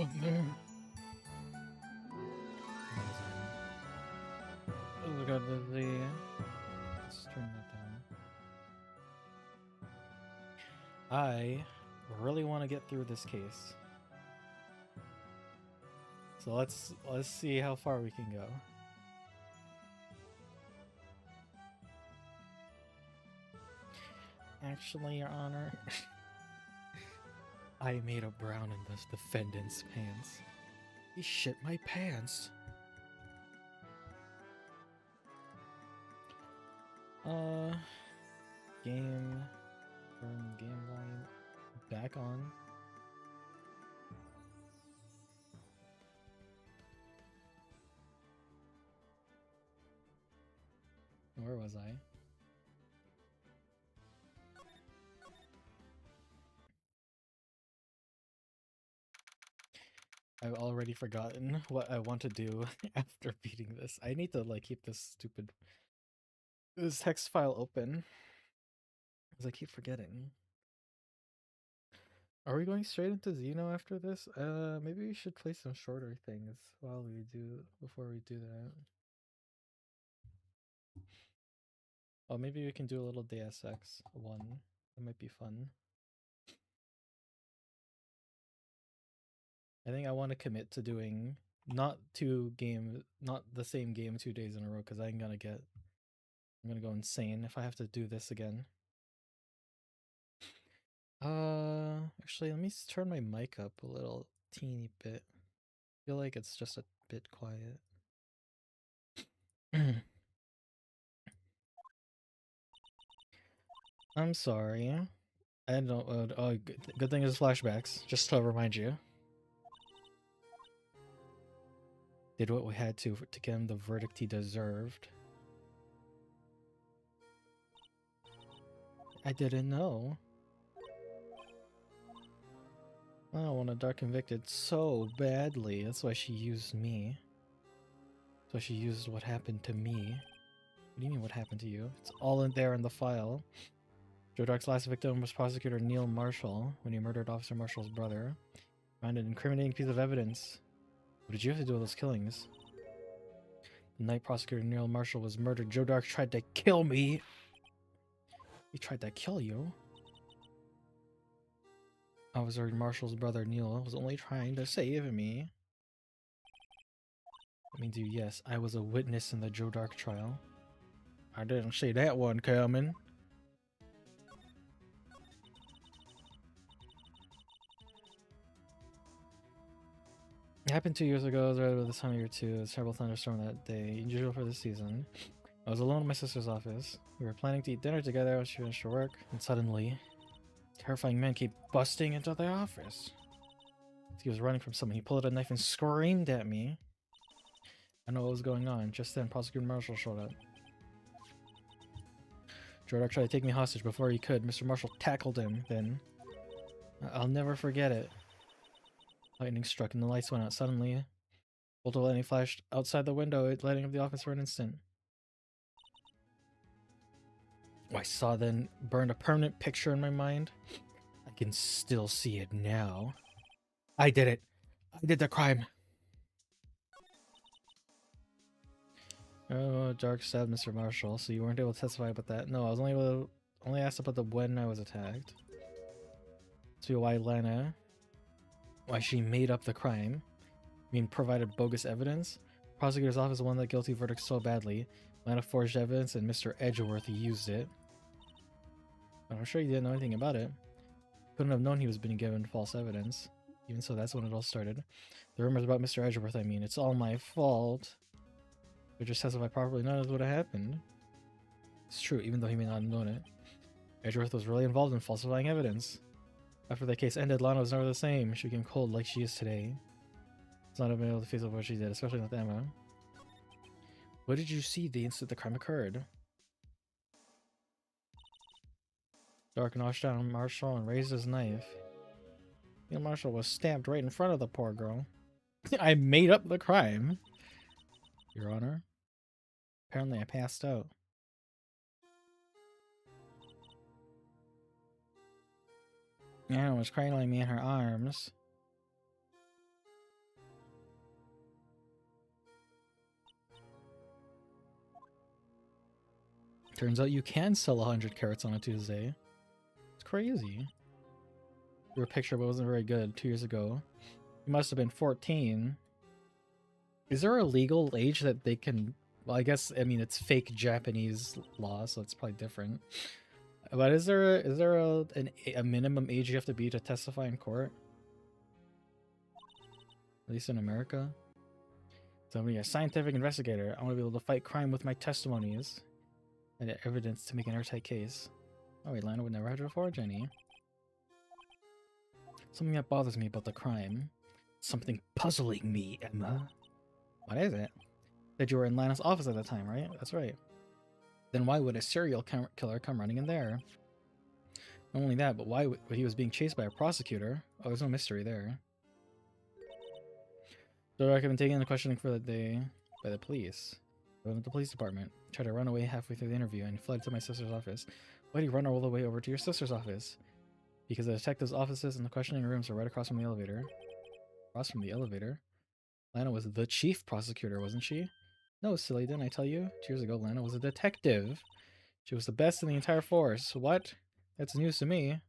Oh, we got the let's turn that down. I really want to get through this case. So let's see how far we can go. Actually, Your Honor, I made a brown in this defendant's pants. He shit my pants. Game, turn game volume back on. Where was I? I've already forgotten what I want to do after beating this. I need to like keep this text file open because I keep forgetting. Are we going straight into Xeno after this? Maybe we should play some shorter things before we do that. Oh, maybe we can do a little Deus Ex 1. That might be fun. I think I want to commit to doing not the same game 2 days in a row because I'm gonna go insane if I have to do this again. Actually, let me turn my mic up a little teeny bit. I feel like it's just a bit quiet. I'm sorry. I don't. Oh, good thing it's flashbacks. Just to remind you. Did what we had to get him the verdict he deserved. I didn't know. I don't want a dark convicted so badly. That's why she used me. That's why she used what happened to me. What do you mean what happened to you? It's all in there in the file. Joe Dark's last victim was prosecutor Neil Marshall when he murdered Officer Marshall's brother. Found an incriminating piece of evidence. What did you have to do with those killings? The night prosecutor Neil Marshall was murdered, Joe Dark tried to kill me. He tried to kill you? Officer Marshall's brother Neil was only trying to save me. That means you, yes, I was a witness in the Joe Dark trial. I didn't see that one coming. It happened 2 years ago. I was right about this time of year too. It was a terrible thunderstorm that day, unusual for this season. I was alone in my sister's office. We were planning to eat dinner together when she finished her work, and suddenly, a terrifying man came busting into the office. He was running from someone. He pulled out a knife and screamed at me. I know what was going on. Just then, Prosecutor Marshall showed up. Jordak tried to take me hostage before he could. Mr. Marshall tackled him then. I'll never forget it. Lightning struck and the lights went out suddenly. Bolt of lightning flashed outside the window, lighting up the office for an instant. I saw then burned a permanent picture in my mind. I can still see it now. I did it. I did the crime. Oh, Dark stabbed Mr. Marshall, so you weren't able to testify about that. No, I was only asked about the when I was attacked. So why why she made up the crime. I mean, provided bogus evidence. Prosecutor's office won the guilty verdict so badly. Lana forged evidence and Mr. Edgeworth used it. But I'm sure he didn't know anything about it. Couldn't have known he was being given false evidence. Even so, that's when it all started. The rumors about Mr. Edgeworth, I mean, it's all my fault. But just testified properly, none knows what happened. It's true, even though he may not have known it. Edgeworth was really involved in falsifying evidence. After the case ended, Lana was never the same. She became cold like she is today. It's not able to face up what she did, especially with Emma. What did you see the instant the crime occurred? Dark notched down Marshall and raised his knife. Neil Marshall was stabbed right in front of the poor girl. I made up the crime, Your Honor. Apparently I passed out. Anna was cradling me in her arms. Turns out you can sell 100 carrots on a Tuesday. It's crazy. Your picture wasn't very good 2 years ago. You must have been 14. Is there a legal age that they can... Well, I guess, I mean, it's fake Japanese law, so it's probably different. But is there a minimum age you have to be to testify in court? At least in America? So I'm a scientific investigator. I want to be able to fight crime with my testimonies and evidence to make an airtight case. Oh wait, Lana would never have to forge any. Something that bothers me about the crime. Something puzzling me, Emma. What is it? Said you were in Lana's office at the time, right? That's right. Then why would a serial killer come running in there? Not only that, but why would he was being chased by a prosecutor? Oh, there's no mystery there. So I've been taken into questioning for the day by the police. I went to the police department. Tried to run away halfway through the interview and fled to my sister's office. Why did you run all the way over to your sister's office? Because the detective's offices and the questioning rooms are right across from the elevator. Across from the elevator? Lana was the chief prosecutor, wasn't she? No, silly, didn't I tell you? 2 years ago, Lana was a detective. She was the best in the entire force. What? That's news to me.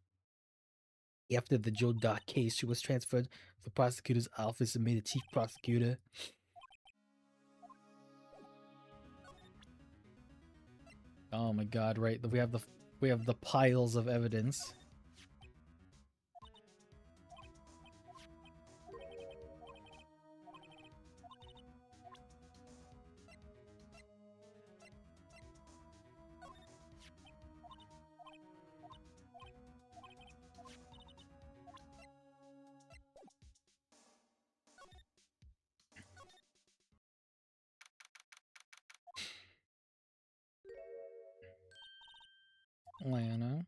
After the Joe Dock case, she was transferred to the prosecutor's office and made a chief prosecutor. Oh my god, right. We have the piles of evidence. Lana.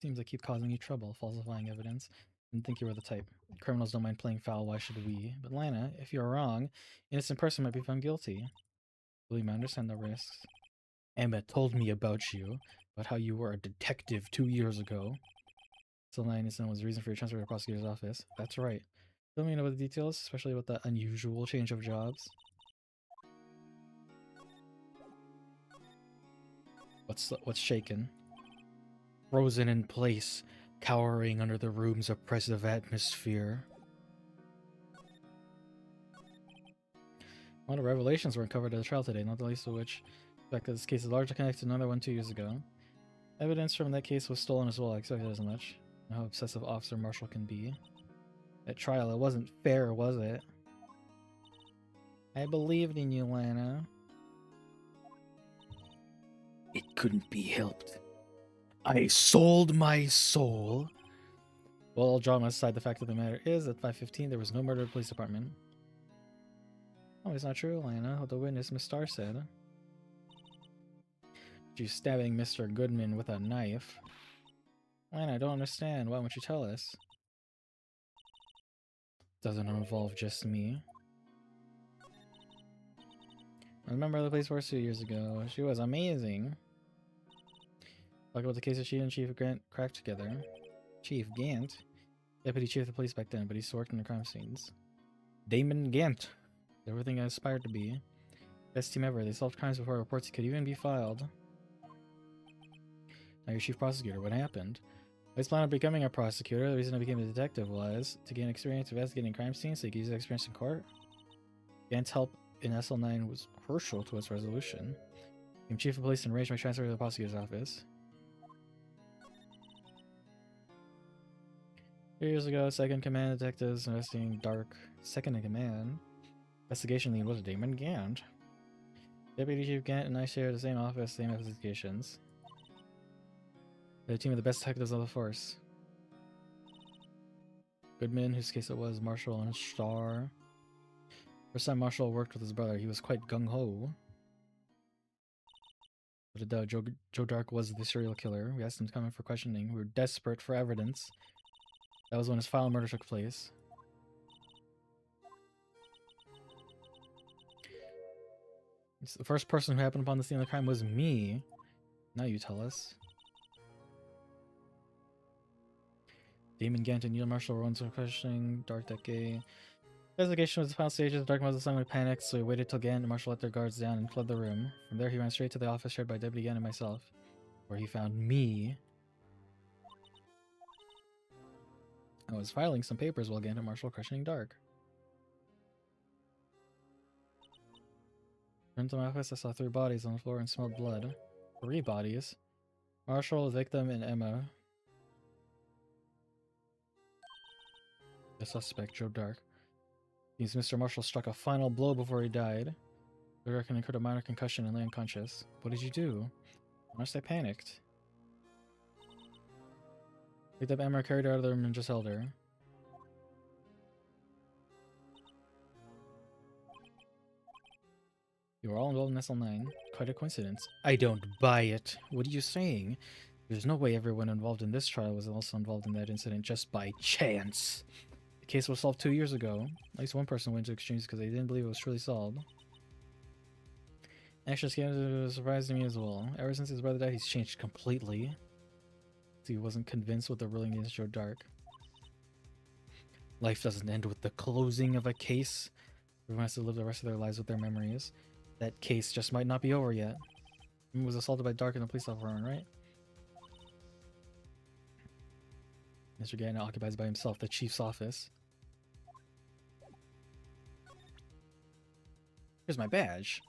Seems I keep causing you trouble, falsifying evidence. Didn't think you were the type. Criminals don't mind playing foul, why should we? But Lana, if you're wrong, innocent person might be found guilty. Will you understand the risks? Emma told me about you, about how you were a detective 2 years ago. So Lana innocent was the reason for your transfer to the prosecutor's office. That's right. Tell me about the details, especially about the unusual change of jobs. What's shaken? Frozen in place, cowering under the room's oppressive atmosphere. A lot of revelations were uncovered at the trial today, not the least of which the fact that this case is largely connected to another one 2 years ago. Evidence from that case was stolen as well, I expected as much. How obsessive Officer Marshall can be. At trial, it wasn't fair, was it? I believed in you, Lana. It couldn't be helped. I sold my soul. Well, all drama aside, the fact of the matter is, at 5:15, there was no murder at the police department. Oh, it's not true, Lana. What the witness, Miss Starr, said. She's stabbing Mr. Goodman with a knife. Lana, I don't understand. Why won't you tell us? Doesn't involve just me. I remember the police force 2 years ago. She was amazing. Talk about the case of she and Chief Grant cracked together. Chief Gant? Deputy Chief of the police back then, but he's worked in the crime scenes. Damon Gant. Everything I aspired to be. Best team ever. They solved crimes before reports could even be filed. Now you're chief prosecutor. What happened? I was planning on becoming a prosecutor. The reason I became a detective was to gain experience investigating crime scenes so you could use that experience in court. Gant's help in SL9 was crucial to its resolution. I became chief of police and arranged my transfer to the prosecutor's office. 3 years ago, second command detectives investigating dark. Second in command. Investigation lead was Damon Gant. Deputy Chief Gant and I share the same office, same investigations. They're a team of the best detectives of the force. Goodman, whose case it was, Marshall, and Starr. First time Marshall worked with his brother, he was quite gung-ho. Without a doubt, Joe Dark was the serial killer. We asked him to come in for questioning. We were desperate for evidence. That was when his final murder took place. The first person who happened upon the scene of the crime was me. Now you tell us. Damon Gant and Neil Marshall were ones for questioning. Dark that gay. Investigation was the final stages. The dark mode suddenly panicked, so he waited till Gann and Marshall let their guards down and fled the room. From there, he ran straight to the office shared by Deputy Gann and myself, where he found me. I was filing some papers while Gann and Marshall questioning Dark. Into my office, I saw 3 bodies on the floor and smelled blood. 3 bodies. Marshall, the victim, and Emma. The suspect, Joe Dark. Means Mr. Marshall struck a final blow before he died. The Dark incurred a minor concussion and lay unconscious. What did you do? Honest, I panicked. Picked up Emma, carried her out of the room, and just held her. You were all involved in SL9. Quite a coincidence. I don't buy it. What are you saying? There's no way everyone involved in this trial was also involved in that incident just by chance. The case was solved 2 years ago. At least one person went to extremes because they didn't believe it was truly solved. Actually, it surprised me as well. Ever since his brother died, he's changed completely. He wasn't convinced with the ruling against Joe Dark. Life doesn't end with the closing of a case. Everyone has to live the rest of their lives with their memories. That case just might not be over yet. He was assaulted by Dark in the police department, right? Mr. Gann now occupies by himself the chief's office. Here's my badge.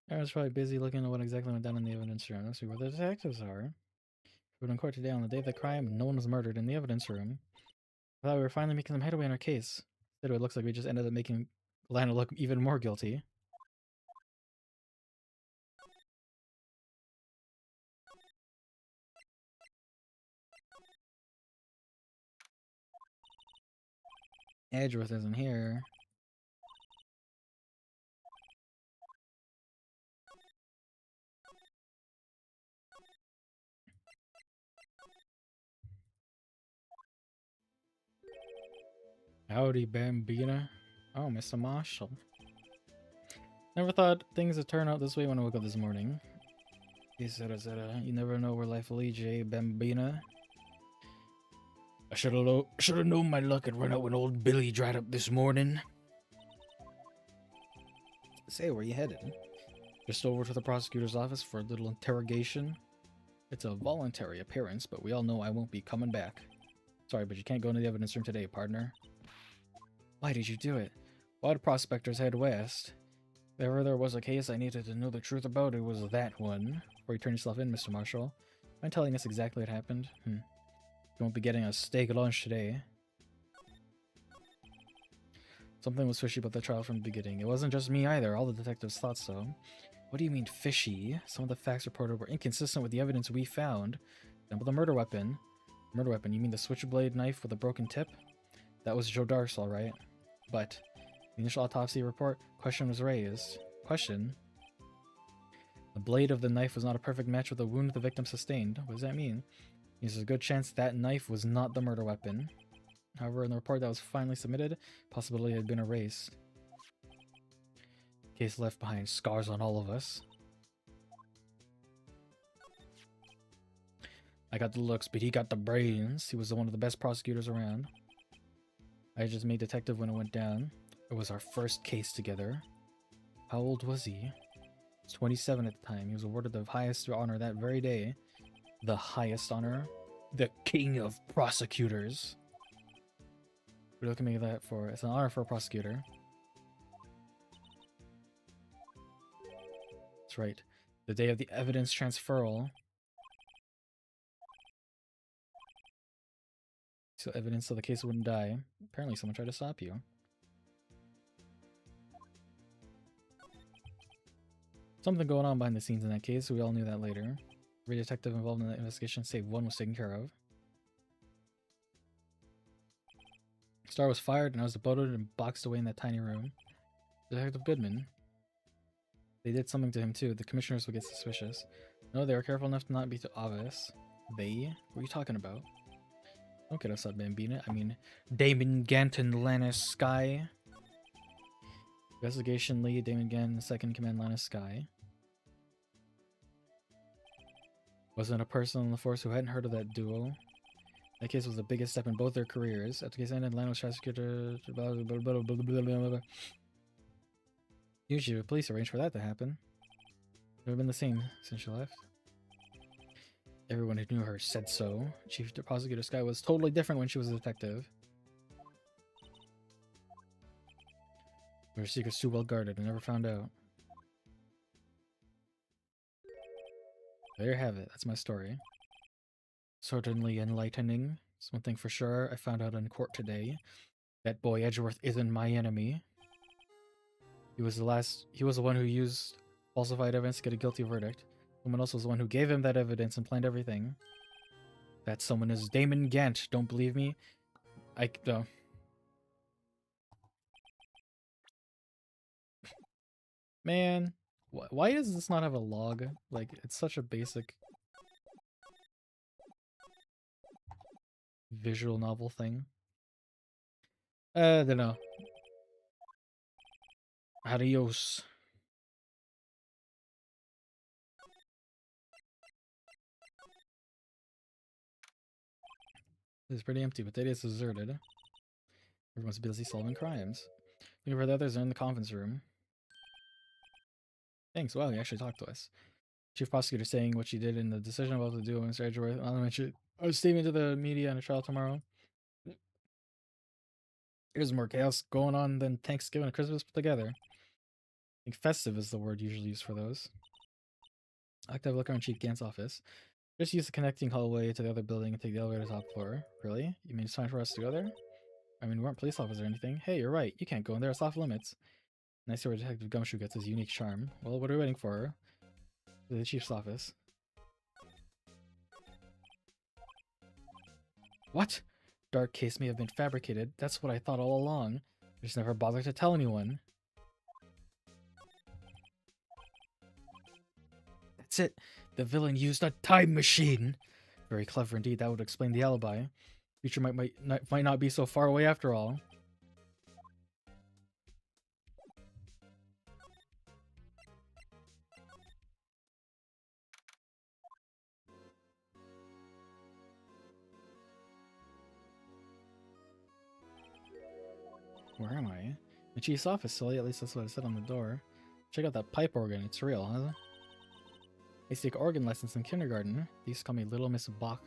I was probably busy looking at what exactly went down in the evidence room. Let's see where the detectives are. We were in court today on the day of the crime. No one was murdered in the evidence room. I thought we were finally making some headway in our case. Instead, it looks like we just ended up making Lana look even more guilty. Edgeworth isn't here. Howdy, Bambina. Oh, Mr. Marshall. Never thought things would turn out this way when I woke up this morning. You never know where life will lead you, eh, Bambina? I should have known my luck had run out when old Billy dried up this morning. Say, where you headed? Just over to the prosecutor's office for a little interrogation. It's a voluntary appearance, but we all know I won't be coming back. Sorry, but you can't go into the evidence room today, partner. Why did you do it? Why do prospectors head west? If ever there was a case I needed to know the truth about, it was that one. Before you turn yourself in, Mr. Marshall. Mind telling us exactly what happened? You won't be getting a steak lunch today. Something was fishy about the trial from the beginning. It wasn't just me either. All the detectives thought so. What do you mean fishy? Some of the facts reported were inconsistent with the evidence we found. Example, the murder weapon. Murder weapon, you mean the switchblade knife with a broken tip? That was Joe Dark's, alright. But the initial autopsy report, question was raised. Question? The blade of the knife was not a perfect match with the wound the victim sustained. What does that mean? There's a good chance that knife was not the murder weapon. However, in the report that was finally submitted, possibility had been erased. Case left behind scars on all of us. I got the looks, but he got the brains. He was one of the best prosecutors around. I just made detective when it went down. It was our first case together. How old was he? He was 27 at the time. He was awarded the highest honor that very day. The highest honor? The king of prosecutors. What are you looking at that for? It's an honor for a prosecutor. That's right. The day of the evidence transferal. So evidence so the case wouldn't die. Apparently someone tried to stop you. Something going on behind the scenes in that case, we all knew that later. Every detective involved in that investigation, save one, was taken care of. Star was fired and I was demoted and boxed away in that tiny room. Detective Goodman. They did something to him too. The commissioners would get suspicious. No, they were careful enough to not be too obvious. They? What are you talking about? Don't get us up, Bambina. I mean, Damon Ganton Lannis Sky. Investigation lead, Damon Gann, second command line of Sky. Wasn't a person on the force who hadn't heard of that duo. That case was the biggest step in both their careers. After the case ended, Lana was prosecutor. Usually the police arranged for that to happen. Never been the same since she left. Everyone who knew her said so. Chief Prosecutor Sky was totally different when she was a detective. Her secret's too well guarded and never found out. There you have it. That's my story. Certainly enlightening. It's one thing for sure. I found out in court today. That boy Edgeworth isn't my enemy. He was the one who used falsified evidence to get a guilty verdict. Someone else was the one who gave him that evidence and planned everything. That someone is Damon Gant. Don't believe me? No. Man, why does this not have a log? Like, it's such a basic visual novel thing. I don't know. Adios. It's pretty empty, but the is deserted. Everyone's busy solving crimes. Looking for the others are in the conference room. Thanks. Wow, he actually talked to us. Chief prosecutor saying what she did in the decision about to do Mr. Edgeworth. I'll mention a statement to the media on a trial tomorrow. There's more chaos going on than Thanksgiving and Christmas put together. I think festive is the word usually used for those. I like to have a look around Chief Gant's office. Just use the connecting hallway to the other building and take the elevator to the top floor. Really? You mean it's time for us to go there? I mean, we weren't police officers or anything. Hey, you're right. You can't go in there. It's off limits. Nice where Detective Gumshoe gets his unique charm. Well, what are we waiting for? To the chief's office. What? Dark case may have been fabricated. That's what I thought all along. I just never bothered to tell anyone. That's it. The villain used a time machine. Very clever indeed. That would explain the alibi. Future might not be so far away after all. Where am I? The chief's office, silly. At least that's what it said on the door. Check out that pipe organ. It's real, huh? I used to take organ lessons in kindergarten. They used to call me Little Miss Bach.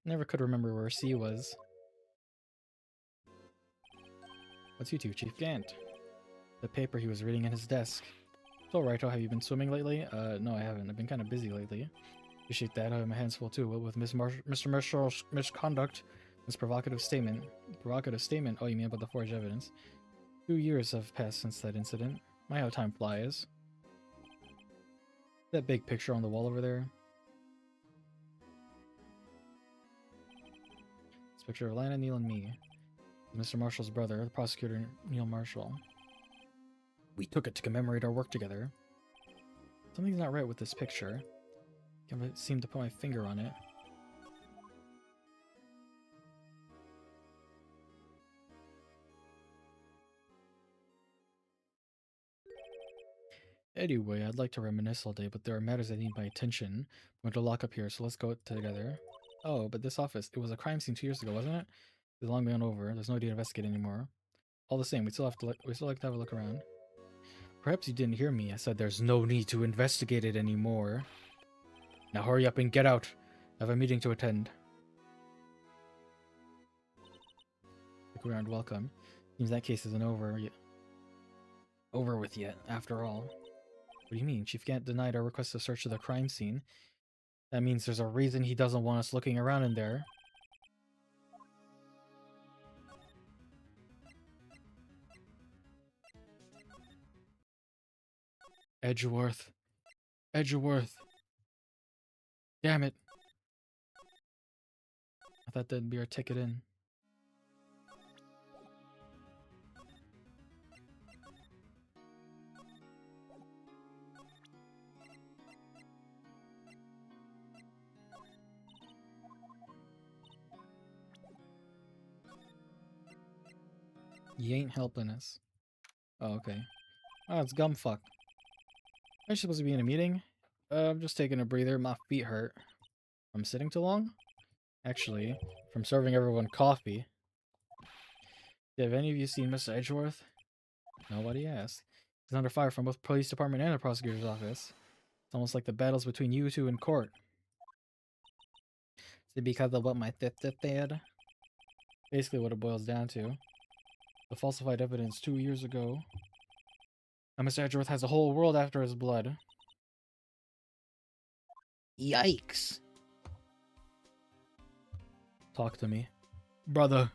Never could remember where C was. What's you two, Chief Gant? The paper he was reading in his desk. So, Wright, have you been swimming lately? No, I haven't. I've been kind of busy lately. Appreciate that. I have my hands full too. What with Mr. Marshall's misconduct, this provocative statement. Provocative statement? Oh, you mean about the forged evidence? 2 years have passed since that incident. My, how time flies. That big picture on the wall over there. This picture of Lana, Neil, and me. Mr. Marshall's brother, the prosecutor, Neil Marshall. We took it to commemorate our work together. Something's not right with this picture. Can't seem to put my finger on it. Anyway, I'd like to reminisce all day, but there are matters that need my attention. I'm going to lock up here, so let's go together. Oh, but this office, it was a crime scene 2 years ago, wasn't it? It's long gone over. There's no need to investigate anymore. All the same, we still like to have a look around. Perhaps you didn't hear me. I said there's no need to investigate it anymore. Now hurry up and get out. I have a meeting to attend. Look around, welcome. Seems that case isn't over with yet, after all. What do you mean? Chief Gant denied our request to search the crime scene. That means there's a reason he doesn't want us looking around in there. Edgeworth. Edgeworth. Damn it. I thought that'd be our ticket in. You ain't helping us. Oh, okay. Oh, it's Gumfuck. Am I supposed to be in a meeting? I'm just taking a breather. My feet hurt. I'm sitting too long? Actually, from serving everyone coffee. Have any of you seen Mr. Edgeworth? Nobody asked. He's under fire from both police department and the prosecutor's office. It's almost like the battles between you two in court. Is it because of what my tip did? Basically what it boils down to. The falsified evidence 2 years ago. And Mr. Edgeworth has a whole world after his blood. Yikes. Talk to me. Brother.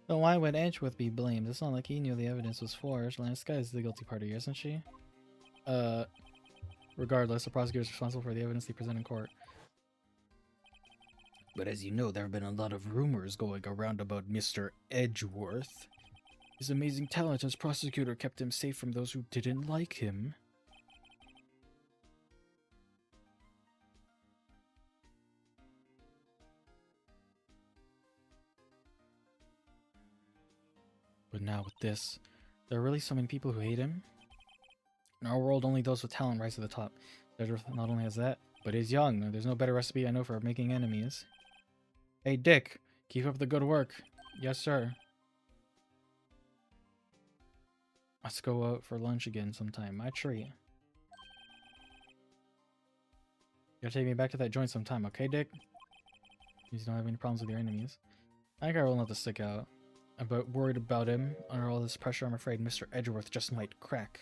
Then why would Edgeworth be blamed? It's not like he knew the evidence was forged. Lanska is the guilty party, isn't she? Regardless, the prosecutor is responsible for the evidence they present in court. But as you know, there have been a lot of rumors going around about Mr. Edgeworth. His amazing talent as prosecutor kept him safe from those who didn't like him. But now with this, there are really so many people who hate him. In our world, only those with talent rise to the top. Edgeworth not only has that, but he's young. There's no better recipe I know for making enemies. Hey Dick, keep up the good work. Yes sir. Let's go out for lunch again sometime. My treat. You gotta take me back to that joint sometime, okay Dick? You don't have any problems with your enemies. I think I will not to stick out. I'm worried about him. Under all this pressure, I'm afraid Mr. Edgeworth just might crack.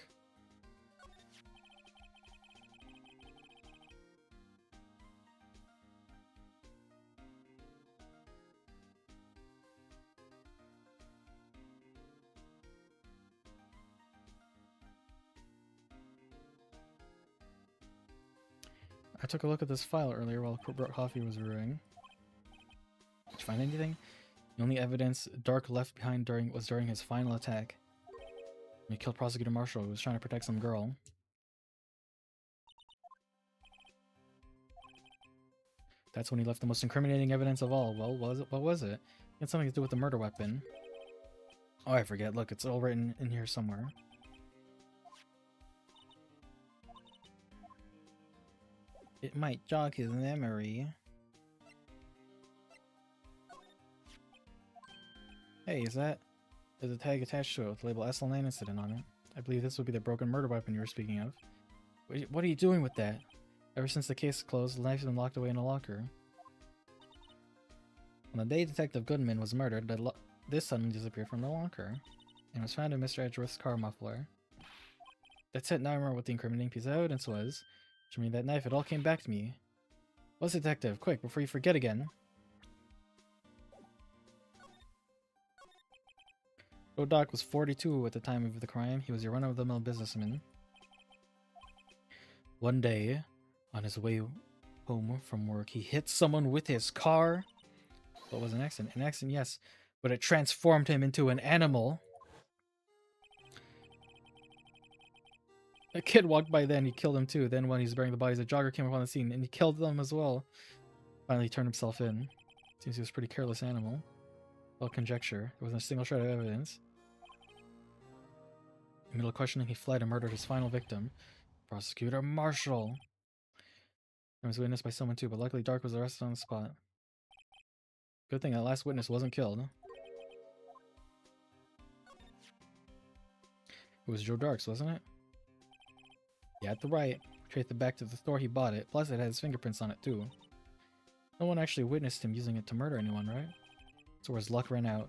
I took a look at this file earlier while coffee was brewing. Did you find anything? The only evidence Dark left behind was during his final attack. When he killed Prosecutor Marshall, who was trying to protect some girl. That's when he left the most incriminating evidence of all. Well, what was it? It had something to do with the murder weapon. Oh, I forget. Look, it's all written in here somewhere. It might jog his memory. Hey, there's a tag attached to it with the label SL9 incident on it. I believe this would be the broken murder weapon you were speaking of. What are you doing with that? Ever since the case closed, the knife's been locked away in a locker. On the day Detective Goodman was murdered, this suddenly disappeared from the locker, and was found in Mr. Edgeworth's car muffler. That's it, now I remember what the incriminating piece of evidence was. Show me that knife, it all came back to me. What's it, Detective? Quick, before you forget again. Joe Doc was 42 at the time of the crime. He was a run-of-the-mill businessman. One day, on his way home from work, he hit someone with his car. What was an accident? An accident, yes, but it transformed him into an animal. A kid walked by then, he killed him too. Then when he's burying the bodies, a jogger came upon the scene and he killed them as well. Finally turned himself in. Seems he was a pretty careless animal. Well, conjecture. There wasn't a single shred of evidence. In the middle of questioning, he fled and murdered his final victim, Prosecutor Marshall. It was witnessed by someone too, but luckily Dark was arrested on the spot. Good thing that last witness wasn't killed. It was Joe Darks, wasn't it? Yeah, at the right. Traced it back to the store he bought it, plus it had his fingerprints on it too. No one actually witnessed him using it to murder anyone, right? So his luck ran out.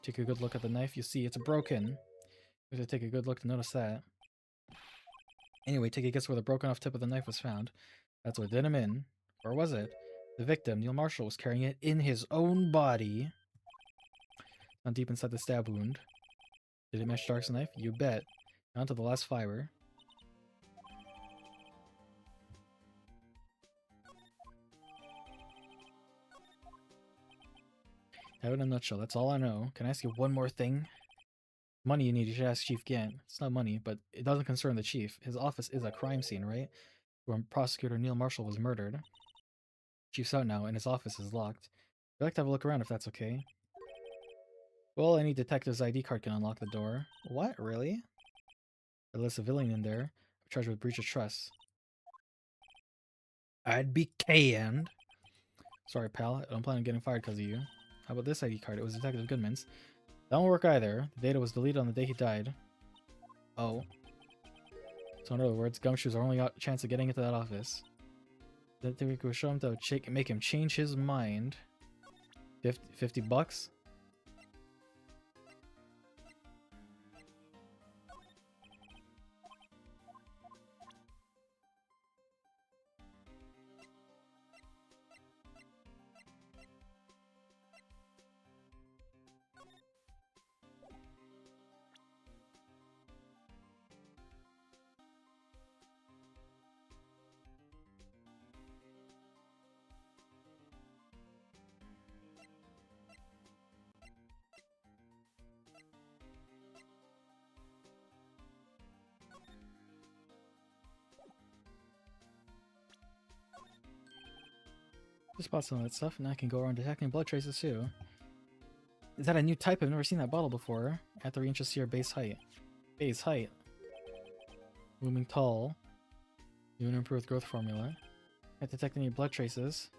Take a good look at the knife, you see it's broken. You have to take a good look to notice that. Anyway, take a guess where the broken off tip of the knife was found. That's what did him in. Or was it? The victim, Neil Marshall, was carrying it in his own body. Not deep inside the stab wound. Did it match Dark's knife? You bet. Down to the last fiber. That in a nutshell, that's all I know. Can I ask you one more thing? Money you need, you should ask Chief Gant. It's not money, but it doesn't concern the chief. His office is a crime scene, right? Where Prosecutor Neil Marshall was murdered. Chief's out now, and his office is locked. I'd like to have a look around if that's okay. Well, any detective's ID card can unlock the door. What, really? There's a civilian in there, charged with breach of trust. I'd be canned. Sorry, pal. I don't plan on getting fired because of you. How about this ID card? It was Detective Goodman's. That won't work either. The data was deleted on the day he died. Oh. So in other words, Gumshoe's our only chance of getting into that office. That we could show him to make him change his mind. 50 bucks? Just bought some of that stuff, and I can go around detecting blood traces too. Is that a new type? I've never seen that bottle before. At 3 inches to your base height. Base height. Looming tall. New and improved growth formula. Can't detect any blood traces.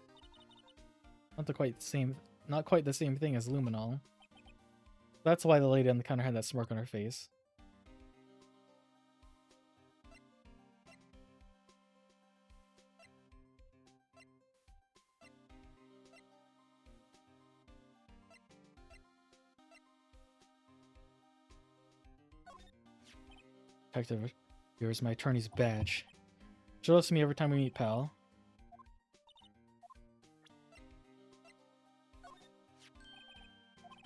Not quite the same thing as luminol. That's why the lady on the counter had that smirk on her face. Detective, here's my attorney's badge. Show this to me every time we meet, pal.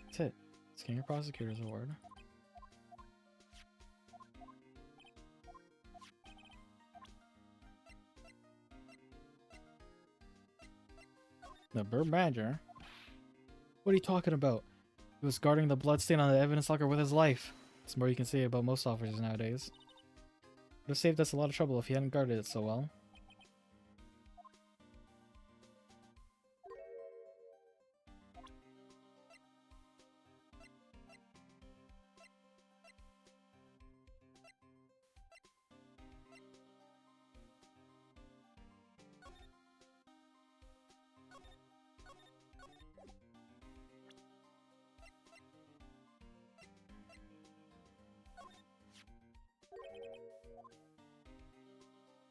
That's it. Senior Prosecutor's Award. The Burr Badger? What are you talking about? He was guarding the bloodstain on the evidence locker with his life. That's more you can say about most officers nowadays. Would have saved us a lot of trouble if he hadn't guarded it so well.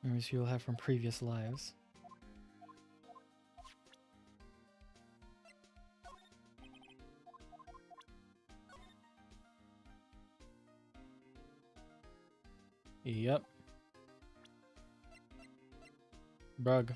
Memories you'll have from previous lives. Yep. Brug.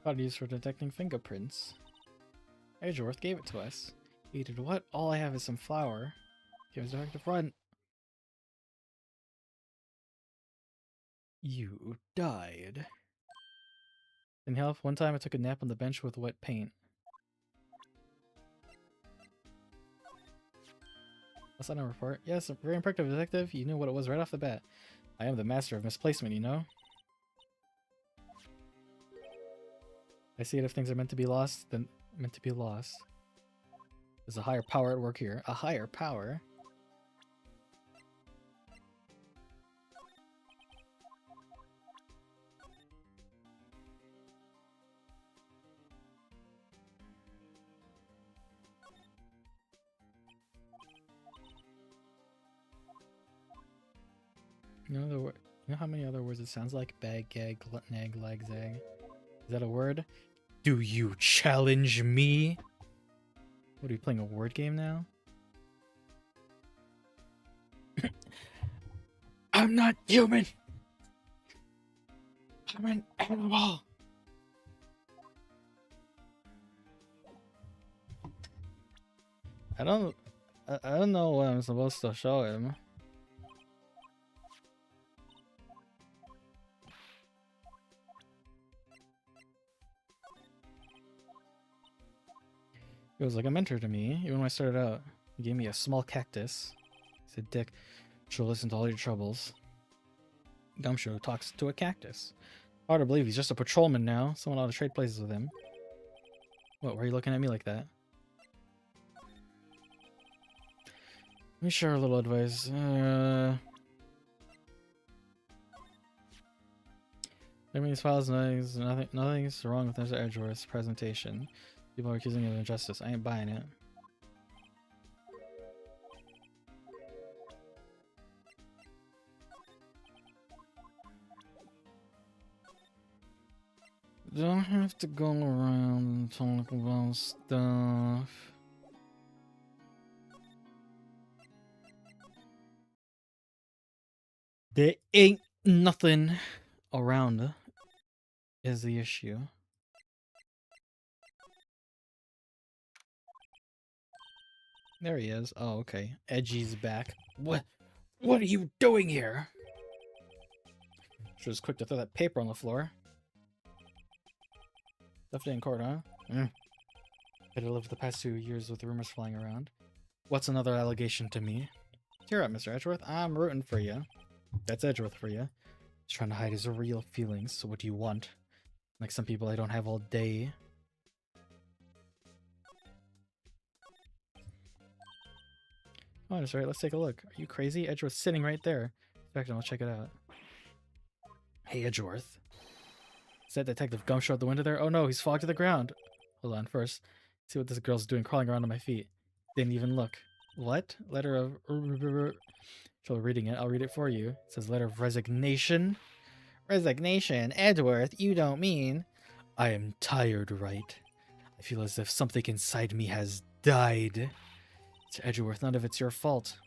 Cloud used for detecting fingerprints. Edgeworth gave it to us. He did what? All I have is some flour. Give us effective run. You died. In health, one time I took a nap on the bench with wet paint. That's not a report. Yes, a very impressive detective. You knew what it was right off the bat. I am the master of misplacement, you know? I see it if things are meant to be lost, then meant to be lost. There's a higher power at work here. A higher power? You know how many other words it sounds like? Bag, gag, glut, nag, lag, zag. Is that a word? Do you challenge me? What are you playing, a word game now? I'm not human. I'm an animal. I don't know what I'm supposed to show him. He was like a mentor to me. Even when I started out, he gave me a small cactus. He said, Dick, she'll listen to all your troubles. Gumshoe talks to a cactus. Hard to believe he's just a patrolman now. Someone ought to trade places with him. What, why are you looking at me like that? Let me share a little advice. I mean, these files, nothing's wrong with Mr. Edgeworth's presentation. People are accusing him of injustice. I ain't buying it. Don't have to go around and talk about stuff. There ain't nothing around is the issue. There he is. Oh, okay. Edgy's back. What are you doing here? She was quick to throw that paper on the floor. Left it in court, huh? Had to live the past 2 years with rumors flying around. What's another allegation to me? Cheer up, Mr. Edgeworth. I'm rooting for you. That's Edgeworth for you. He's trying to hide his real feelings, so what do you want? Like some people I don't have all day. Oh, that's right. Let's take a look. Are you crazy? Edgeworth's sitting right there. In fact, I'll check it out. Hey, Edgeworth. Is that Detective Gumshoe at the window there? Oh no, he's fogged to the ground. Hold on, first. See what this girl's doing crawling around on my feet. Didn't even look. What? Letter of... Still reading it. I'll read it for you. It says letter of resignation. Resignation? Edgeworth, you don't mean... I am tired, Wright. I feel as if something inside me has died. It's Edgeworth, none of it's your fault.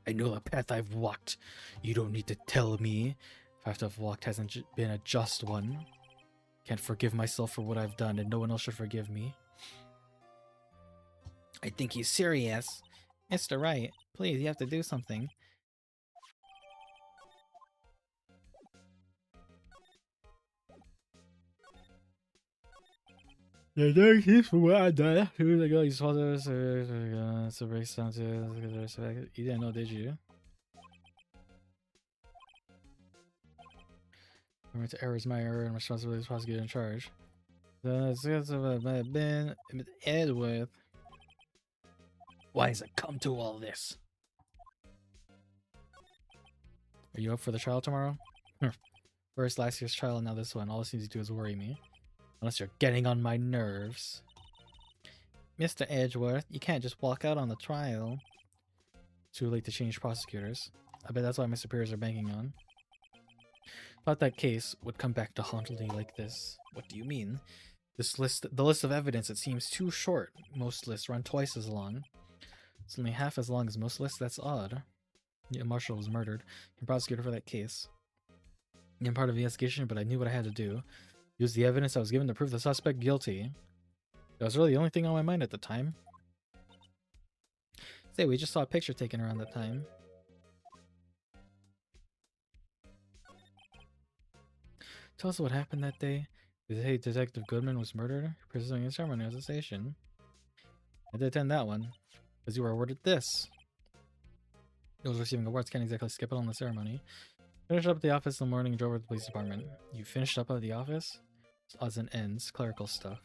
I know the path I've walked. You don't need to tell me. The path I've walked hasn't been a just one. Can't forgive myself for what I've done, and no one else should forgive me. I think he's serious. Mr. Wright, please, you have to do something. The dark is for what I done. Who's like, oh, you supposed to break down to you didn't know, did you? I'm to error is my error and responsibility is prosecutor in charge. Ben Edgeworth. Why has it come to all this? Are you up for the trial tomorrow? First last year's trial and now this one. All it seems to do is worry me. Unless you're getting on my nerves. Mr. Edgeworth, you can't just walk out on the trial. Too late to change prosecutors. I bet that's why my superiors are banking on. Thought that case would come back to haunt me like this. What do you mean? The list of evidence, it seems too short. Most lists run twice as long. It's only half as long as most lists. That's odd. Yeah, Marshall was murdered. I'm prosecutor for that case. I'm part of the investigation, but I knew what I had to do. Use the evidence I was given to prove the suspect guilty. That was really the only thing on my mind at the time. Say, we just saw a picture taken around that time. Tell us what happened that day. The day Detective Goodman was murdered, pursuing a ceremony as a station. I did attend that one, because you were awarded this. Those receiving awards can't exactly skip it on the ceremony. Finished up at the office in the morning and drove over to the police department. You finished up at the office? Odds and ends, clerical stuff.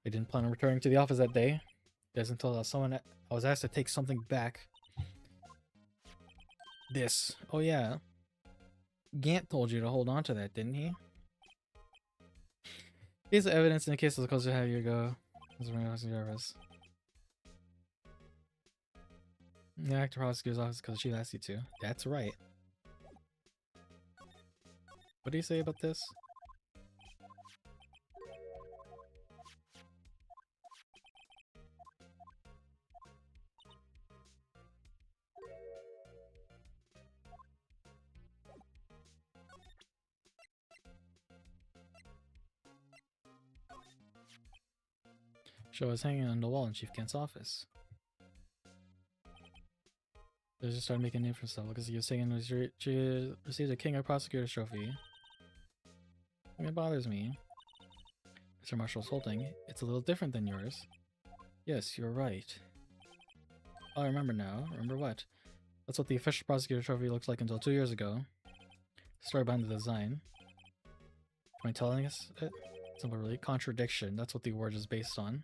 I didn't plan on returning to the office that day. It wasn't until I was asked to take something back. This. Oh yeah. Gant told you to hold on to that, didn't he? Piece of evidence in the case of the closer how you go. Yeah, act to prosecutor's office because she asked you to. That's right. What do you say about this? Show was hanging on the wall in Chief Kent's office. They just started making a name for himself because he was saying she received a King of Prosecutors trophy. It bothers me. Mr. Marshall's holding. It's a little different than yours. Yes, you're right. Oh, I remember now. Remember what? That's what the official prosecutor trophy looks like until 2 years ago. Story behind the design. Am I telling us it? Simple really. Contradiction. That's what the award is based on.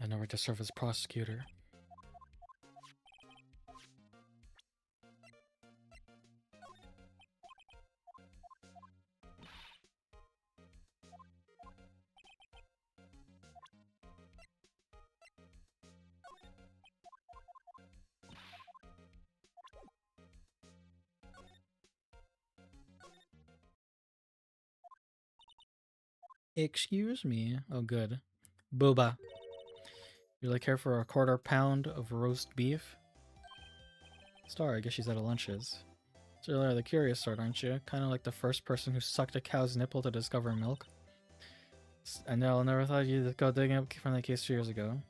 I know where to serve as prosecutor. Excuse me. Oh, good. Booba. You really care for a quarter-pound of roast beef? Star, I guess she's out of lunches. So you're the curious sort, aren't you? Kind of like the first person who sucked a cow's nipple to discover milk. I know, I never thought you'd go digging up from that case 2 years ago.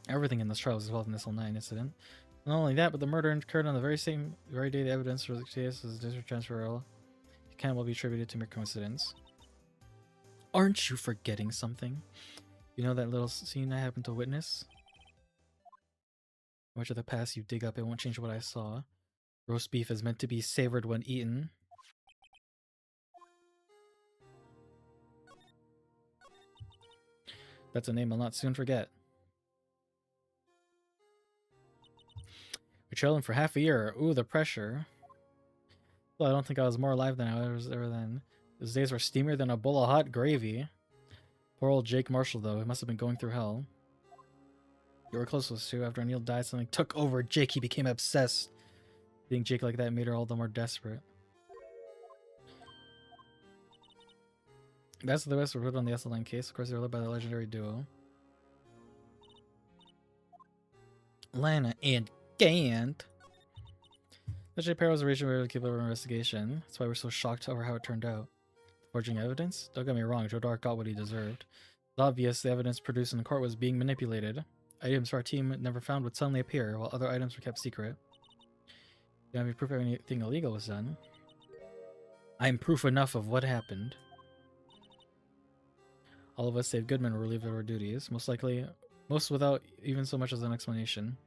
Everything in this trial was involved in this whole 9 incident. Not only that, but the murder occurred on the very day the evidence for the case was district transferable. It can't well be attributed to mere coincidence. Aren't you forgetting something? You know that little scene I happened to witness? Much of the past you dig up, it won't change what I saw. Roast beef is meant to be savored when eaten. That's a name I'll not soon forget. We trailed him for half a year. Ooh, the pressure. Well, I don't think I was more alive than I was ever then. Those days were steamier than a bowl of hot gravy. Poor old Jake Marshall, though. He must have been going through hell. You were close to us, too. After Neil died, something took over Jake. He became obsessed. Being Jake like that made her all the more desperate. That's the rest were put on the SL9 case. Of course, they were led by the legendary duo. Lana and Gant. The J pair was a region where we keep over investigation. That's why we're so shocked over how it turned out. Forging evidence? Don't get me wrong, Joe Dark got what he deserved. It's obvious the evidence produced in the court was being manipulated. Items our team never found would suddenly appear, while other items were kept secret. You have any proof anything illegal was done? I'm proof enough of what happened. All of us, save Goodman, were relieved of our duties, most without even so much as an explanation.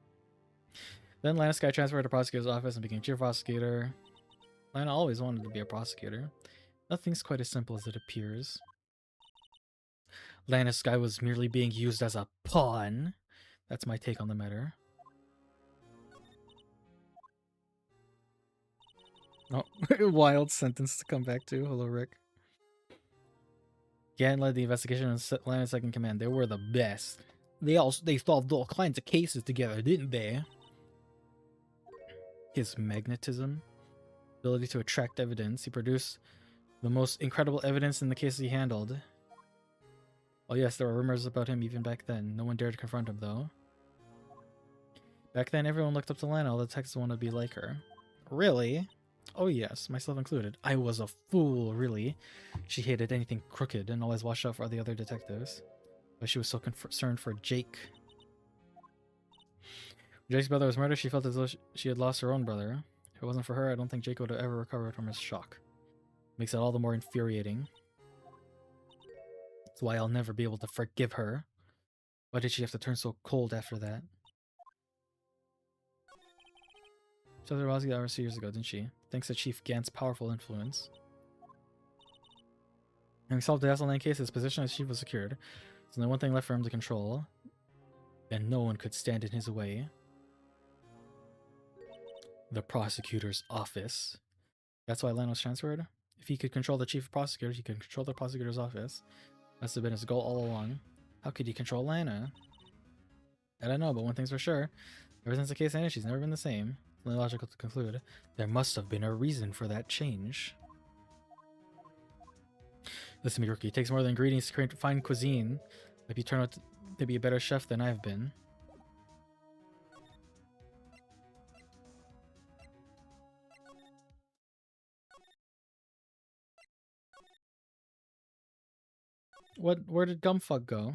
Then Lana Sky transferred to prosecutor's office and became chief prosecutor. Lana always wanted to be a prosecutor. Nothing's quite as simple as it appears. Lana Sky was merely being used as a pawn. That's my take on the matter. Oh, wild sentence to come back to. Hello, Rick. Gann led the investigation and Lana's second command. They were the best. They solved all kinds of cases together, didn't they? His magnetism, ability to attract evidence. He produced the most incredible evidence in the cases he handled. Oh yes, there were rumors about him even back then. No one dared to confront him, though. Back then, everyone looked up to Lana. All the detectives wanted to be like her. Really? Oh yes, myself included. I was a fool, really. She hated anything crooked and always watched out for the other detectives. But she was so concerned for Jake. When Jake's brother was murdered, she felt as though she had lost her own brother. If it wasn't for her, I don't think Jake would have ever recovered from his shock. Makes it all the more infuriating. That's why I'll never be able to forgive her. Why did she have to turn so cold after that? She told Rossi hours 2 years ago, didn't she? Thanks to Chief Gant's powerful influence. Having solved the SL9 case, his position as chief was secured. There's only one thing left for him to control. And no one could stand in his way. The prosecutor's office. That's why Lana was transferred? If he could control the chief prosecutor, he could control the prosecutor's office. Must have been his goal all along. How could he control Lana? I don't know, but one thing's for sure. Ever since the case ended, she's never been the same. It's only logical to conclude there must have been a reason for that change. Listen to me, Rookie. It takes more than ingredients to create fine cuisine. Maybe you turn out to be a better chef than I've been. Where did Gumfuck go?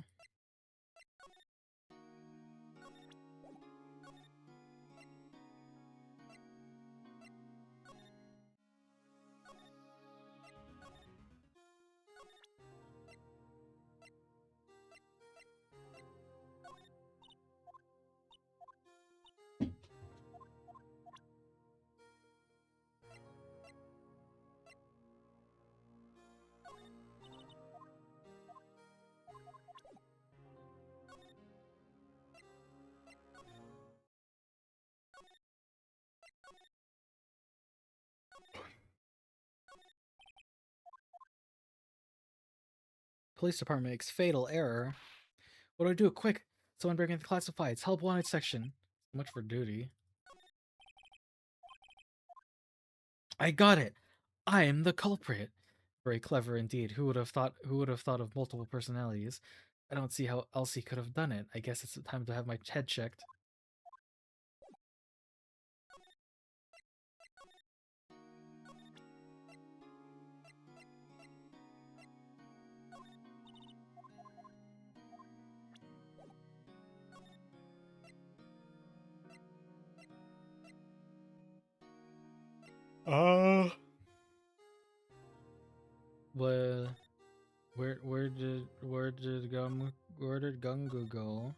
Police department makes fatal error. What do I do? Quick! Someone breaking the classifieds. Help wanted section. So much for duty. I got it! I am the culprit! Very clever indeed. Who would have thought of multiple personalities? I don't see how else he could have done it. I guess it's time to have my head checked. Well, where did Gungu go?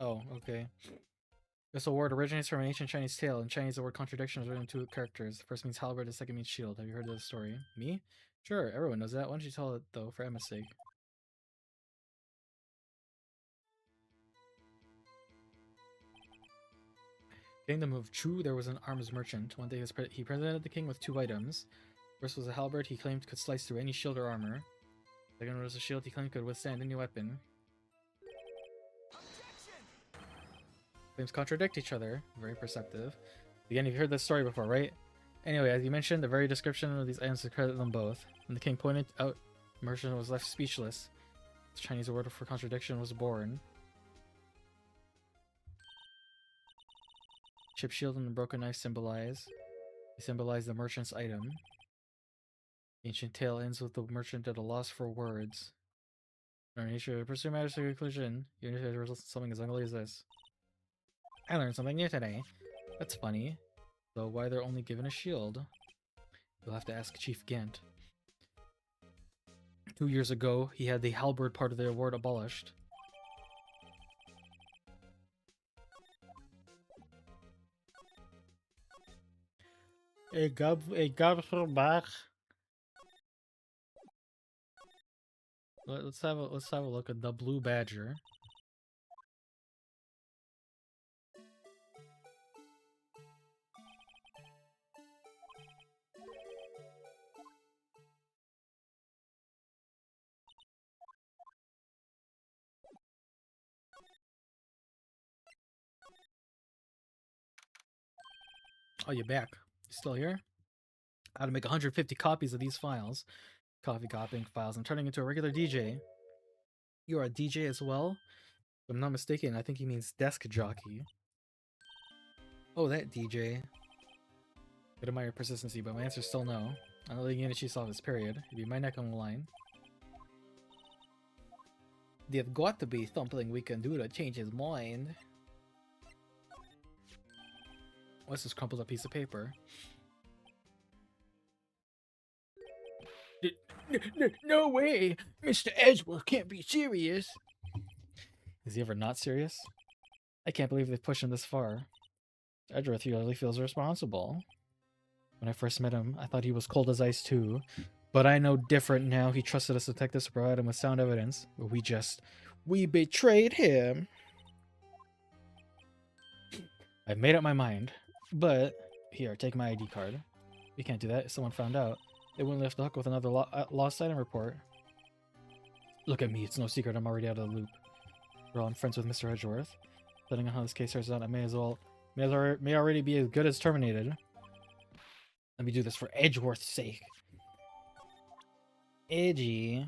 Oh, okay. This word originates from an ancient Chinese tale. In Chinese, the word contradiction is written in two characters. The first means halberd, the second means shield. Have you heard of the story? Me? Sure, everyone knows that. Why don't you tell it, though, for Emma's sake? Kingdom of Chu, there was an arms merchant. One day he presented the king with two items. First was a halberd he claimed could slice through any shield or armor. Second was a shield he claimed could withstand any weapon. Claims contradict each other. Very perceptive. Again, you've heard this story before, right? Anyway, as you mentioned, the very description of these items credit them both. When the king pointed out, the merchant was left speechless. The Chinese word for contradiction was born. Chip shield and the broken knife symbolize the merchant's item. The ancient tale ends with the merchant at a loss for words. In our nature, pursue matters to conclusion, even if it results in something as ugly as this. I learned something new today. That's funny. Though why they're only given a shield? You'll have to ask Chief Gant. 2 years ago, he had the halberd part of the award abolished. Ik got from back. Let's have a look at the Blue Badger. Oh, you're back. You still here? I had to make 150 copies of these files. Coffee copying files. I'm turning into a regular DJ. You are a DJ as well? If I'm not mistaken, I think he means desk jockey. Oh, that DJ. I'd admire your persistency, but my answer's still no. I'm not letting Yanichi solve this period. It'd be my neck on the line. There's got to be something we can do to change his mind. What's this crumpled up piece of paper? No way! Mr. Edgeworth can't be serious! Is he ever not serious? I can't believe they've pushed him this far. Edgeworth usually feels responsible. When I first met him, I thought he was cold as ice too. But I know different now. He trusted us detectives to provide him with sound evidence. But we betrayed him! I've made up my mind. But Here, take my ID card. We can't do that. If someone found out, they wouldn't lift the hook with another lost item report. Look at me. It's no secret I'm already out of the loop. Well, I'm friends with Mr. Edgeworth. Depending on how this case turns out, I may already be as good as terminated. Let me do this for Edgeworth's sake. Edgy.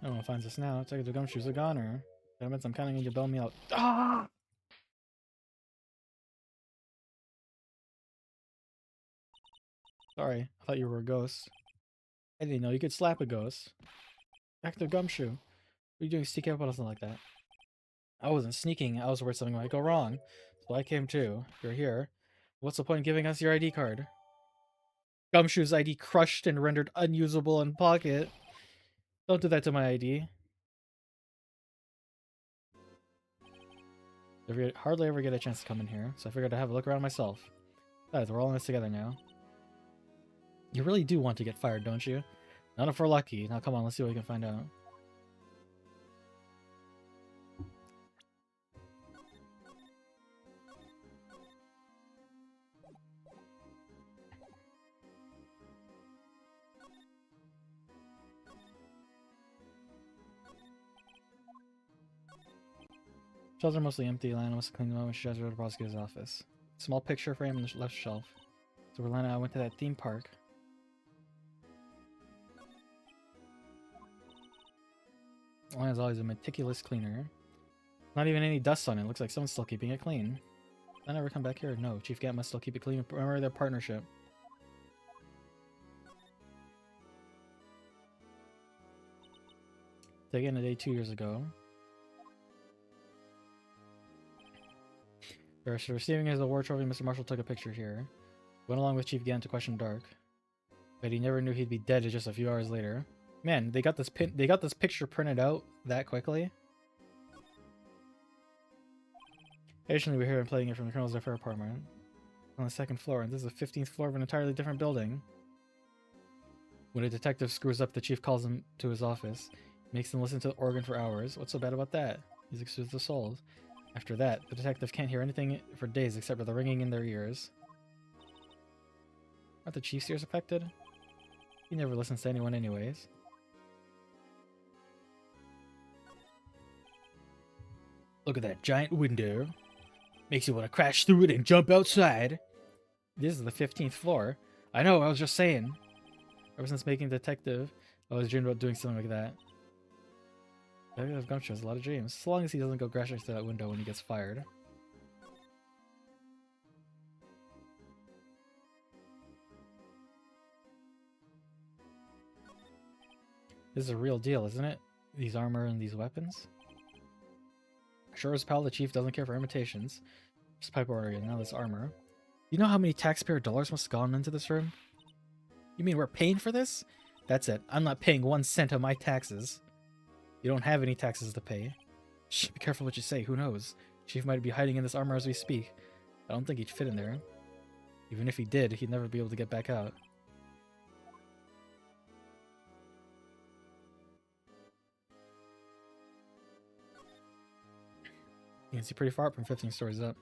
No one finds us now. Take it to Gumshoe's a goner. That means I'm counting on you to bail me out. Ah! Sorry, I thought you were a ghost. I didn't know you could slap a ghost. Back to Gumshoe. What are you doing sneaking up on us like that? I wasn't sneaking, I was worried something might go wrong. So I came too. You're here. What's the point in giving us your ID card? Gumshoe's ID crushed and rendered unusable in pocket. Don't do that to my ID. I hardly ever get a chance to come in here, so I figured I'd have a look around myself. Guys, we're all in this together now. You really do want to get fired, don't you? Not if we're lucky. Now come on, let's see what we can find out. Shelves are mostly empty. Lana must clean them up when she drives over to the prosecutor's office. Small picture frame on the left shelf. So Lana and I went to that theme park. Lana's always a meticulous cleaner. Not even any dust on it. Looks like someone's still keeping it clean. I never come back here. No, Chief Gat must still keep it clean. Remember their partnership. Taken a day 2 years ago. After receiving his award trophy, Mr. Marshall took a picture here. Went along with Chief Gat to question Dark. But he never knew he'd be dead just a few hours later. Man, they got this picture printed out that quickly. Occasionally we hear him playing it from the Colonel's affair apartment. On the second floor, and this is the 15th floor of an entirely different building. When a detective screws up, the chief calls him to his office. Makes them listen to the organ for hours. What's so bad about that? Music soothes the soul. After that, the detective can't hear anything for days except for the ringing in their ears. Aren't the chief's ears affected? He never listens to anyone anyways. Look at that giant window. Makes you want to crash through it and jump outside. This is the 15th floor. I know, I was just saying. Ever since making detective, I was dreaming about doing something like that. Detective Gumshoe has a lot of dreams. As long as he doesn't go crashing through that window when he gets fired. This is a real deal, isn't it? These armor and these weapons? Sure as pal, the chief doesn't care for imitations. Just pipe order, and now this armor. You know how many taxpayer dollars must have gone into this room? You mean we're paying for this? That's it. I'm not paying 1 cent of my taxes. You don't have any taxes to pay. Shh, be careful what you say. Who knows? Chief might be hiding in this armor as we speak. I don't think he'd fit in there. Even if he did, he'd never be able to get back out. You can see pretty far up from 15 stories up.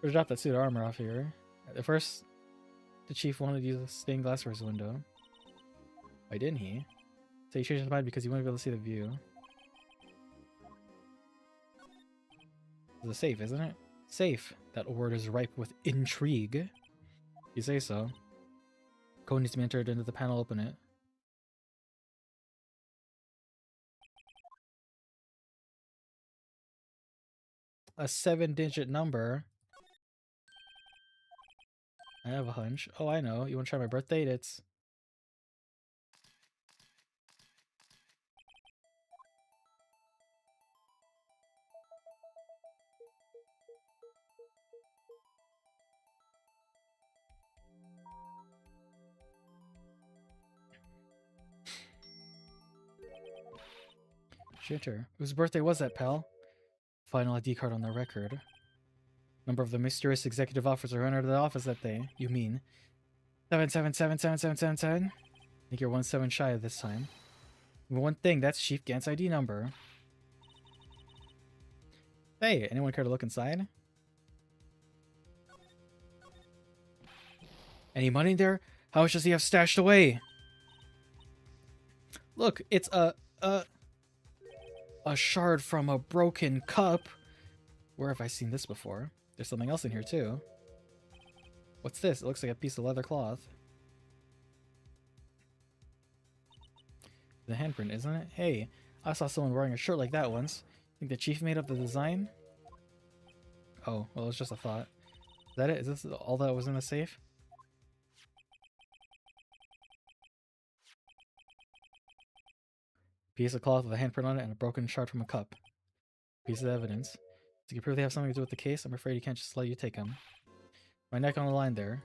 We'll drop that suit of armor off here. At first, the chief wanted to use a stained glass for his window. Why didn't he? So he changed his mind because he wanted to be able to see the view. It's a safe, isn't it? Safe. That word is ripe with intrigue. You say so. Code needs to be entered into the panel, open it. A 7-digit number. I have a hunch. Oh, I know. You want to try my birth date? It's... Shitter. Whose birthday was that, pal? Final ID card on the record. Number of the mysterious executive officer who entered the office that day. You mean 7777777? I think you're 1 7 shy of this time. One thing, that's Chief Gant's ID number. Hey, anyone care to look inside? Any money there? How much does he have stashed away? Look, it's a shard from a broken cup. Where have I seen this before? There's something else in here too. What's this? It looks like a piece of leather cloth. The handprint, isn't it? Hey, I saw someone wearing a shirt like that once. Think the chief made up the design? Oh, well, it was just a thought. Is that it? Is this all that was in the safe? Piece of cloth with a handprint on it and a broken shard from a cup. Piece of evidence. So you prove they have something to do with the case? I'm afraid you can't just let you take them. My neck on the line there.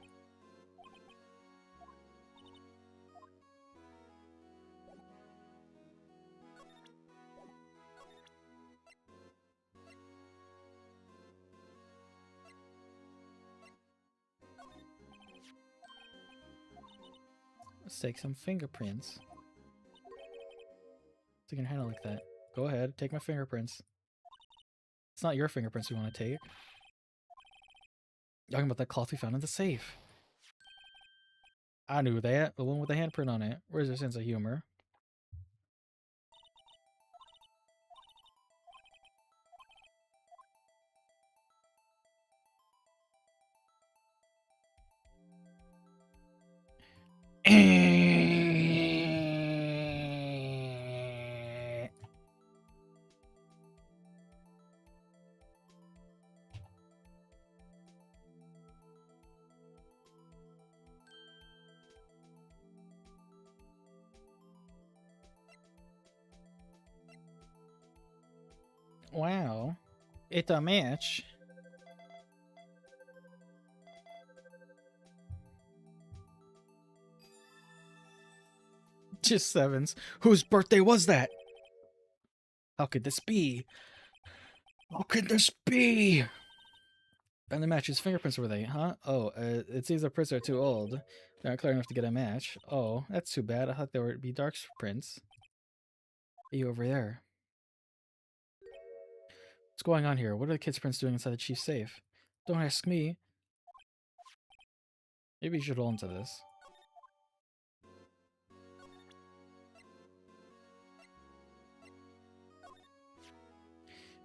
Let's take some fingerprints. So you can handle like that. Go ahead, take my fingerprints. It's not your fingerprints we want to take. Talking about that cloth we found in the safe. I knew that. The one with the handprint on it. Where's your sense of humor? Wow. It's a match. Just sevens. Whose birthday was that? How could this be? How could this be? And the match, whose fingerprints were they, huh? Oh, it seems the prints are too old. They're not clear enough to get a match. Oh, that's too bad. I thought they would be dark prints. You over there. What's going on here? What are the kids' prints doing inside the chief's safe? Don't ask me. Maybe you should roll into this.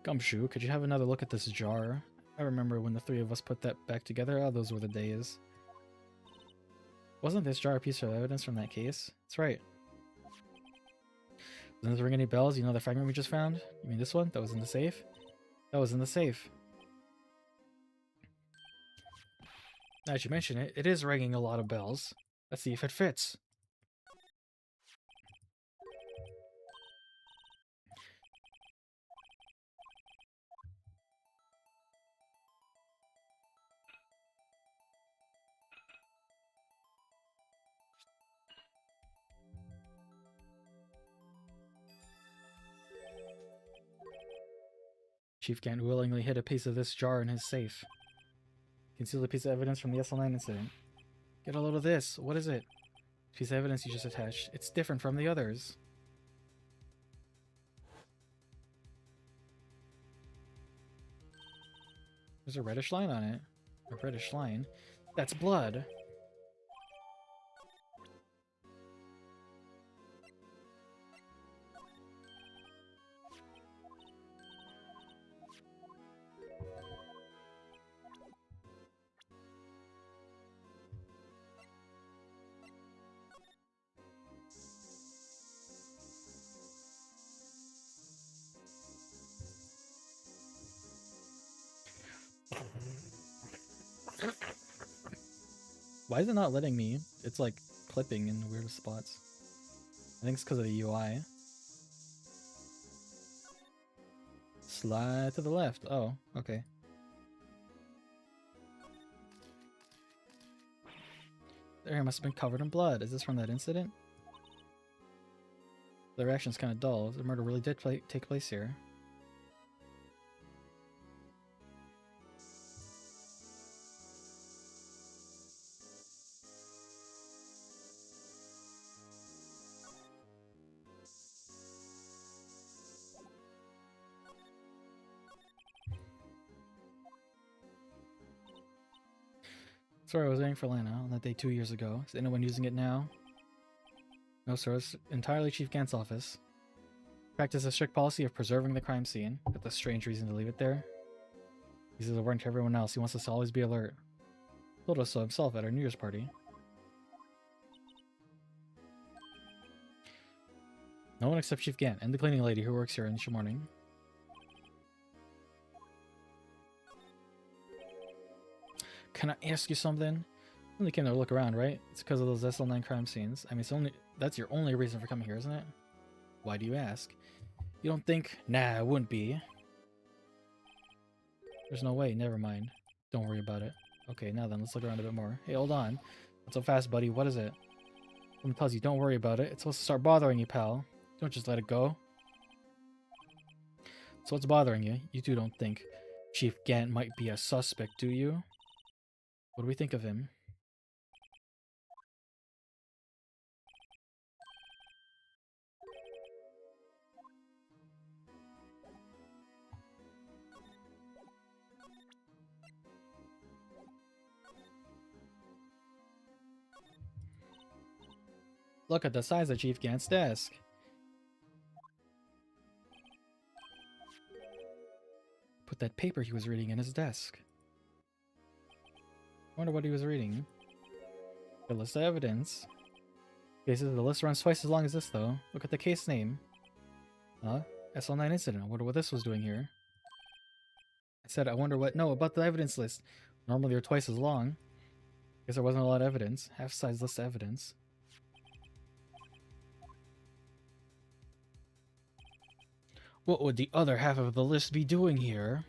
Gumshoe, could you have another look at this jar? I remember when the three of us put that back together. Oh, those were the days. Wasn't this jar a piece of evidence from that case? That's right. Doesn't this ring any bells? You know the fragment we just found? You mean this one? That was in the safe? That was in the safe. Now that you mention it, it is ringing a lot of bells. Let's see if it fits. Chief Gant willingly hid a piece of this jar in his safe. Concealed a piece of evidence from the SL9 incident. Get a load of this. What is it? Piece of evidence you just attached. It's different from the others. There's a reddish line on it. A reddish line? That's blood. Why is it not letting me? It's like clipping in the weirdest spots. I think it's because of the UI. Slide to the left. Oh, okay. There, must have been covered in blood. Is this from that incident? The reaction's kind of dull. The murder really did take place here. Sorry, I was waiting for Lana on that day 2 years ago. Is anyone using it now? No, sir. It's entirely Chief Gant's office. Practice a strict policy of preserving the crime scene. Got the strange reason to leave it there. He says a warning to everyone else. He wants us to always be alert. Told us so himself at our New Year's party. No one except Chief Gant and the cleaning lady who works here in the morning. Can I ask you something? You only came there to look around, right? It's because of those SL9 crime scenes. I mean, that's your only reason for coming here, isn't it? Why do you ask? You don't think? Nah, it wouldn't be. There's no way. Never mind. Don't worry about it. Okay, now then, let's look around a bit more. Hey, hold on. Not so fast, buddy. What is it? Someone tells you, don't worry about it. It's supposed to start bothering you, pal. Don't just let it go. So what's bothering you? You two don't think Chief Gant might be a suspect, do you? What do we think of him? Look at the size of Chief Gant's desk. Put that paper he was reading in his desk. I wonder what he was reading. The list of evidence. Cases, the list runs twice as long as this, though. Look at the case name. Huh? SL9 incident. I wonder what this was doing here. I said, I wonder what... No, about the evidence list. Normally they're twice as long. Guess there wasn't a lot of evidence. Half-size list of evidence. What would the other half of the list be doing here?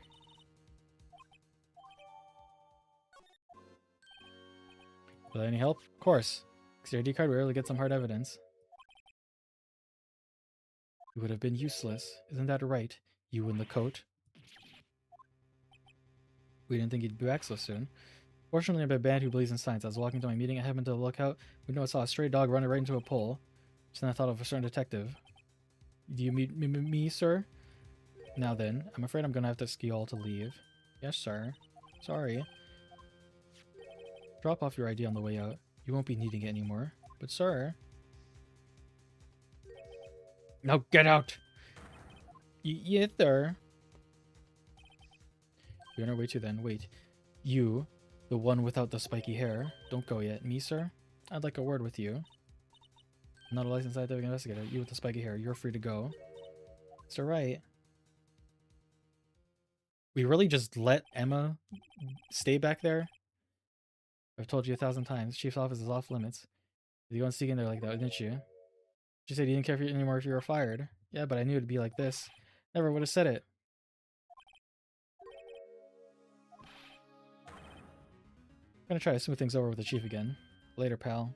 Will any help? Of course. Because your ID card rarely gets some hard evidence. It would have been useless. Isn't that right? You in the coat. We didn't think he'd be back so soon. Fortunately, I'm a band who believes in science. I was walking to my meeting. I happened to look out. We know I saw a stray dog running right into a pole. Just then I thought of a certain detective. Do you meet me, sir? Now then, I'm afraid I'm gonna have to ask you all to leave. Yes, sir. Sorry. Drop off your ID on the way out. You won't be needing it anymore. But sir... Now get out! Yes, sir. You're on our way to then. Wait. You, the one without the spiky hair. Don't go yet. Me, sir? I'd like a word with you. I'm not a licensed scientific investigator. You with the spiky hair. You're free to go. Mr. Wright. We really just let Emma stay back there? I've told you 1,000 times. Chief's office is off limits. You go and sneak in there like that, didn't you? She said you didn't care anymore if you were fired. Yeah, but I knew it'd be like this. Never would have said it. I'm gonna try to smooth things over with the chief again. Later, pal.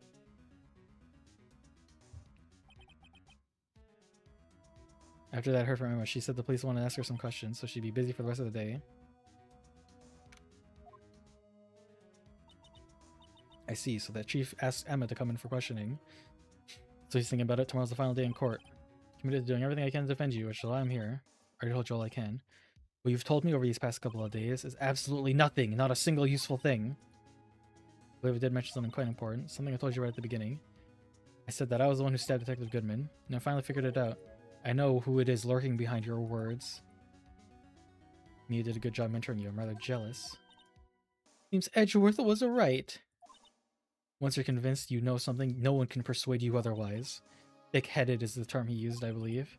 After that, I heard from Emma. She said the police wanted to ask her some questions, so she'd be busy for the rest of the day. I see. So that chief asked Emma to come in for questioning. So he's thinking about it. Tomorrow's the final day in court. Committed to doing everything I can to defend you, which is why I'm here. I already told you all I can. What you've told me over these past couple of days is absolutely nothing. Not a single useful thing. I believe I did mention something quite important. Something I told you right at the beginning. I said that I was the one who stabbed Detective Goodman, and I finally figured it out. I know who it is lurking behind your words. You did a good job mentoring you. I'm rather jealous. Seems Edgeworth was right. Once you're convinced you know something, no one can persuade you otherwise. Thick-headed is the term he used, I believe.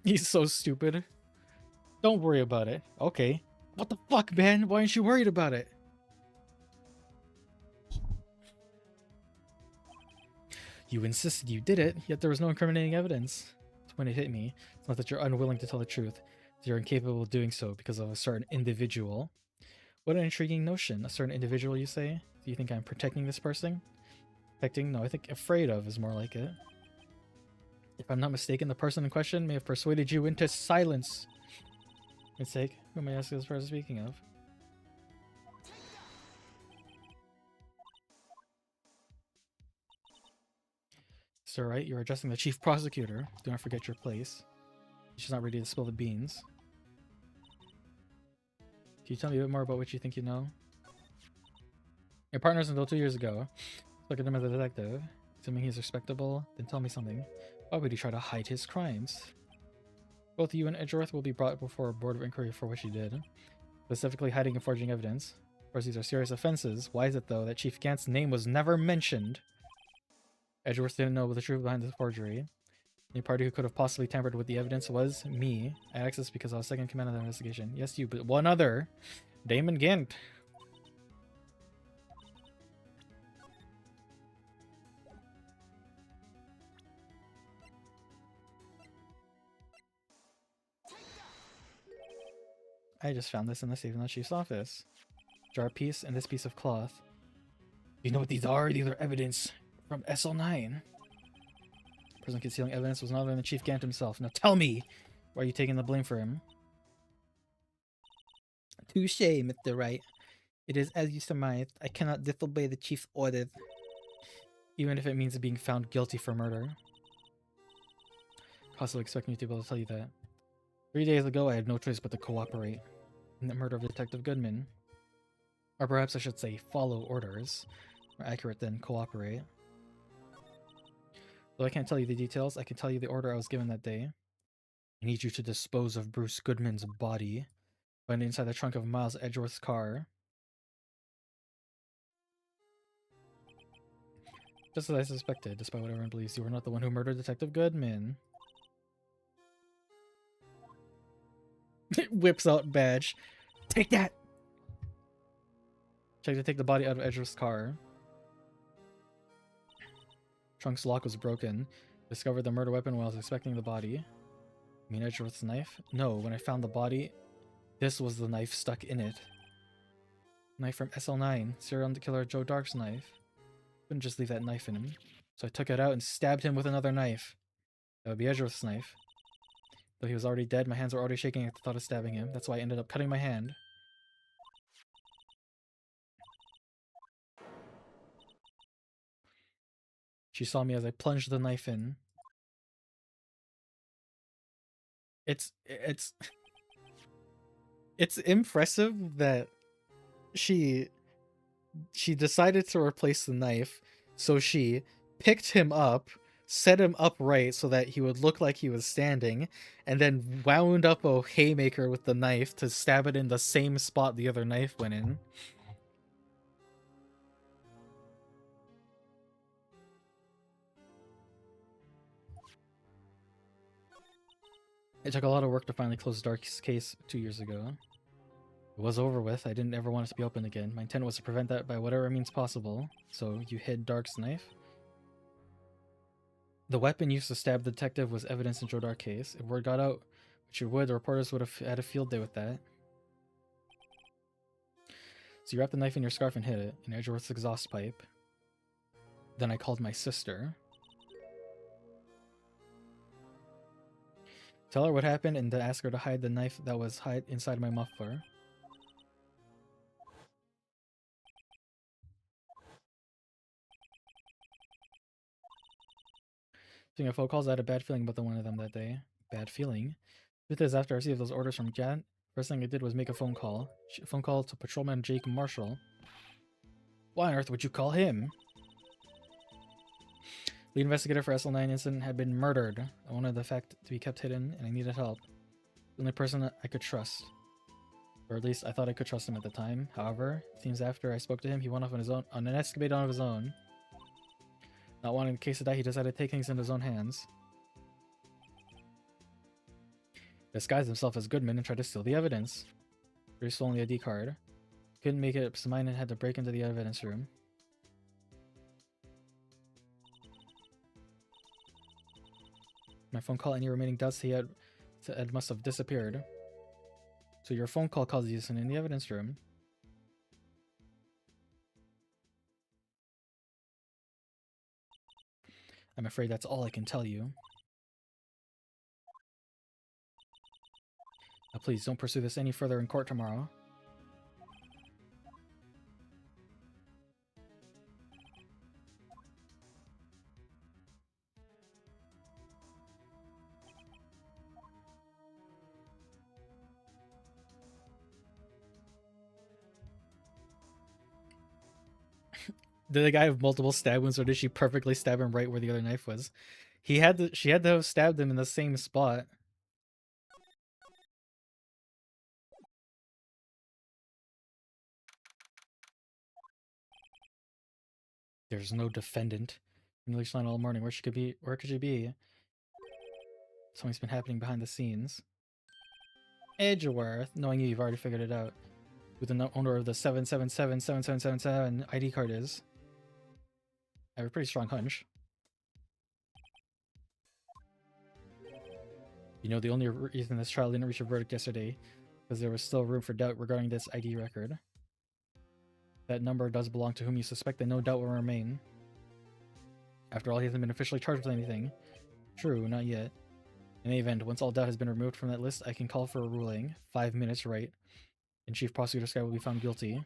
He's so stupid. Don't worry about it. Okay. What the fuck, man? Why aren't you worried about it? You insisted you did it, yet there was no incriminating evidence. That's when it hit me. It's not that you're unwilling to tell the truth. You're incapable of doing so because of a certain individual. What an intriguing notion. A certain individual, you say? Do you think I'm protecting this person? Protecting? No, I think afraid of is more like it. If I'm not mistaken, the person in question may have persuaded you into silence. For its sake, who may I ask this person speaking of? Sir, right? You're addressing the chief prosecutor. Do not forget your place. She's not ready to spill the beans. you tell me a bit more about what you think you know? Your partners until 2 years ago. Look at him as a detective. Assuming he's respectable, then tell me something. Why would he try to hide his crimes? Both you and Edgeworth will be brought before a board of inquiry for what you did. Specifically hiding and forging evidence. Of course, these are serious offenses. Why is it, though, that Chief Gant's name was never mentioned? Edgeworth didn't know the truth behind the forgery. The only party who could have possibly tampered with the evidence was me. I had access because I was second in command of the investigation. Yes, you, but one other. Damon Gant. I just found this in the safe in the chief's office. Jar piece and this piece of cloth. You know what these are? These are evidence from SL9. The person concealing evidence was none other than Chief Gant himself. Now tell me, why are you taking the blame for him? Touche, Mr. Wright. It is as you surmised. I cannot disobey the chief's orders, even if it means being found guilty for murder. Also expect me to be able to tell you that. 3 days ago, I had no choice but to cooperate in the murder of Detective Goodman. Or perhaps I should say follow orders. More accurate than cooperate. Though I can't tell you the details, I can tell you the order I was given that day. I need you to dispose of Bruce Goodman's body. Find it inside the trunk of Miles Edgeworth's car. Just as I suspected, despite what everyone believes, you were not the one who murdered Detective Goodman. Whips out badge. Take that! Check to take the body out of Edgeworth's car. Trunk's lock was broken. Discovered the murder weapon while I was inspecting the body. You mean Edgeworth's knife? No, when I found the body, this was the knife stuck in it. Knife from SL9, serial killer Joe Dark's knife. Couldn't just leave that knife in him. So I took it out and stabbed him with another knife. That would be Edgeworth's knife. Though he was already dead, my hands were already shaking at the thought of stabbing him. That's why I ended up cutting my hand. She saw me as I plunged the knife in. It's impressive that she decided to replace the knife, so she picked him up, set him upright so that he would look like he was standing, and then wound up a haymaker with the knife to stab it in the same spot the other knife went in. It took a lot of work to finally close Dark's case 2 years ago. It was over with. I didn't ever want it to be opened again. My intent was to prevent that by whatever means possible. So you hid Dark's knife? The weapon used to stab the detective was evidence in Joe Dark's case. If word got out, which it would, the reporters would have had a field day with that. So you wrapped the knife in your scarf and hid it in Edgeworth's exhaust pipe. Then I called my sister. Tell her what happened and then ask her to hide the knife that was inside my muffler. Speaking of phone calls, I had a bad feeling about the one of them that day. Bad feeling? Truth is, after I received those orders from Jan, first thing I did was make a phone call. A phone call to Patrolman Jake Marshall. Why on earth would you call him? Lead investigator for SL9 incident had been murdered. I wanted the fact to be kept hidden, and I needed help. The only person I could trust. Or at least I thought I could trust him at the time. However, it seems after I spoke to him, he went off on his own on an escapade on his own. Not wanting the case to die, he decided to take things into his own hands. Disguised himself as Goodman and tried to steal the evidence. He stole the ID card. Couldn't make it up his mind and had to break into the evidence room. My phone call, any remaining doubts he had must have disappeared. So your phone call caused you in the evidence room. I'm afraid that's all I can tell you. Now please, don't pursue this any further in court tomorrow. Did the guy have multiple stab wounds, or did she perfectly stab him right where the other knife was? She had to have stabbed him in the same spot. There's no defendant. English line all morning. Where she could be? Where could she be? Something's been happening behind the scenes. Edgeworth, knowing you've already figured it out. Who the owner of the 7777777 ID card is. I have a pretty strong hunch. You know, the only reason this trial didn't reach a verdict yesterday because there was still room for doubt regarding this ID record. That number does belong to whom you suspect, and no doubt will remain. After all, he hasn't been officially charged with anything. True, not yet. In any event, once all doubt has been removed from that list, I can call for a ruling. 5 minutes, right? And Chief Prosecutor Sky will be found guilty.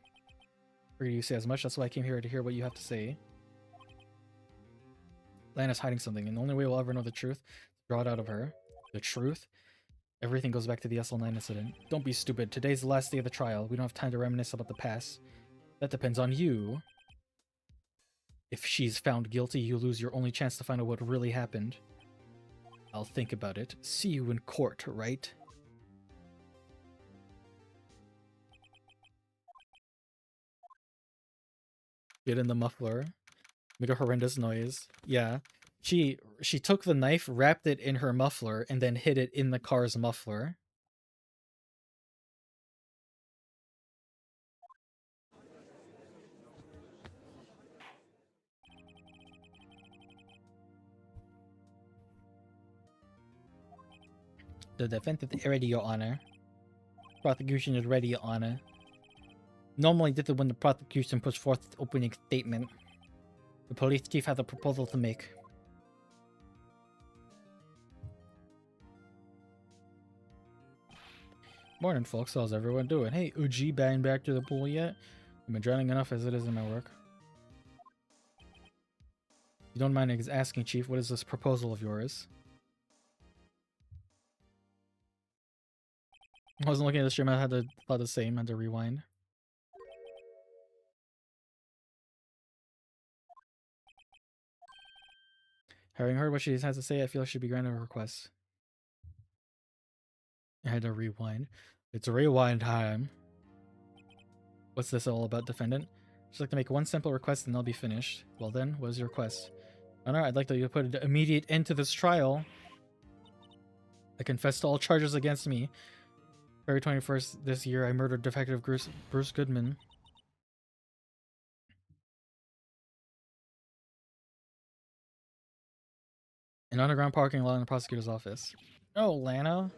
Figured you say as much, that's why I came here to hear what you have to say. Lana's hiding something, and the only way we'll ever know the truth is to draw it out of her. The truth? Everything goes back to the SL9 incident. Don't be stupid. Today's the last day of the trial. We don't have time to reminisce about the past. That depends on you. If she's found guilty, you lose your only chance to find out what really happened. I'll think about it. See you in court, right? Get in the muffler. Made a horrendous noise. Yeah. She took the knife, wrapped it in her muffler, and then hid it in the car's muffler. The defendant is ready, Your Honor. Prosecution is ready, Your Honor. Normally this is when the prosecution puts forth its opening statement. The police chief has a proposal to make. Morning, folks. How's everyone doing? Hey, Uji, bang back to the pool yet? I've been drowning enough as it is in my work. If you don't mind asking, Chief, what is this proposal of yours? I wasn't looking at the stream. I had to thought the same. I had to rewind. Having heard what she has to say, I feel I should be granted her request. I had to rewind. It's rewind time. What's this all about, defendant? Just like to make one simple request and I'll be finished. Well then, what is your request? Honor, I'd like to put an immediate end to this trial. I confess to all charges against me. February 21st this year, I murdered Detective Bruce Goodman. An underground parking lot in the prosecutor's office. Oh, Lana.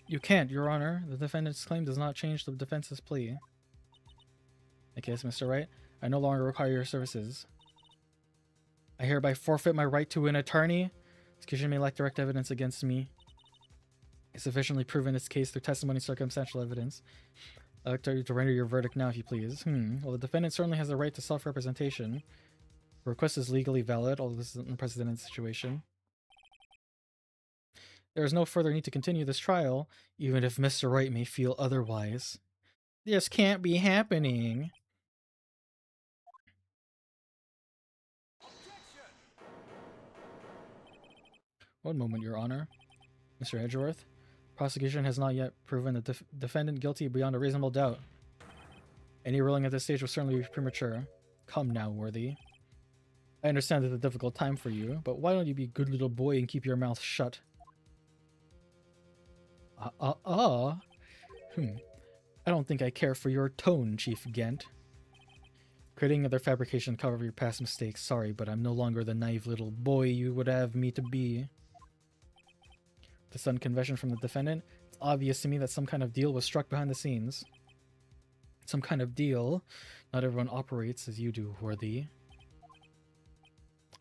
You can't, Your Honor. The defendant's claim does not change the defense's plea. Okay, Mr. Wright. I no longer require your services. I hereby forfeit my right to an attorney. This case may lack direct evidence against me. It's sufficiently proven its case through testimony and circumstantial evidence. I'd like to render your verdict now, if you please. Well, the defendant certainly has the right to self-representation. The request is legally valid, although this is an unprecedented situation. There is no further need to continue this trial, even if Mr. Wright may feel otherwise. This can't be happening. One moment, Your Honor. Mr. Edgeworth, prosecution has not yet proven the defendant guilty beyond a reasonable doubt. Any ruling at this stage will certainly be premature. Come now, Worthy. I understand it's a difficult time for you, but why don't you be a good little boy and keep your mouth shut? I don't think I care for your tone, Chief Gent. Creating another fabrication to cover your past mistakes. Sorry, but I'm no longer the naive little boy you would have me to be. The sudden confession from the defendant, it's obvious to me that some kind of deal was struck behind the scenes. Some kind of deal. Not everyone operates as you do, Worthy.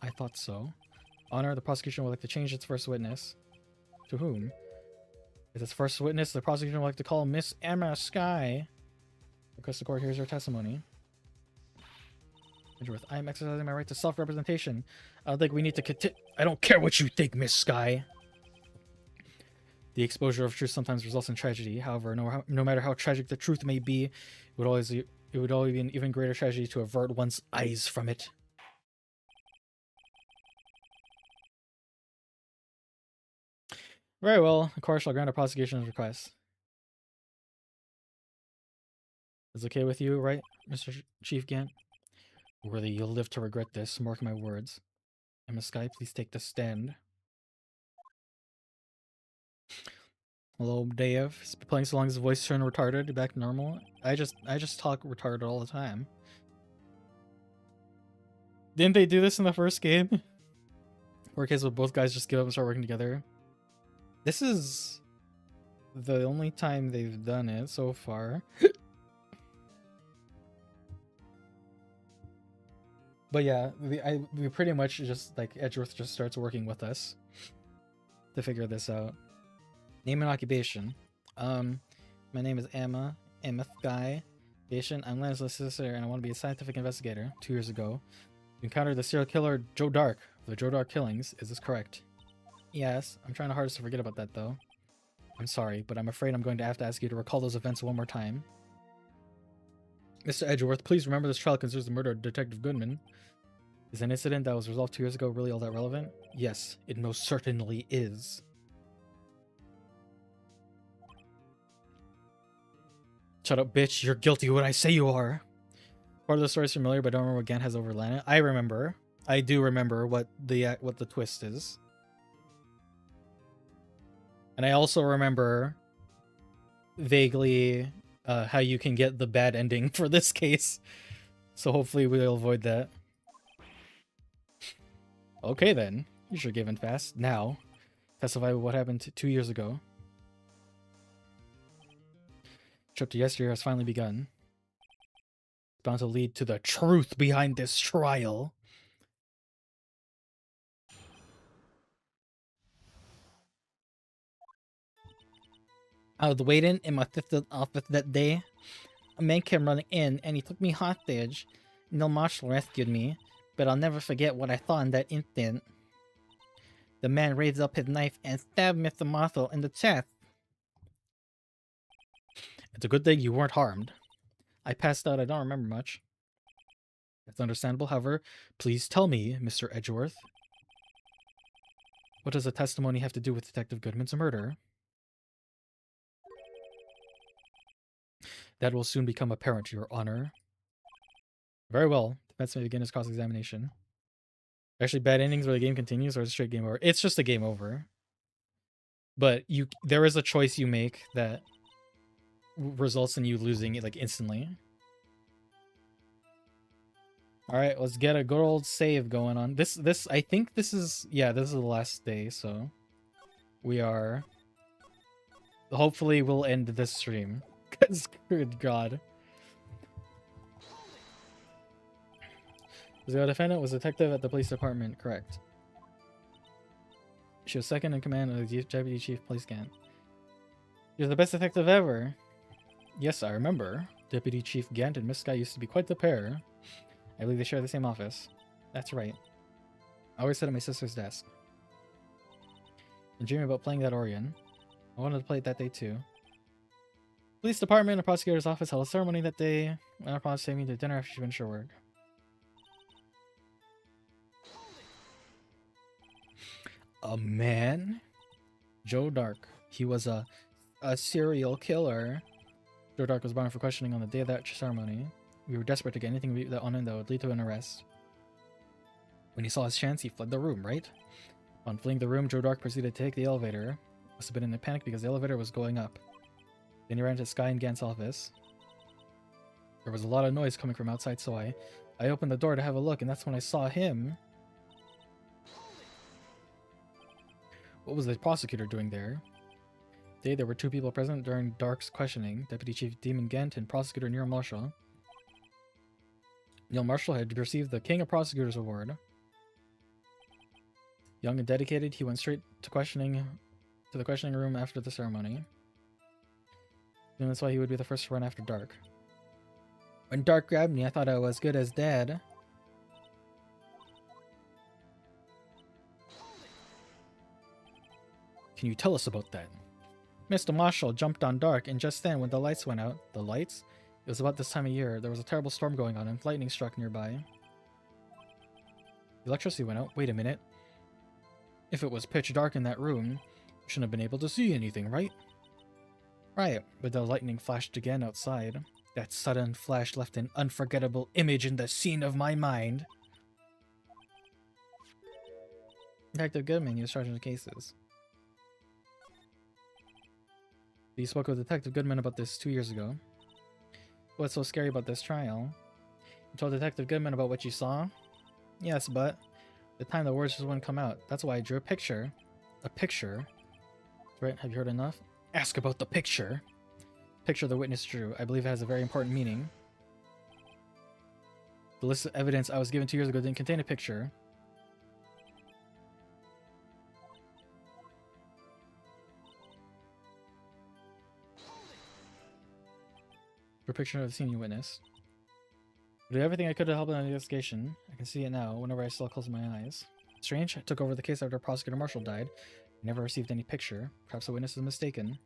I thought so. Honor, the prosecution would like to change its first witness. To whom? As its first witness, the prosecution would like to call Miss Emma Sky. Request the court hears her testimony. Edgeworth, I am exercising my right to self-representation. I don't think we need to continue. I don't care what you think, Miss Sky. The exposure of truth sometimes results in tragedy. However, no matter how tragic the truth may be, it would always be an even greater tragedy to avert one's eyes from it. Very well. The court shall grant a prosecution's request. Is okay with you, right, Mr. Chief Gant? Worthy, you'll live to regret this. Mark my words. Emma Sky, please take the stand. Hello, Dave. He's been playing so long his voice turned retarded, back to normal. I just talk retarded all the time. Didn't they do this in the first game? Where case both guys just give up and start working together. This is the only time they've done it so far. But yeah, we pretty much just, like, Edgeworth just starts working with us to figure this out. Name and occupation. My name is Emma Sky. I'm Lance's sister, and I want to be a scientific investigator. 2 years ago, you encountered the serial killer Joe Dark. The Joe Dark killings. Is this correct? Yes. I'm trying hardest to forget about that, though. I'm sorry, but I'm afraid I'm going to have to ask you to recall those events one more time. Mr. Edgeworth, please remember this trial concerns the murder of Detective Goodman. Is an incident that was resolved 2 years ago really all that relevant? Yes, it most certainly is. Shut up, bitch. You're guilty when I say you are. Part of the story is familiar, but I don't remember what Gant has over Lana. I remember. I do remember what the twist is. And I also remember vaguely how you can get the bad ending for this case. So hopefully we'll avoid that. Okay then. You should give in fast. Now, testify what happened 2 years ago. Trip to yesteryear has finally begun. It's bound to lead to the truth behind this trial. I was waiting in my sister's office that day. A man came running in and he took me hostage. Neil Marshall rescued me, but I'll never forget what I saw in that instant. The man raised up his knife and stabbed Mr. Marshall in the chest. It's a good thing you weren't harmed. I passed out. I don't remember much. That's understandable. However, please tell me, Mr. Edgeworth. What does the testimony have to do with Detective Goodman's murder? That will soon become apparent, Your Honor. Very well. Defense may begin his cross-examination. Actually, bad endings where the game continues, or is it straight game over? It's just a game over. But there is a choice you make that results in you losing it, like, instantly. Alright, let's get a good old save going on. I think this is, yeah, this is the last day, so we are, hopefully we'll end this stream. Because, good god. The defendant was a detective at the police department, correct. She was second in command of the Deputy Chief Police Gant. You're the best detective ever. Yes, I remember. Deputy Chief Gant and Miss Sky used to be quite the pair. I believe they share the same office. That's right. I always sit at my sister's desk. I'm dreaming about playing that Orion. I wanted to play it that day too. Police department and prosecutor's office held a ceremony that day, and I promised to take me to dinner after she finished her work. A man? Joe Dark. He was a serial killer. Joe Dark was brought in for questioning on the day of that ceremony. We were desperate to get anything on him that would lead to an arrest. When he saw his chance, he fled the room, right? On fleeing the room, Joe Dark proceeded to take the elevator. Must have been in a panic because the elevator was going up. Then he ran to Sky and Gant's office. There was a lot of noise coming from outside, so I opened the door to have a look, and that's when I saw him. What was the prosecutor doing there? Today, there were 2 people present during Dark's questioning, Deputy Chief Demon Gant and Prosecutor Neil Marshall. Neil Marshall had received the King of Prosecutors Award. Young and dedicated, he went straight to the questioning room after the ceremony. And that's why he would be the first to run after Dark. When Dark grabbed me, I thought I was good as dead. Can you tell us about that? Mr. Marshall jumped on dark, and just then, when the lights went out... The lights? It was about this time of year. There was a terrible storm going on, and lightning struck nearby. The electricity went out. Wait a minute. If it was pitch dark in that room, you shouldn't have been able to see anything, right? Right, but the lightning flashed again outside. That sudden flash left an unforgettable image in the scene of my mind. Detective Goodman, you're charging the cases. You spoke with Detective Goodman about this 2 years ago. What's so scary about this trial? You told Detective Goodman about what you saw? Yes, but the time the words just wouldn't come out. That's why I drew a picture. A picture? Right, have you heard enough? Ask about the picture. Picture the witness drew. I believe it has a very important meaning. The list of evidence I was given 2 years ago didn't contain a picture. For a picture of the scene you witnessed. I did everything I could to help in the investigation. I can see it now, whenever I still close my eyes. Strange, I took over the case after Prosecutor Marshall died. I never received any picture. Perhaps the witness is mistaken.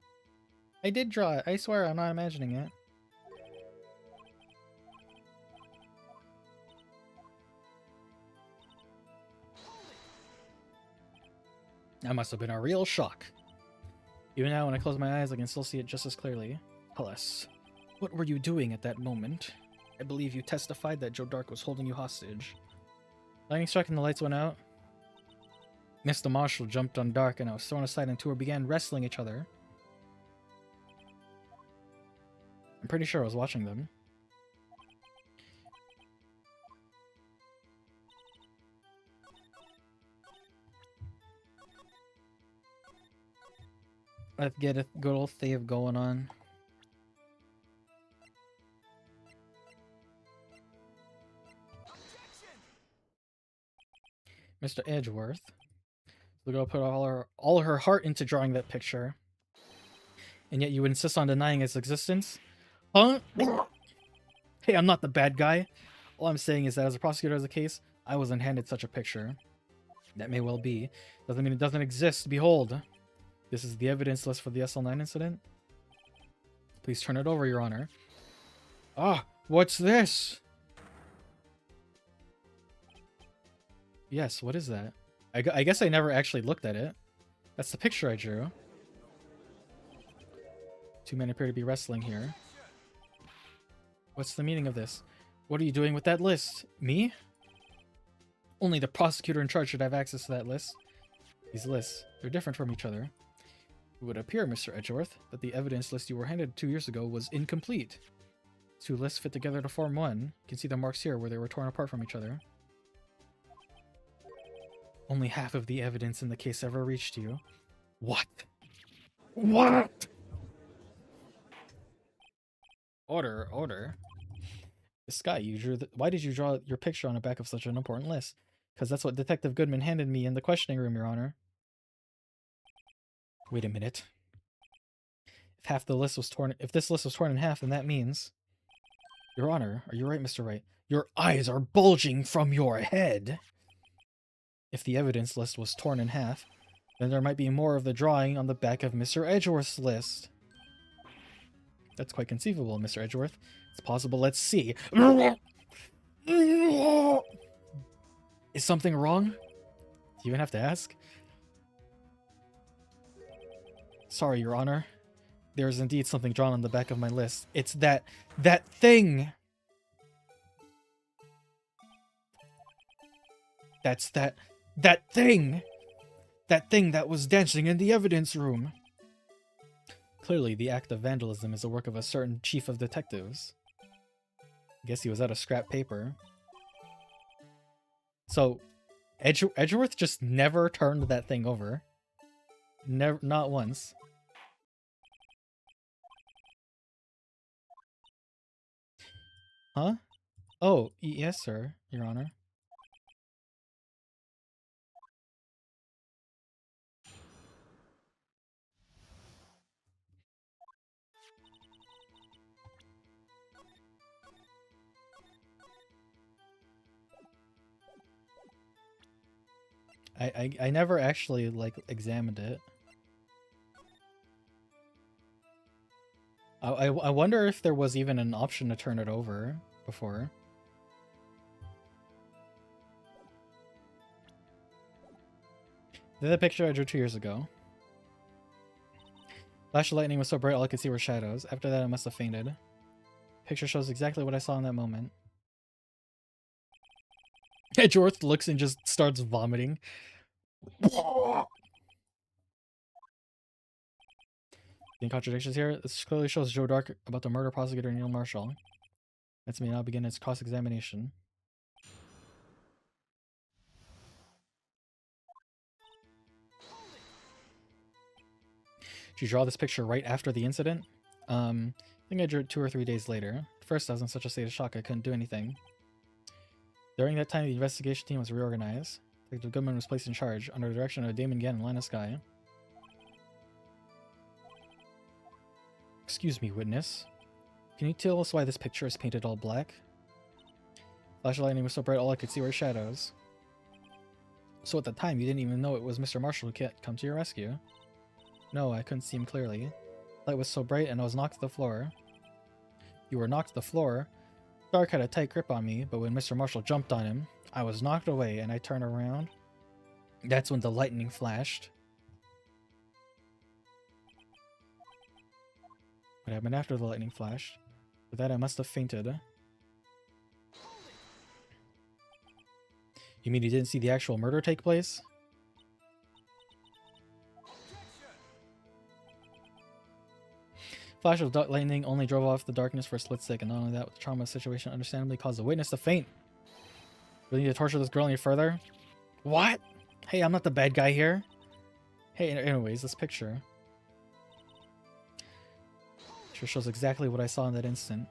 I did draw it. I swear I'm not imagining it. That must have been a real shock. Even now, when I close my eyes, I can still see it just as clearly. Tell us, what were you doing at that moment? I believe you testified that Joe Dark was holding you hostage. Lightning struck and the lights went out. Mr. Marshall jumped on Dark and I was thrown aside and two began wrestling each other. I'm pretty sure I was watching them. Let's get a good old save going on. Mr. Edgeworth. The girl put all her heart into drawing that picture. And yet you would insist on denying its existence? Huh? Hey, I'm not the bad guy. All I'm saying is that as a prosecutor of the case, I wasn't handed such a picture. That may well be. Doesn't mean it doesn't exist. Behold. This is the evidence list for the SL9 incident. Please turn it over, Your Honor. Ah, what's this? Yes, what is that? I guess I never actually looked at it. That's the picture I drew. Two men appear to be wrestling here. What's the meaning of this? What are you doing with that list? Me? Only the prosecutor in charge should have access to that list. These lists, they're different from each other. It would appear, Mr. Edgeworth, that the evidence list you were handed 2 years ago was incomplete. Two lists fit together to form one. You can see the marks here where they were torn apart from each other. Only half of the evidence in the case ever reached you. What? What? Order, order. This guy, you drew why did you draw your picture on the back of such an important list? Because that's what Detective Goodman handed me in the questioning room, Your Honor. Wait a minute. If this list was torn in half, then that means... Your Honor, are you right, Mr. Wright? Your eyes are bulging from your head! If the evidence list was torn in half, then there might be more of the drawing on the back of Mr. Edgeworth's list. That's quite conceivable, Mr. Edgeworth. It's possible. Let's see. Is something wrong? Do you even have to ask? Sorry, Your Honor. There is indeed something drawn on the back of my list. It's that thing! That's that thing! That thing that was dancing in the evidence room! Clearly, the act of vandalism is the work of a certain chief of detectives. I guess he was out of scrap paper. So, Edgeworth just never turned that thing over. Never, not once. Huh? Oh, yes, sir, Your Honor. I never actually, like, examined it. I wonder if there was even an option to turn it over before. The picture I drew 2 years ago. Flash of lightning was so bright all I could see were shadows. After that I must have fainted. Picture shows exactly what I saw in that moment. Edgeworth looks and just starts vomiting. Any contradictions here? This clearly shows Joe Dark about the murder prosecutor Neil Marshall. Let's now begin its cross-examination. Did you draw this picture right after the incident? I think I drew it 2 or 3 days later. First, I was in such a state of shock I couldn't do anything. During that time, the investigation team was reorganized. Detective Goodman was placed in charge, under the direction of Damon Gann and Lana Skye. Excuse me, witness. Can you tell us why this picture is painted all black? Flash of lightning was so bright all I could see were shadows. So at the time, you didn't even know it was Mr. Marshall who come to your rescue? No, I couldn't see him clearly. The light was so bright and I was knocked to the floor. You were knocked to the floor? Dark had a tight grip on me, but when Mr. Marshall jumped on him, I was knocked away and I turned around. That's when the lightning flashed. What happened after the lightning flashed? With that, I must have fainted. You mean you didn't see the actual murder take place? Flash of lightning only drove off the darkness for a split second. Not only that, the trauma situation understandably caused the witness to faint. Really need to torture this girl any further? What? Hey, I'm not the bad guy here. Hey, anyways, this picture. Sure shows exactly what I saw in that instant.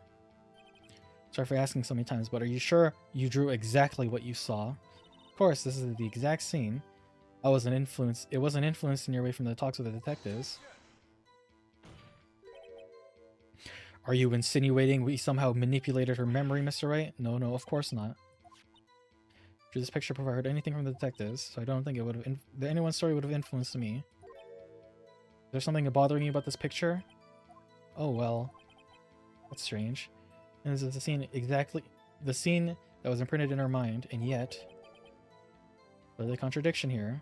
Sorry for asking so many times, but are you sure you drew exactly what you saw? Of course, this is the exact scene. It wasn't influenced in your way from the talks with the detectives. Are you insinuating we somehow manipulated her memory, Mr. Wright? No, of course not. Drew this picture before I heard anything from the detectives, so I don't think it would have anyone's story would have influenced me. Is there something bothering you about this picture? Oh well, that's strange. And this is the scene that was imprinted in her mind, and yet, there's a contradiction here.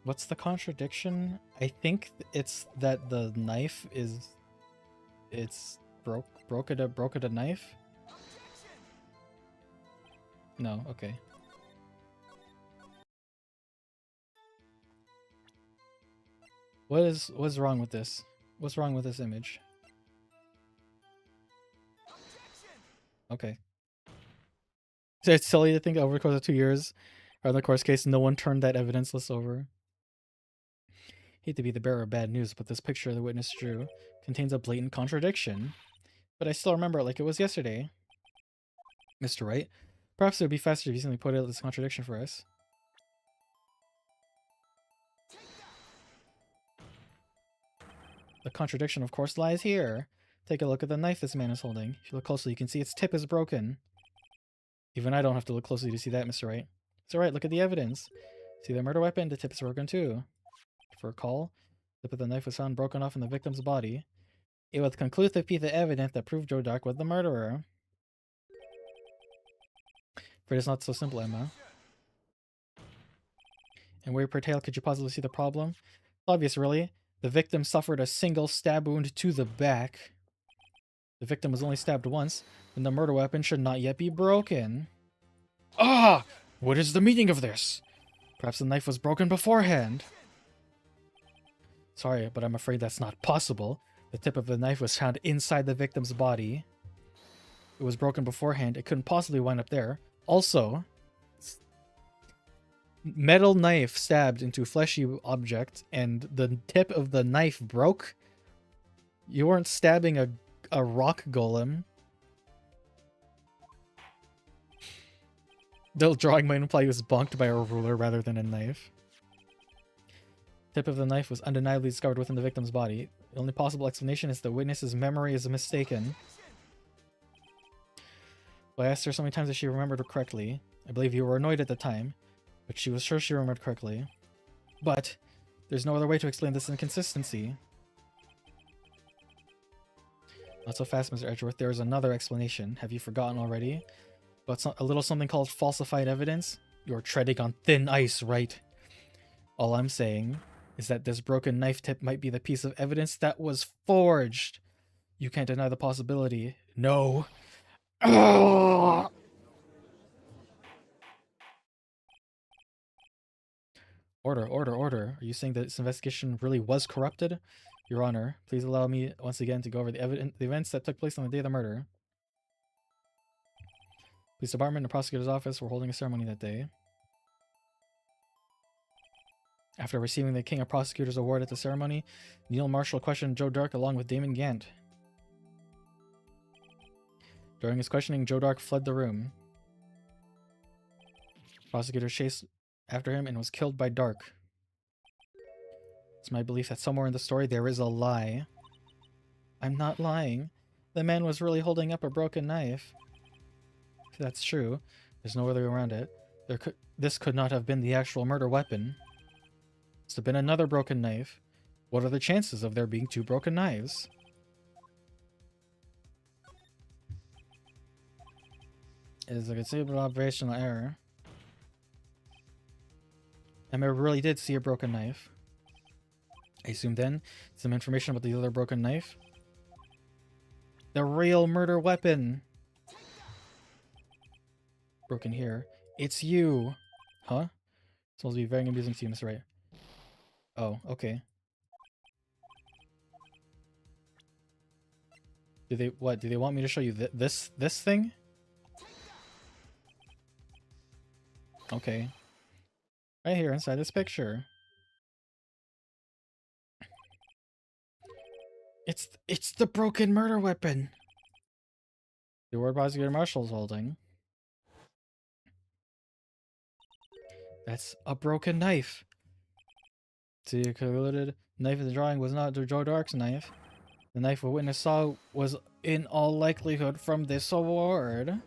What's the contradiction? I think it's that the knife broke at a knife? No, okay. What's wrong with this? What's wrong with this image? Okay. So it's silly to think over the course of 2 years, or in the course case, no one turned that evidence list over. Hate to be the bearer of bad news, but this picture the witness drew contains a blatant contradiction. But I still remember it like it was yesterday. Mr. Wright, perhaps it would be faster if you simply put out this contradiction for us. The contradiction, of course, lies here. Take a look at the knife this man is holding. If you look closely, you can see its tip is broken. Even I don't have to look closely to see that, Mr. Wright. It's alright, look at the evidence. See the murder weapon? The tip is broken too. For a call, the tip of the knife was found broken off in the victim's body. It was conclusive piece of evidence that proved Joe Dark was the murderer. But it's not so simple, Emma. And where per tale could you possibly see the problem? It's obvious, really. The victim suffered a single stab wound to the back. The victim was only stabbed once, and the murder weapon should not yet be broken. Ah! What is the meaning of this? Perhaps the knife was broken beforehand. Sorry, but I'm afraid that's not possible. The tip of the knife was found inside the victim's body. It was broken beforehand. It couldn't possibly wind up there. Also, metal knife stabbed into fleshy object and the tip of the knife broke. You weren't stabbing a rock golem. The drawing might imply he was bonked by a ruler rather than a knife. Tip of the knife was undeniably discovered within the victim's body. The only possible explanation is the witness's memory is mistaken. Well, I asked her so many times if she remembered correctly. I believe you were annoyed at the time, but she was sure she remembered correctly. But there's no other way to explain this inconsistency. Not so fast, Mr. Edgeworth. There is another explanation. Have you forgotten already? But a little something called falsified evidence? You're treading on thin ice, right? All I'm saying is that this broken knife tip might be the piece of evidence that was forged. You can't deny the possibility. No. Order, order, order. Are you saying that this investigation really was corrupted? Your Honor, please allow me once again to go over the events that took place on the day of the murder. Police Department and the Prosecutor's Office were holding a ceremony that day. After receiving the King of Prosecutors Award at the ceremony, Neil Marshall questioned Joe Dark along with Damon Gant. During his questioning, Joe Dark fled the room. Prosecutors chased after him and was killed by Dark. It's my belief that somewhere in the story there is a lie. I'm not lying. The man was really holding up a broken knife. If that's true, there's no other way around it. This could not have been the actual murder weapon. Must have been another broken knife. What are the chances of there being two broken knives? It is a conceivable operational error. Emma really did see a broken knife. I assume then some information about the other broken knife. The real murder weapon. Broken here. It's you. Huh? It's supposed to be very amusing to you, Mr. Wright. Oh, okay. Do they want me to show you this thing? Okay. Right here inside this picture. It's the broken murder weapon. The word Prosecutor Marshall's holding. That's a broken knife. The concluded knife in the drawing was not Joe Dark's knife. The knife a witness saw was in all likelihood from this award.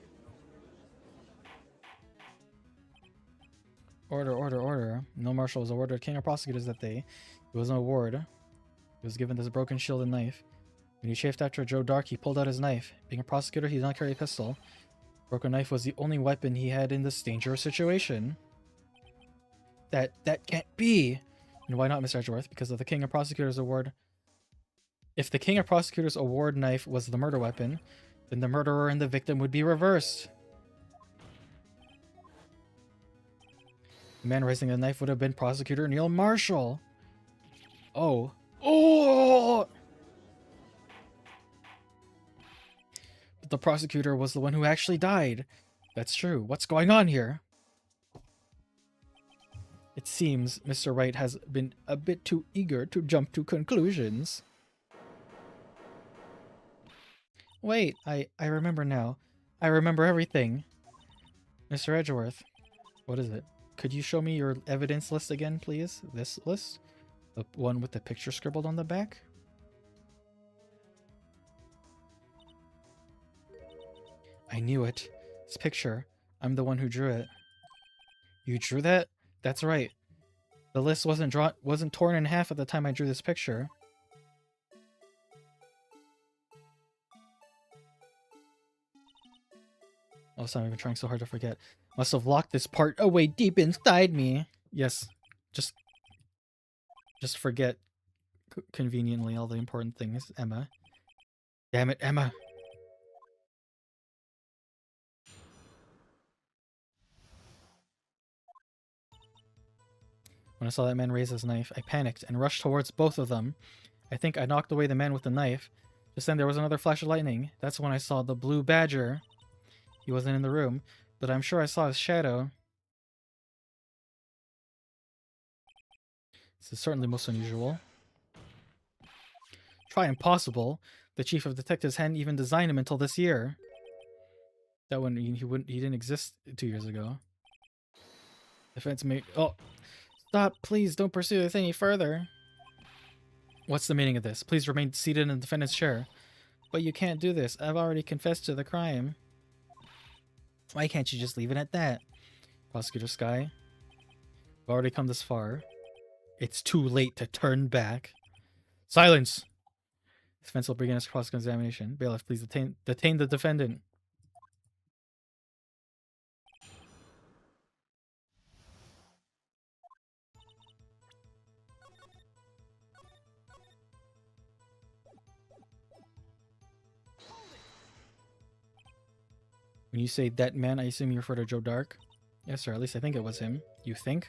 Order, order, order. Neil Marshall was awarded King of Prosecutors that day. It was an award. He was given this broken shield and knife. When he chafed after Joe Dark, he pulled out his knife. Being a prosecutor, he did not carry a pistol. Broken knife was the only weapon he had in this dangerous situation. That can't be. And why not, Mr. Edgeworth? Because of the King of Prosecutors Award. If the King of Prosecutors Award knife was the murder weapon, then the murderer and the victim would be reversed. The man raising the knife would have been Prosecutor Neil Marshall. Oh. Oh! But the prosecutor was the one who actually died. That's true. What's going on here? It seems Mr. Wright has been a bit too eager to jump to conclusions. Wait, I remember now. I remember everything. Mr. Edgeworth. What is it? Could you show me your evidence list again, please? This list? The one with the picture scribbled on the back? I knew it. This picture. I'm the one who drew it. You drew that? That's right. The list wasn't torn in half at the time I drew this picture. Oh, sorry, I've been trying so hard to forget. Must have locked this part away deep inside me. Yes, just forget conveniently all the important things, Emma. Damn it, Emma. When I saw that man raise his knife, I panicked and rushed towards both of them. I think I knocked away the man with the knife. Just then there was another flash of lightning. That's when I saw the blue badger. He wasn't in the room, but I'm sure I saw his shadow. This is certainly most unusual. Try impossible. The chief of detectives hadn't even designed him until this year. That one he didn't exist 2 years ago. Defense may stop, please don't pursue this any further. What's the meaning of this? Please remain seated in the defendant's chair. But you can't do this. I've already confessed to the crime. Why can't you just leave it at that? Prosecutor Sky. I've already come this far. It's too late to turn back. Silence! Defense will begin its cross-examination. Bailiff, please detain the defendant. When you say that man, I assume you refer to Joe Dark? Yes, sir. At least I think it was him. You think?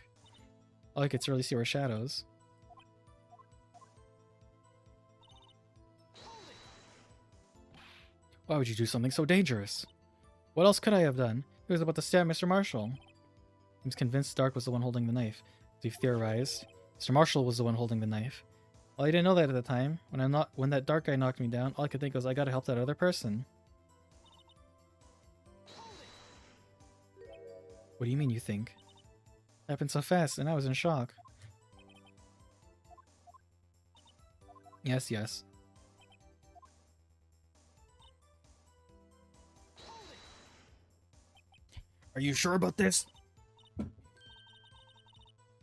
All I could really see were shadows. Why would you do something so dangerous? What else could I have done? He was about to stab Mr. Marshall. I was convinced Dark was the one holding the knife. As we've theorized, Mr. Marshall was the one holding the knife. Well, I didn't know that at the time. When that dark guy knocked me down, all I could think was I gotta help that other person. What do you mean you think? It happened so fast, and I was in shock. Yes, yes. Are you sure about this? I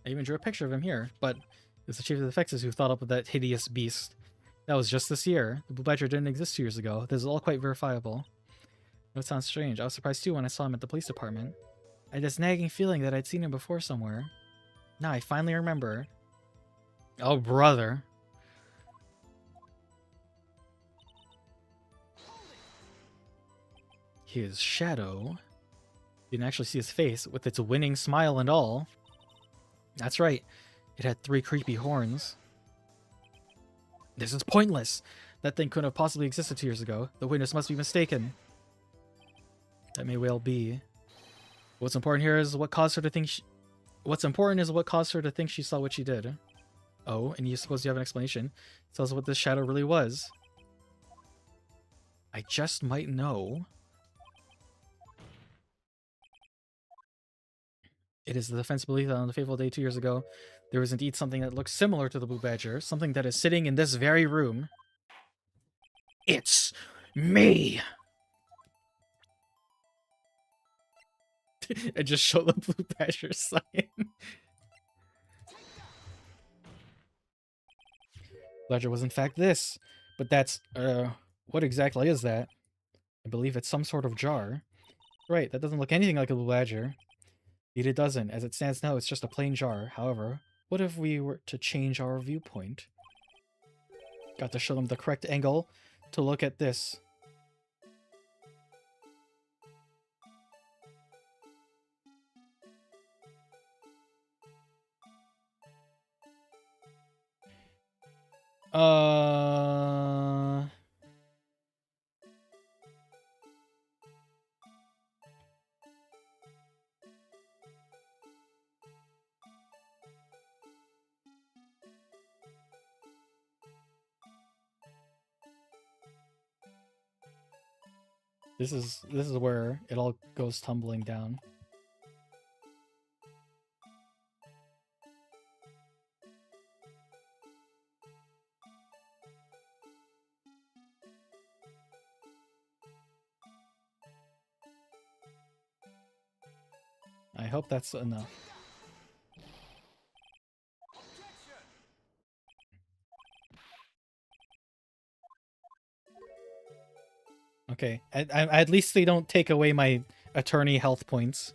even drew a picture of him here, but it's the chief of the defectives who thought up of that hideous beast. That was just this year. The Blue Badger didn't exist 2 years ago. This is all quite verifiable. It sounds strange. I was surprised too when I saw him at the police department. I had this nagging feeling that I'd seen him before somewhere. Now I finally remember. Oh, brother. His shadow. You can actually see his face with its winning smile and all. That's right. It had 3 creepy horns. This is pointless. That thing couldn't have possibly existed 2 years ago. The witness must be mistaken. That may well be. What's important here is what caused her to think What's important is what caused her to think she saw what she did. Oh, and you suppose you have an explanation? Tell us what this shadow really was. I just might know. It is the defense belief that on the fateful day 2 years ago, there was indeed something that looks similar to the Blue Badger, something that is sitting in this very room. It's me! I just show the Blue Badger sign. Badger was in fact this. But that's, what exactly is that? I believe it's some sort of jar. Right, that doesn't look anything like a Blue Badger. Indeed it doesn't. As it stands now, it's just a plain jar. However, what if we were to change our viewpoint? Got to show them the correct angle to look at this. This is where it all goes tumbling down. I hope that's enough. Okay, at least they don't take away my attorney health points.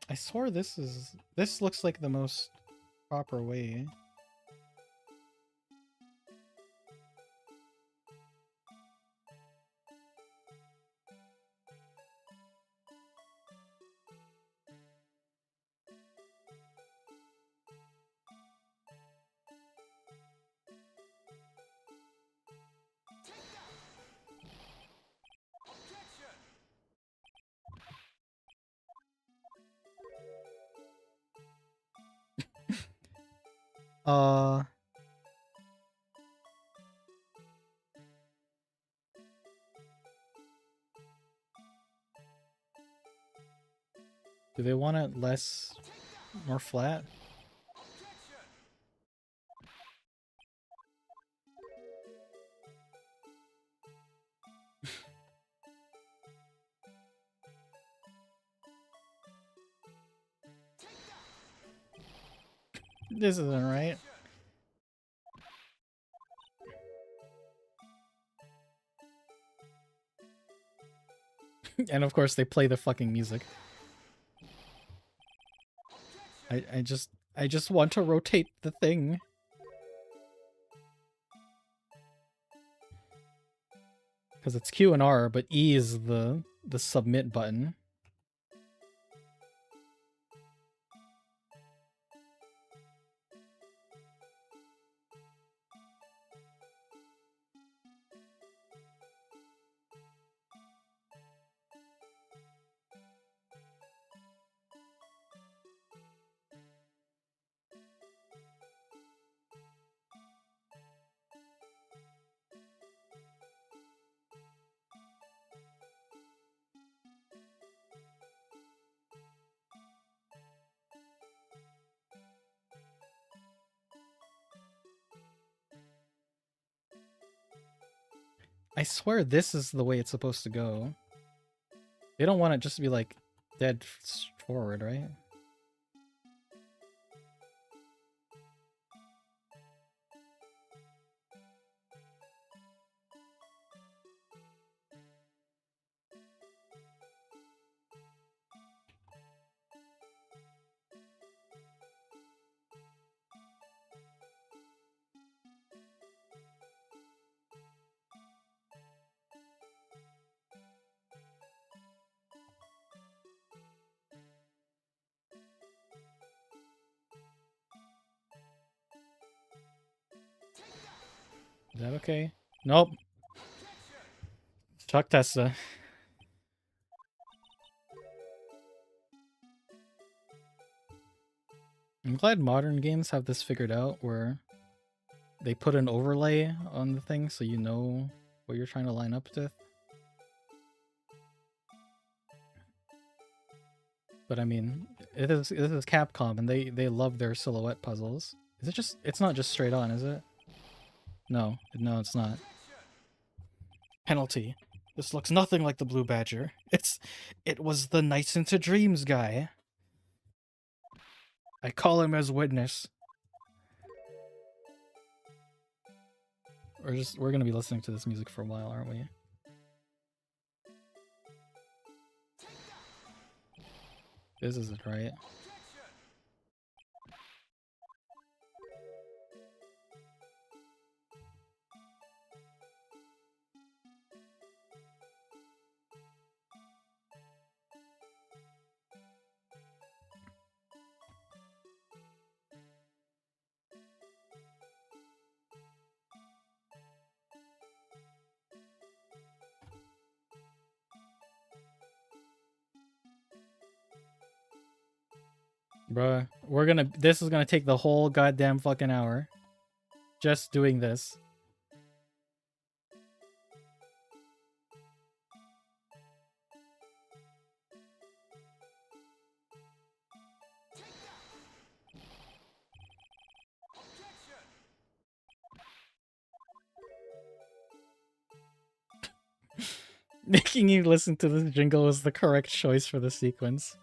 I swore this looks like the most proper way. Do they want it more flat? This isn't right. And of course they play the fucking music. I just want to rotate the thing. Because it's Q and R, but E is the submit button. I swear this is the way it's supposed to go. They don't want it just to be like dead forward, right? Is that okay? Nope. Chuck Testa. I'm glad modern games have this figured out where they put an overlay on the thing so you know what you're trying to line up with. But I mean, this is Capcom and they love their silhouette puzzles. Is it just it's not just straight on, is it? No, it's not. Penalty. This looks nothing like the Blue Badger. It was the Nights into Dreams guy. I call him as witness. We're gonna be listening to this music for a while, aren't we? This isn't right. Bruh, this is gonna take the whole goddamn fucking hour. Just doing this. Making you listen to this jingle was the correct choice for the sequence.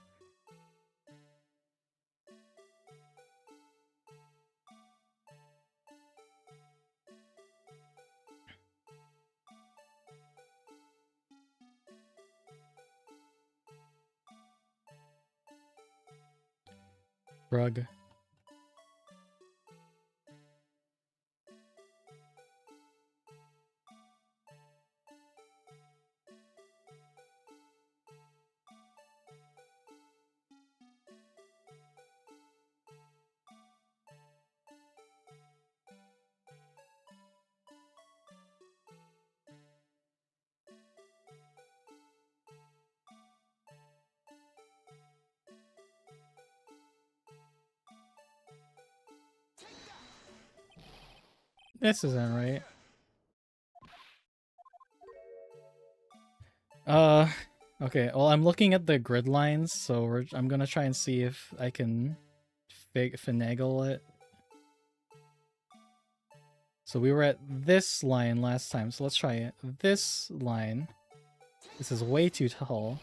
Shrug. This isn't right. Okay. Well, I'm looking at the grid lines, so I'm gonna try and see if I can finagle it. So we were at this line last time, so let's try it. This line. This is way too tall.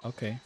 Okay.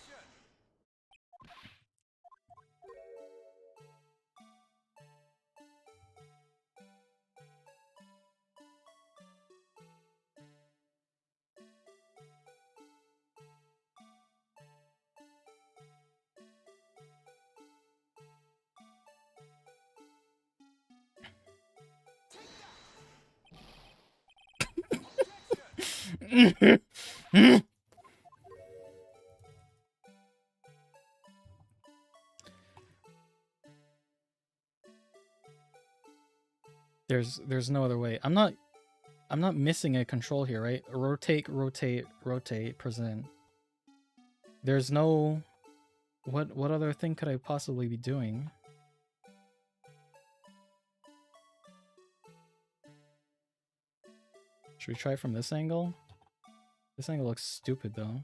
There's no other way. I'm not missing a control here, right? Rotate, rotate, rotate, present. There's no what other thing could I possibly be doing? Should we try from this angle? This angle looks stupid though.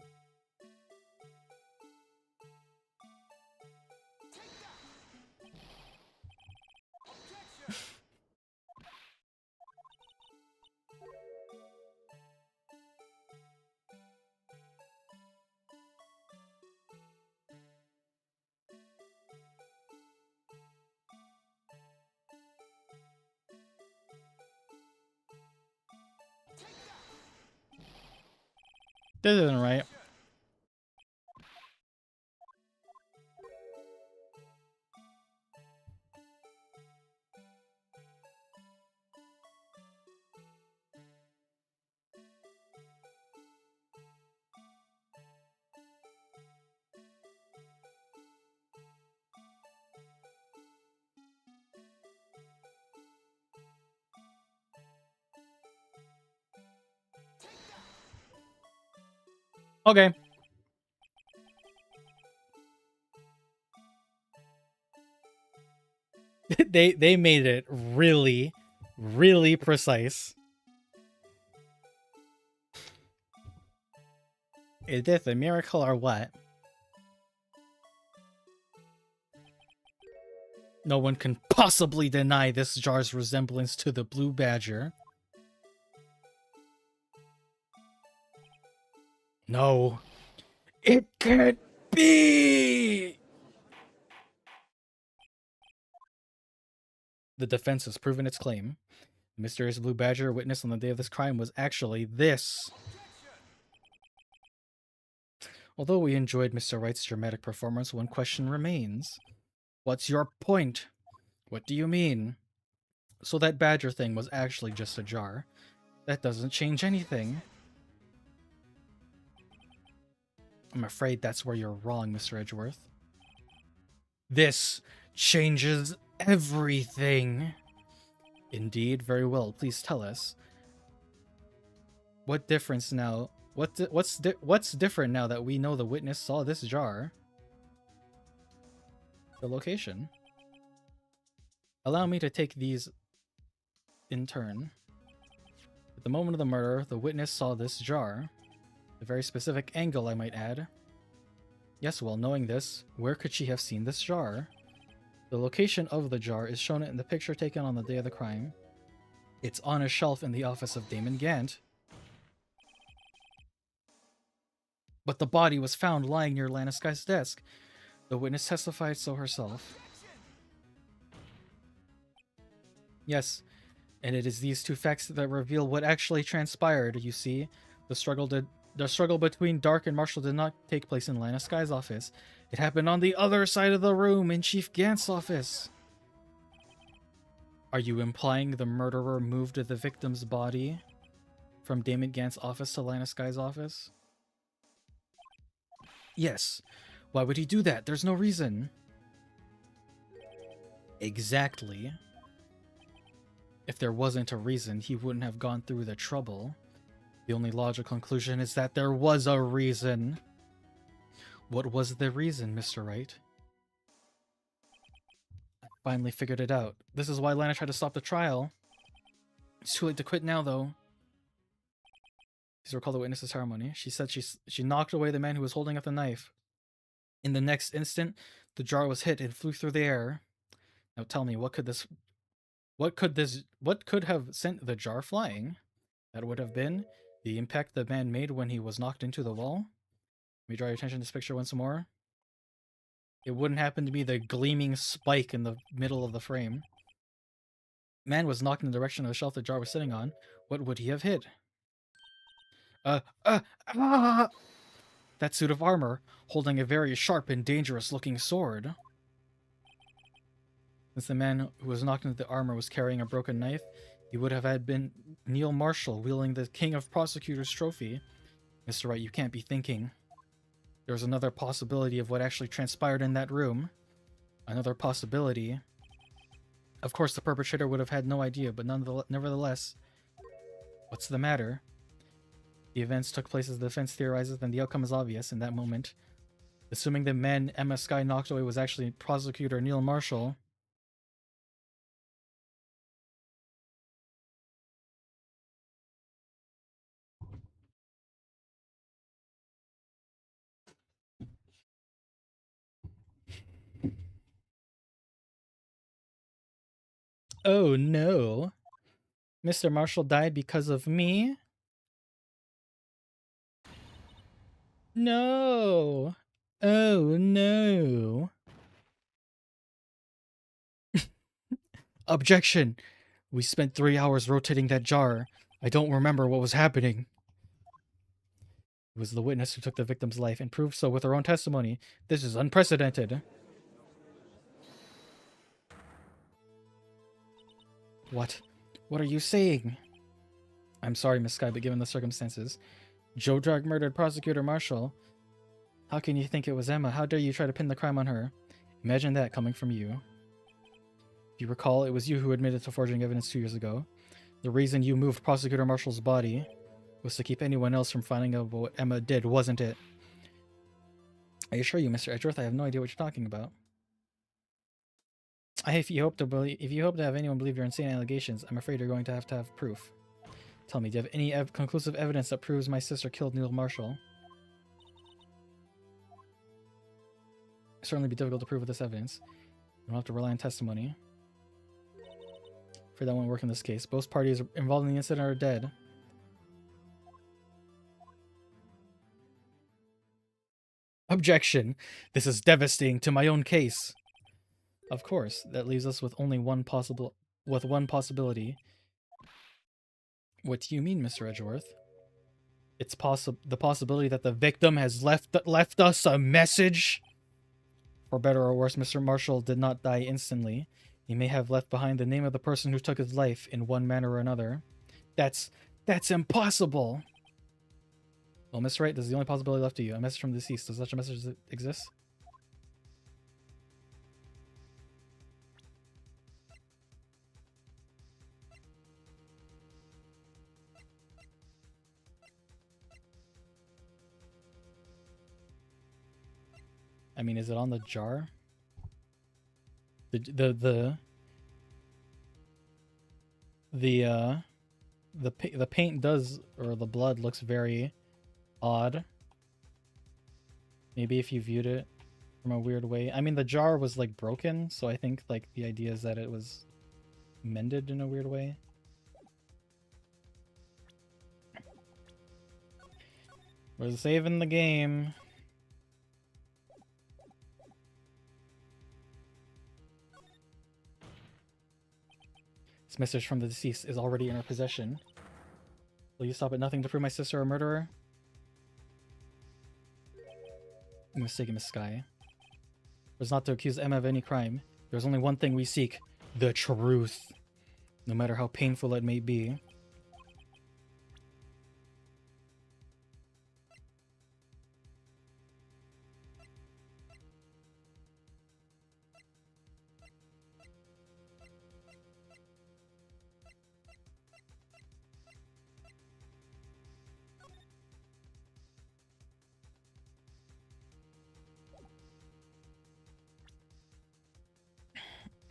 This isn't right. Okay. they made it really, really precise. Is this a miracle or what? No one can possibly deny this jar's resemblance to the blue badger. No. It can't be! The defense has proven its claim. The mysterious blue badger witnessed on the day of this crime was actually this. Although we enjoyed Mr. Wright's dramatic performance, one question remains. What's your point? What do you mean? So that badger thing was actually just a jar. That doesn't change anything. I'm afraid that's where you're wrong, Mr. Edgeworth. This changes everything. Indeed, very well. Please tell us. What difference now? What's different now that we know the witness saw this jar? The location. Allow me to take these in turn. At the moment of the murder, the witness saw this jar. A very specific angle, I might add. Yes, well, knowing this, where could she have seen this jar? The location of the jar is shown in the picture taken on the day of the crime. It's on a shelf in the office of Damon Gant. But the body was found lying near Lana Sky's desk. The witness testified so herself. Yes, and it is these two facts that reveal what actually transpired, you see. The struggle between Dark and Marshall did not take place in Lana Sky's office. It happened on the other side of the room in Chief Gant's office. Are you implying the murderer moved the victim's body from Damon Gant's office to Lana Sky's office? Yes. Why would he do that? There's no reason. Exactly. If there wasn't a reason, he wouldn't have gone through the trouble. The only logical conclusion is that there was a reason. What was the reason, Mr. Wright? I finally figured it out. This is why Lana tried to stop the trial. It's too late to quit now, though. Please recall the witness's ceremony. She said she knocked away the man who was holding up the knife. In the next instant, the jar was hit and flew through the air. Now tell me, what could have sent the jar flying? That would have been the impact the man made when he was knocked into the wall. Let me draw your attention to this picture once more. It wouldn't happen to be the gleaming spike in the middle of the frame. Man was knocked in the direction of the shelf the jar was sitting on. What would he have hit? That suit of armor, holding a very sharp and dangerous-looking sword. Since the man who was knocked into the armor was carrying a broken knife, he would have had been Neil Marshall wielding the King of Prosecutors trophy. Mr. Wright, you can't be thinking. There's another possibility of what actually transpired in that room. Another possibility. Of course, the perpetrator would have had no idea, but nevertheless, what's the matter? The events took place as the defense theorizes, and the outcome is obvious in that moment. Assuming the man Emma Sky knocked away was actually prosecutor Neil Marshall. Oh no. Mr. Marshall died because of me? No. Oh no. Objection. We spent 3 hours rotating that jar. I don't remember what was happening. It was the witness who took the victim's life and proved so with her own testimony. This is unprecedented. What? What are you saying? I'm sorry, Miss Sky, but given the circumstances, Joe Drag murdered Prosecutor Marshall. How can you think it was Emma? How dare you try to pin the crime on her? Imagine that coming from you. If you recall, it was you who admitted to forging evidence 2 years ago. The reason you moved Prosecutor Marshall's body was to keep anyone else from finding out what Emma did, wasn't it? I assure you, Mr. Edgeworth, I have no idea what you're talking about. If you hope to have anyone believe your insane allegations, I'm afraid you're going to have proof. Tell me, do you have any conclusive evidence that proves my sister killed Neil Marshall? It'll certainly be difficult to prove with this evidence. You don't have to rely on testimony. For that won't work in this case. Both parties involved in the incident are dead. Objection! This is devastating to my own case. Of course, that leaves us with only one possibility. What do you mean, Mr. Edgeworth? It's the possibility that the victim has left us a message. For better or worse, Mr. Marshall did not die instantly. He may have left behind the name of the person who took his life in one manner or another. That's impossible. Well, Mr. Wright, this is the only possibility left to you. A message from the deceased. Does such a message exist? I mean, is it on the jar? The paint does, or the blood looks very odd. Maybe if you viewed it from a weird way. I mean, the jar was like broken, so I think like the idea is that it was mended in a weird way. We're saving the game. This message from the deceased is already in our possession. Will you stop at nothing to prove my sister a murderer? You're mistaken, Miss Sky. was not to accuse Emma of any crime. There's only one thing we seek: the truth, no matter how painful it may be.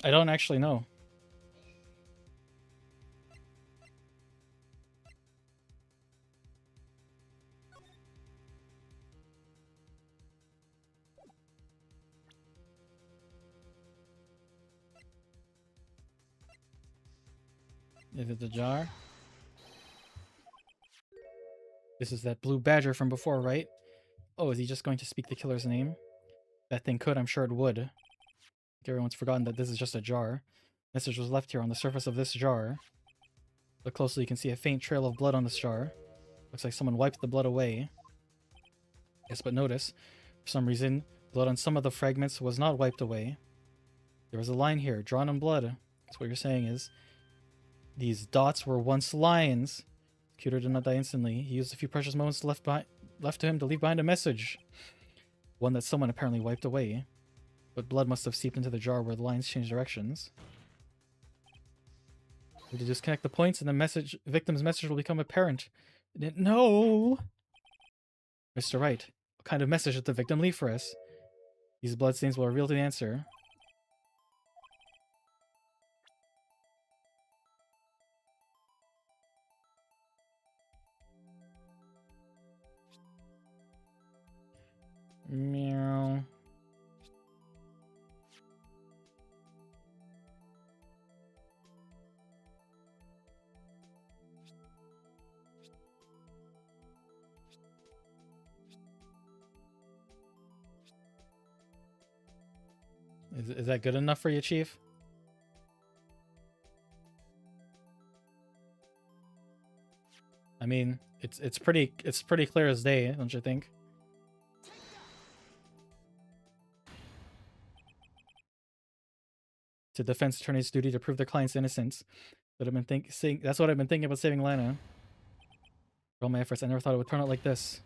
I don't actually know. Is it the jar? This is that blue badger from before, right? Oh, is he just going to speak the killer's name? That thing could, I'm sure it would. Everyone's forgotten that this is just a jar. Message was left here on the surface of this jar. Look closely, you can see a faint trail of blood on this jar. Looks like someone wiped the blood away. Yes, but notice, for some reason, blood on some of the fragments was not wiped away. There was a line here, drawn in blood. That's what you're saying is, these dots were once lines. Cuter did not die instantly. He used a few precious moments left to him to leave behind a message. One that someone apparently wiped away. But blood must have seeped into the jar where the lines changed directions. We to disconnect the points and the victim's message will become apparent. No! Mr. Wright, what kind of message did the victim leave for us? These bloodstains will reveal the answer. Meow. Is that good enough for you, Chief? I mean, it's pretty clear as day, don't you think? It's a defense attorney's duty to prove their client's innocence. But that's what I've been thinking about saving Lana. For all my efforts, I never thought it would turn out like this.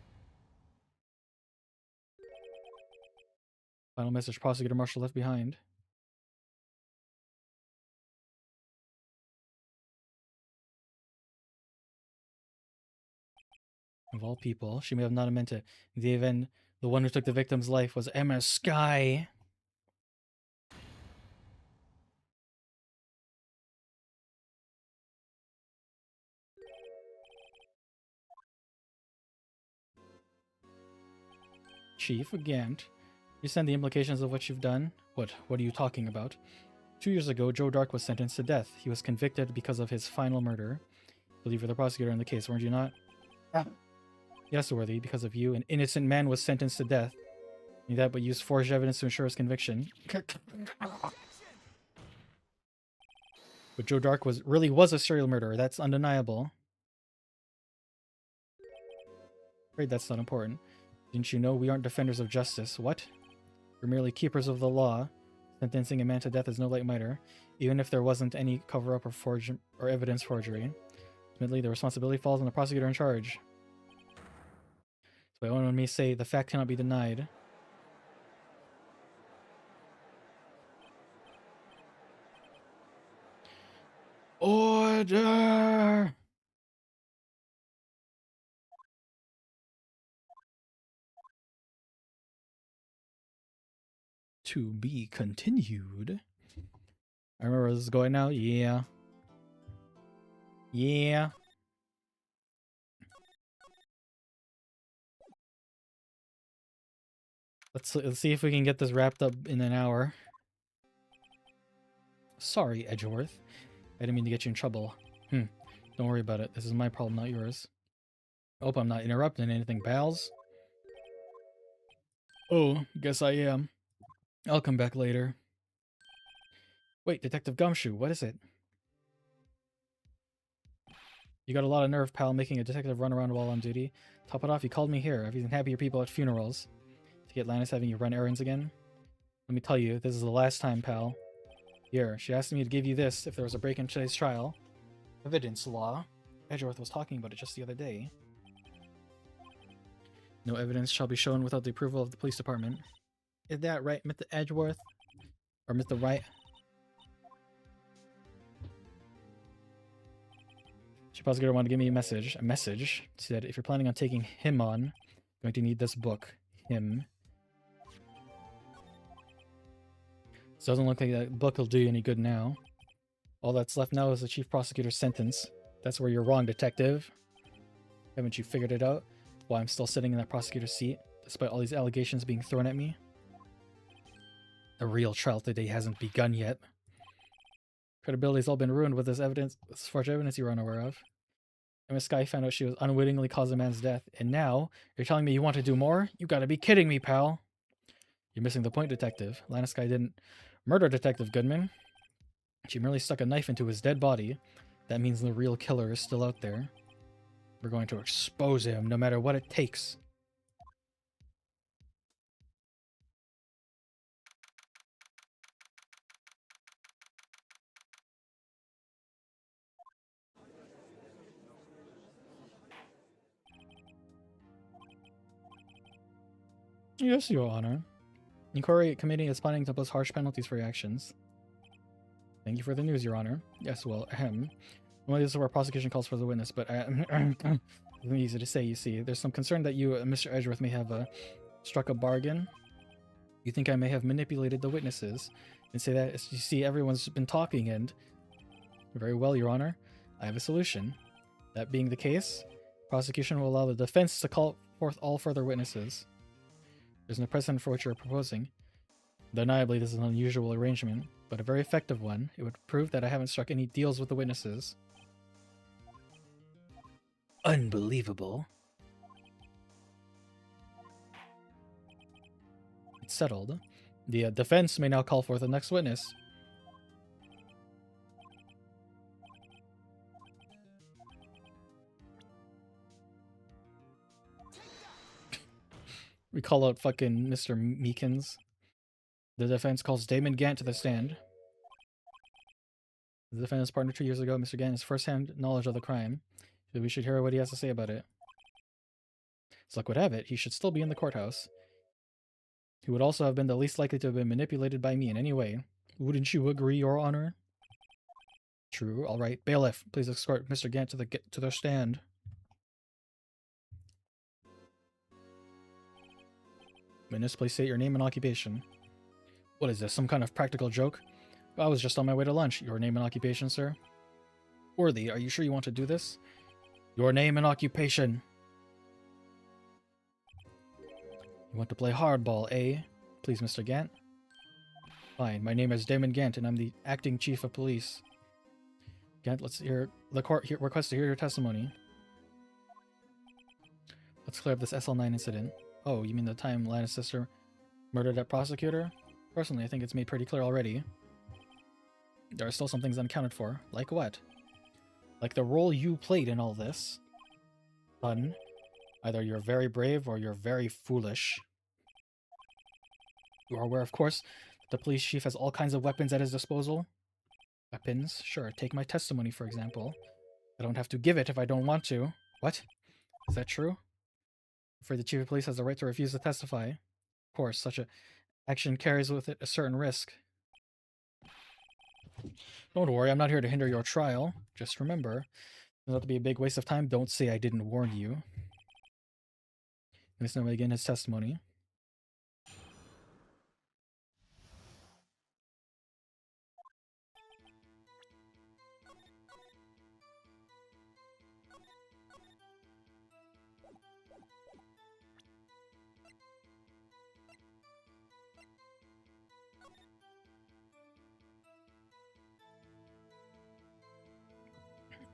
Final message: Prosecutor Marshall left behind. Of all people, she may have not meant it. The one who took the victim's life was Emma Skye. Chief, again. You send the implications of what you've done? What are you talking about? 2 years ago, Joe Dark was sentenced to death. He was convicted because of his final murder. I believe you're the prosecutor in the case, weren't you not? Yeah. Yes, Worthy, because of you, an innocent man was sentenced to death. Only that, but used forged evidence to ensure his conviction. But Joe Dark really was a serial murderer. That's undeniable. Afraid that's not important. Didn't you know we aren't defenders of justice? What? We're merely keepers of the law. Sentencing a man to death is no light matter, even if there wasn't any cover-up or evidence forgery. Ultimately, the responsibility falls on the prosecutor in charge. So one may say the fact cannot be denied. Order! To be continued. I remember where this is going now. Yeah. Yeah. Let's see if we can get this wrapped up in an hour. Sorry, Edgeworth. I didn't mean to get you in trouble. Don't worry about it. This is my problem, not yours. I hope I'm not interrupting anything, pals. Oh, guess I am. I'll come back later. Wait, Detective Gumshoe, what is it? You got a lot of nerve, pal, making a detective run around while on duty. Top it off, you called me here. I've even happier people at funerals. To get Lannis having you run errands again? Let me tell you, this is the last time, pal. Here, she asked me to give you this if there was a break in today's trial. Evidence law. Edgeworth was talking about it just the other day. No evidence shall be shown without the approval of the police department. Is that right, Mr. Edgeworth? Or Mr. Wright? She prosecutor wanted to give me a message. She said, if you're planning on taking him on, you're going to need this book. Him. This doesn't look like that book will do you any good now. All that's left now is the chief prosecutor's sentence. That's where you're wrong, detective. Haven't you figured it out? Why I'm still sitting in that prosecutor's seat, despite all these allegations being thrown at me? The real trial today hasn't begun yet. Credibility's all been ruined with this evidence, this forged evidence you were unaware of. Miss Sky found out she was unwittingly caused a man's death, and now you're telling me you want to do more? You gotta be kidding me, pal. You're missing the point, detective. Lana Sky didn't murder Detective Goodman. She merely stuck a knife into his dead body. That means the real killer is still out there. We're going to expose him, no matter what it takes. Yes, Your Honor. Inquiry Committee is planning to impose harsh penalties for your actions. Thank you for the news, Your Honor. Yes, well, Well, this is where prosecution calls for the witness, but it's easy to say, you see. There's some concern that you, Mr. Edgeworth, may have struck a bargain. You think I may have manipulated the witnesses and say that, you see, everyone's been talking and... Very well, Your Honor. I have a solution. That being the case, prosecution will allow the defense to call forth all further witnesses. There's no precedent for what you're proposing. Undeniably, this is an unusual arrangement, but a very effective one. It would prove that I haven't struck any deals with the witnesses. Unbelievable. It's settled. The defense may now call forth the next witness. We call out fucking Mr. Meekins. The defense calls Damon Gant to the stand. The defendant's partner 2 years ago, Mr. Gant has first-hand knowledge of the crime. So we should hear what he has to say about it. As luck would have it, he should still be in the courthouse. He would also have been the least likely to have been manipulated by me in any way. Wouldn't you agree, Your Honor? True. All right. Bailiff, please escort Mr. Gant to the stand. Witness, please state your name and occupation. What is this, some kind of practical joke? I was just on my way to lunch. Your name and occupation, sir? Worthy, are you sure you want to do this? Your name and occupation. You want to play hardball, eh? Please, Mr. Gant. Fine, my name is Damon Gant, and I'm the acting chief of police. Gant, let's hear the court requests to hear your testimony. Let's clear up this SL9 incident. Oh, you mean the time Lana's sister murdered that prosecutor? Personally, I think it's made pretty clear already. There are still some things unaccounted for. Like what? Like the role you played in all this. Son, either you're very brave or you're very foolish. You are aware, of course, the police chief has all kinds of weapons at his disposal. Weapons? Sure, take my testimony, for example. I don't have to give it if I don't want to. What? Is that true? I'm afraid the chief of police has the right to refuse to testify. Of course, such a action carries with it a certain risk. Don't worry, I'm not here to hinder your trial. Just remember, it's not to be a big waste of time. Don't say I didn't warn you. Let's now begin his testimony.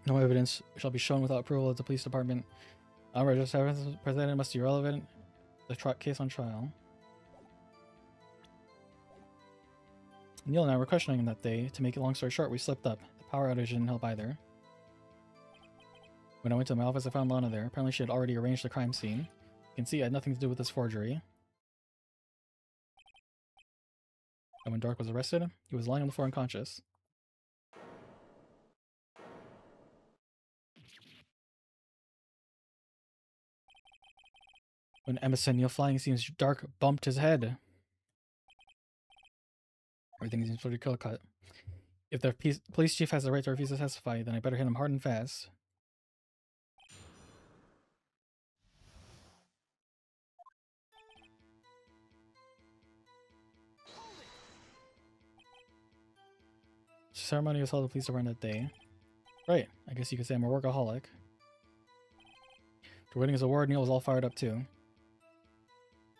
No evidence shall be shown without approval of the police department. Outrageous evidence presented must be relevant to the case on trial. Neil and I were questioning him that day. To make a long story short, we slipped up. The power outage didn't help either. When I went to my office, I found Lana there. Apparently she had already arranged the crime scene. You can see it had nothing to do with this forgery. And when Dark was arrested, he was lying on the floor unconscious. When Emma said Neil flying, it seems Dark bumped his head. Everything seems pretty clear cut. If the police chief has the right to refuse to testify, then I better hit him hard and fast. The ceremony was held at the police department that day. Right, I guess you could say I'm a workaholic. For winning his award, Neil was all fired up too.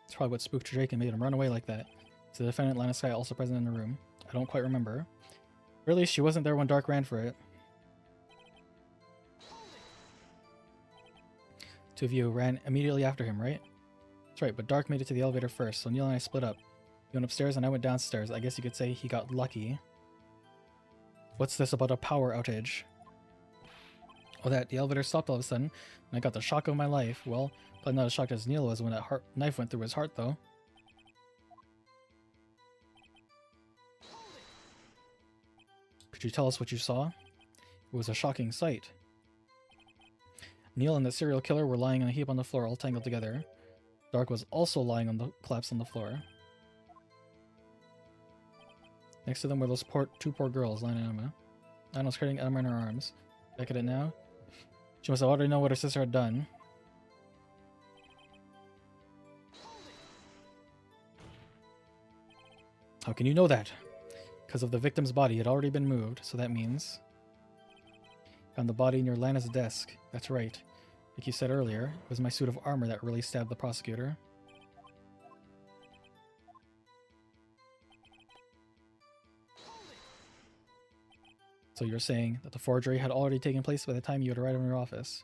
It's probably what spooked Drake and made him run away like that. Is the defendant, Lana Skye, also present in the room? I don't quite remember. Really, she wasn't there when Dark ran for it. Two of you ran immediately after him, right? That's right, but Dark made it to the elevator first, so Neil and I split up. He went upstairs and I went downstairs. I guess you could say he got lucky. What's this about a power outage? Oh, that the elevator stopped all of a sudden, and I got the shock of my life. Well, probably not as shocked as Neil was when that knife went through his heart, though. Could you tell us what you saw? It was a shocking sight. Neil and the serial killer were lying in a heap on the floor, all tangled together. Dark was also lying on the collapse on the floor. Next to them were those two poor girls, Lana and Emma. Lana was carrying Emma in her arms. Back at it now. She must have already known what her sister had done. How can you know that? Because of the victim's body had already been moved, so that means... Found the body near Lana's desk. That's right. Like you said earlier, it was my suit of armor that really stabbed the prosecutor. So you're saying that the forgery had already taken place by the time you had arrived in your office?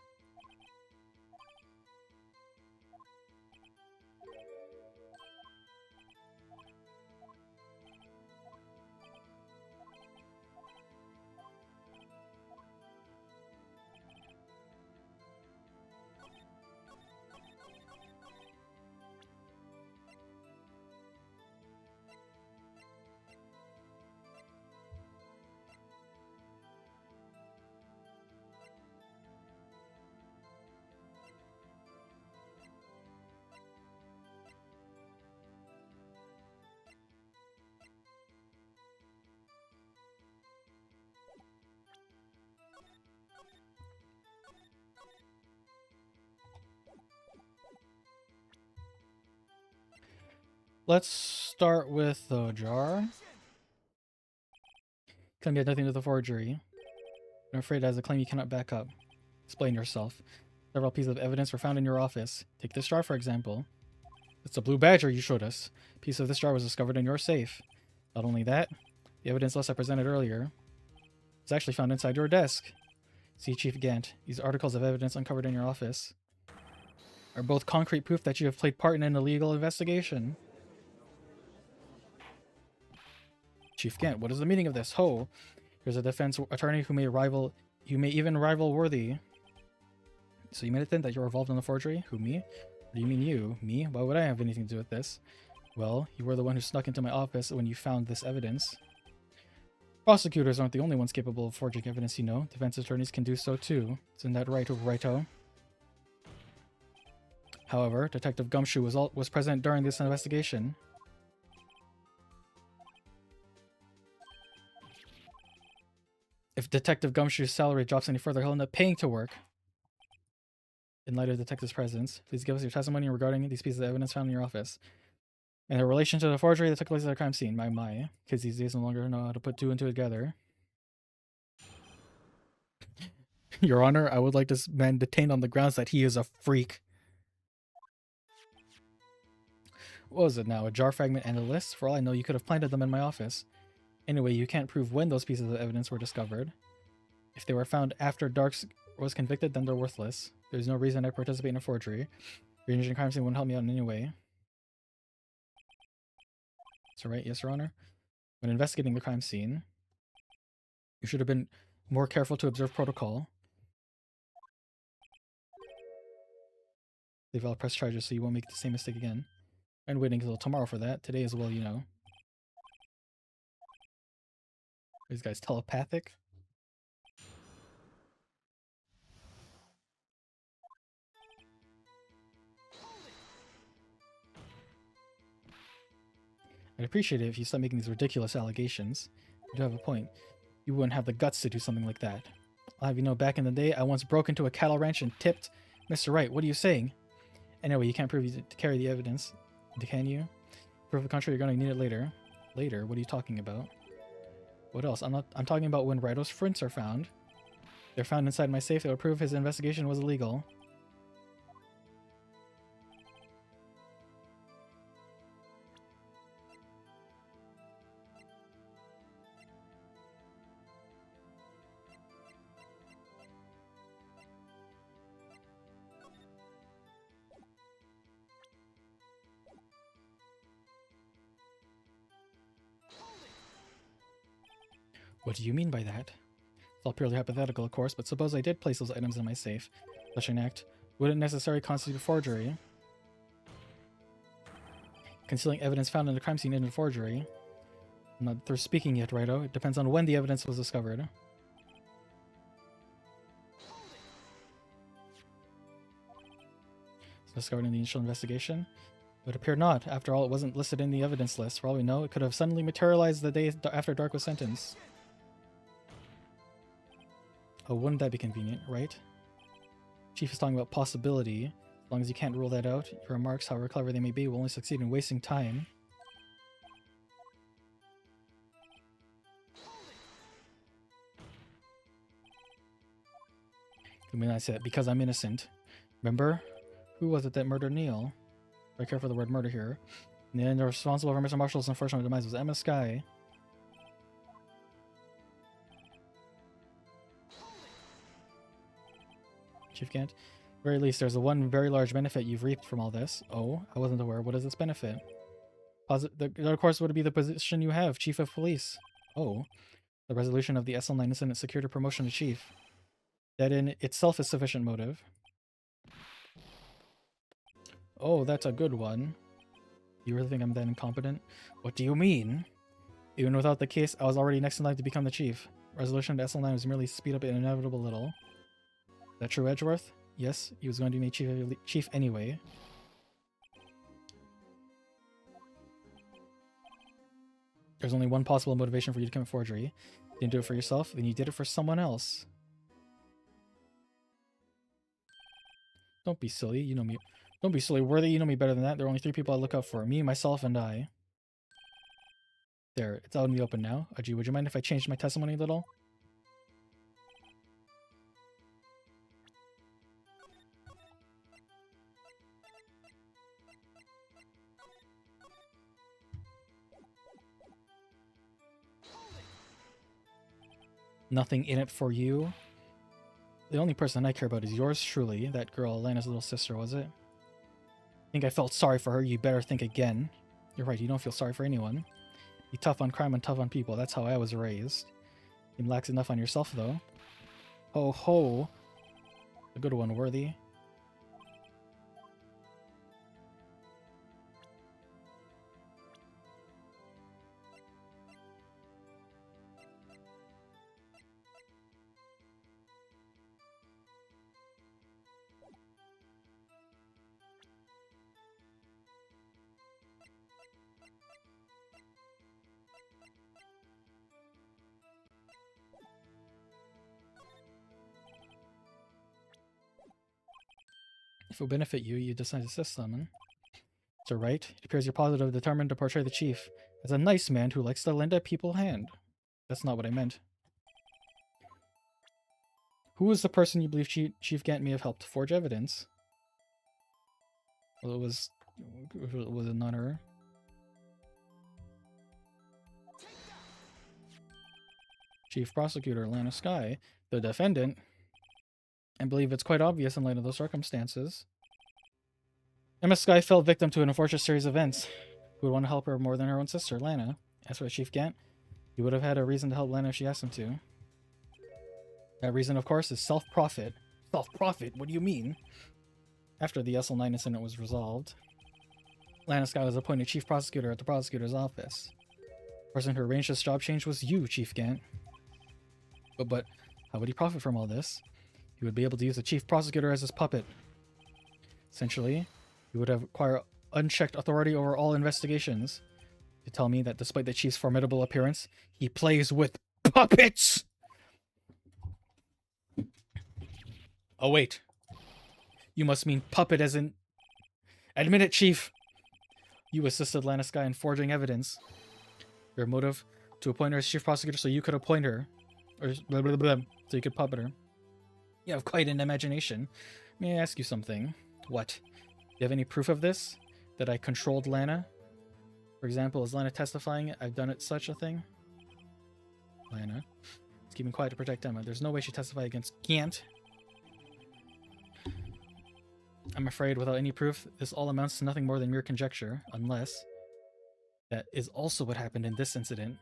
Let's start with the jar. Claim you had nothing to do with the forgery. I'm afraid that is a claim you cannot back up. Explain yourself. Several pieces of evidence were found in your office. Take this jar, for example. It's a blue badger you showed us. A piece of this jar was discovered in your safe. Not only that, the evidence list I presented earlier was actually found inside your desk. See, Chief Gant, these articles of evidence uncovered in your office are both concrete proof that you have played part in an illegal investigation. Chief Gant, what is the meaning of this? Ho! Here's a defense attorney who may even rival Worthy. So you made it then that you're involved in the forgery? Who, me? What do you mean you? Me? Why would I have anything to do with this? Well, you were the one who snuck into my office when you found this evidence. Prosecutors aren't the only ones capable of forging evidence, you know. Defense attorneys can do so too. Isn't that right, Righto? However, Detective Gumshoe was present during this investigation. If Detective Gumshoe's salary drops any further, he'll end up paying to work. In light of the detective's presence, please give us your testimony regarding these pieces of evidence found in your office. And in relation to the forgery that took place at the crime scene. My. Kids these days no longer know how to put two and two together. Your Honor, I would like this man detained on the grounds that he is a freak. What was it now? A jar fragment and a list? For all I know, you could have planted them in my office. Anyway, you can't prove when those pieces of evidence were discovered. If they were found after Darks was convicted, then they're worthless. There's no reason I participate in a forgery. Ranging crime scene wouldn't help me out in any way. That's right, yes, Your Honor. When investigating the crime scene, you should have been more careful to observe protocol. They've all pressed charges so you won't make the same mistake again. I'm waiting until tomorrow for that. Today as well, you know. This guy's telepathic. I'd appreciate it if you stop making these ridiculous allegations. You do have a point. You wouldn't have the guts to do something like that. I'll have you know, back in the day, I once broke into a cattle ranch and tipped Mr. Wright. What are you saying? Anyway, you can't prove you to carry the evidence, can you? Prove the contrary, you're going to need it later. Later? What are you talking about? What else? I'm talking about when Righto's prints are found. They're found inside my safe. That would prove his investigation was illegal. What do you mean by that? It's all purely hypothetical, of course, but suppose I did place those items in my safe. Such an act wouldn't necessarily constitute forgery. Concealing evidence found in the crime scene isn't forgery. I'm not through speaking yet, Righto. It depends on when the evidence was discovered. It's discovered in the initial investigation? It would appear not. After all, it wasn't listed in the evidence list. For all we know, it could have suddenly materialized the day after Dark was sentenced. Oh, wouldn't that be convenient, right? Chief is talking about possibility. As long as you can't rule that out, your remarks, however clever they may be, will only succeed in wasting time. I mean, I said, because I'm innocent. Remember? Who was it that murdered Neil? Very careful with the word murder here. In the end, responsible for Mr. Marshall's unfortunate demise was Emma Skye. Chief Gant? At the very least, there's one very large benefit you've reaped from all this. Oh, I wasn't aware. What is its benefit? Of course, would be the position you have, Chief of Police. Oh, the resolution of the SL9 incident secured a promotion to Chief. That in itself is sufficient motive. Oh, that's a good one. You really think I'm that incompetent? What do you mean? Even without the case, I was already next in line to become the chief. Resolution of SL9 was merely to speed up an inevitable little. Is that true, Edgeworth? Yes, he was going to be made chief anyway. There's only one possible motivation for you to commit forgery. You didn't do it for yourself, then you did it for someone else. Don't be silly, you know me. Don't be silly, Worthy, you know me better than that. There are only 3 people I look out for. Me, myself, and I. There, it's out in the open now. Aji, would you mind if I changed my testimony a little? Nothing in it for you? The only person I care about is yours truly. That girl, Lana's little sister, was it? I think I felt sorry for her. You better think again. You're right, you don't feel sorry for anyone. Be tough on crime and tough on people. That's how I was raised. You lax enough on yourself, though. Ho ho. A good one, Worthy. If it will benefit you, you decide to assist them. Sir Wright, it appears you're positive, determined to portray the chief as a nice man who likes to lend a people hand. That's not what I meant. Who was the person you believe Chief Gant may have helped forge evidence? Well, was it not her? Chief Prosecutor Lana Skye, the defendant. I believe it's quite obvious in light of those circumstances. Emma Skye fell victim to an unfortunate series of events. Who would want to help her more than her own sister, Lana? As for Chief Gant, he would have had a reason to help Lana if she asked him to. That reason, of course, is self-profit. Self-profit? What do you mean? After the SL9 incident was resolved, Lana Skye was appointed Chief Prosecutor at the Prosecutor's Office. The person who arranged this job change was you, Chief Gant. But how would he profit from all this? He would be able to use the chief prosecutor as his puppet. Essentially, he would have acquired unchecked authority over all investigations. To tell me that despite the chief's formidable appearance, he plays with puppets! Oh wait. You must mean puppet as in... Admit it, Chief! You assisted Lana Skye in forging evidence. Your motive to appoint her as chief prosecutor so you could appoint her. Or blah blah blah, so you could puppet her. You have quite an imagination. May I ask you something? What? Do you have any proof of this? That I controlled Lana? For example, is Lana testifying I've done it such a thing? Lana. It's keeping quiet to protect Emma. There's no way she testified against Gant. I'm afraid without any proof, this all amounts to nothing more than mere conjecture, unless that is also what happened in this incident.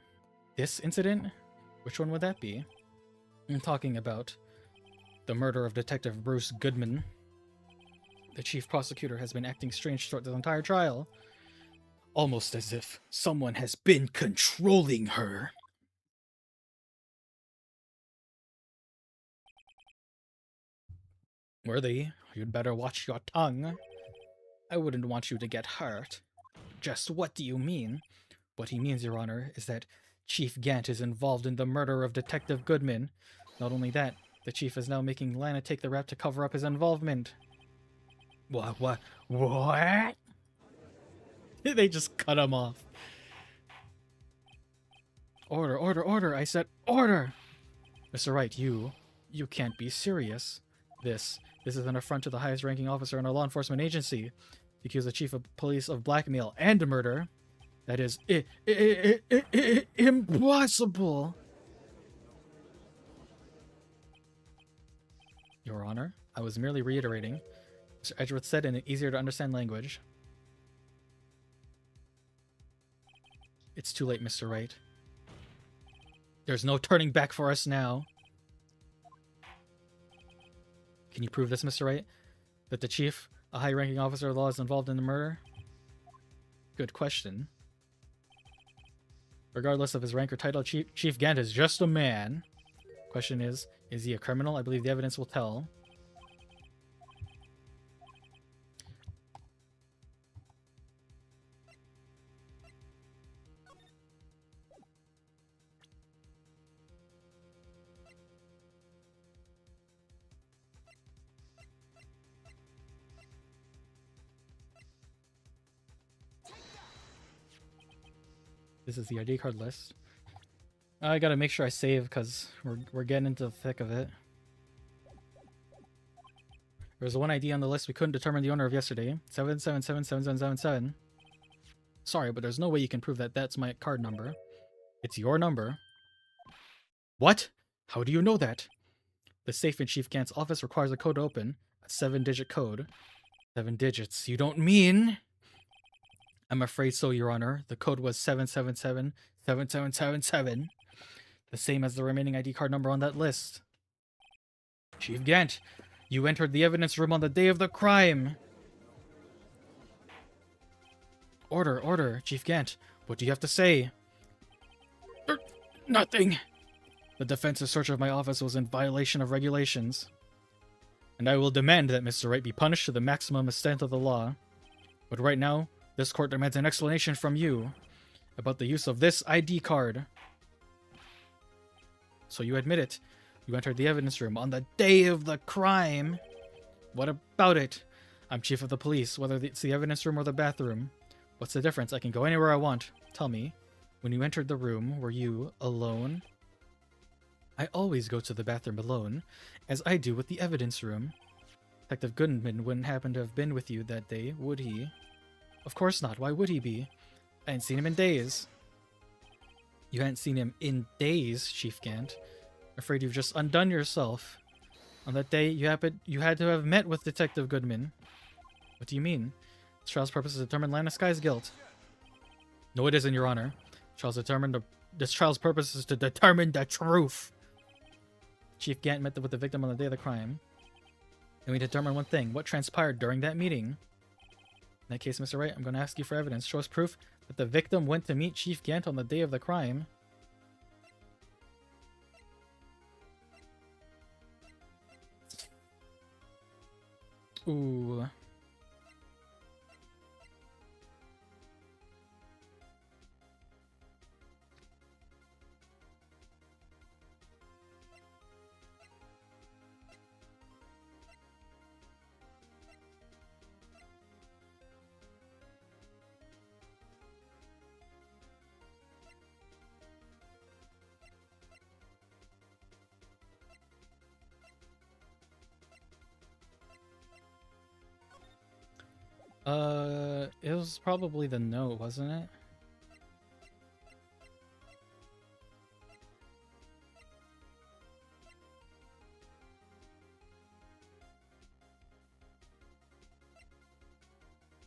This incident? Which one would that be? I'm talking about the murder of Detective Bruce Goodman. The chief prosecutor has been acting strange throughout the entire trial. Almost as if someone has been controlling her. Worthy, you'd better watch your tongue. I wouldn't want you to get hurt. Just what do you mean? What he means, Your Honor, is that Chief Gant is involved in the murder of Detective Goodman. Not only that, the chief is now making Lana take the rap to cover up his involvement. What? They just cut him off. Order, I said order! Mr. Wright, you can't be serious. This is an affront to the highest ranking officer in a law enforcement agency. To accuse the chief of police of blackmail and murder. That is impossible. Your Honor, I was merely reiterating. Mr. Edgeworth said in an easier to understand language. It's too late, Mr. Wright. There's no turning back for us now. Can you prove this, Mr. Wright? That the chief, a high-ranking officer of law, is involved in the murder? Good question. Regardless of his rank or title, Chief Gant is just a man. Question is he a criminal? I believe the evidence will tell. This is the ID card list. I gotta make sure I save because we're getting into the thick of it. There's one ID on the list we couldn't determine the owner of yesterday. 7777777. Sorry, but there's no way you can prove that that's my card number. It's your number. What? How do you know that? The safe in Chief Gant's office requires a code to open. A 7-digit code. 7 digits. You don't mean... I'm afraid so, Your Honor. The code was 7777777. The same as the remaining ID card number on that list. Chief Gant, you entered the evidence room on the day of the crime. Order, Chief Gant. What do you have to say? Nothing. The defense's search of my office was in violation of regulations. And I will demand that Mr. Wright be punished to the maximum extent of the law. But right now, this court demands an explanation from you about the use of this ID card. So you admit it. You entered the evidence room on the day of the crime. What about it? I'm chief of the police, whether it's the evidence room or the bathroom. What's the difference? I can go anywhere I want. Tell me, when you entered the room, were you alone? I always go to the bathroom alone, as I do with the evidence room. Detective Goodman wouldn't happen to have been with you that day, would he? Of course not. Why would he be? I hadn't seen him in days. You hadn't seen him in days, Chief Gant. I'm afraid you've just undone yourself. On that day, you had to have met with Detective Goodman. What do you mean? This trial's purpose is to determine Lana Skye's guilt. No, it isn't, Your Honor. This trial's purpose is to determine the truth. Chief Gant met with the victim on the day of the crime. And we determined one thing. What transpired during that meeting? In that case, Mr. Wright, I'm going to ask you for evidence. Show us proof that the victim went to meet Chief Gant on the day of the crime. Ooh. It was probably the note, wasn't it?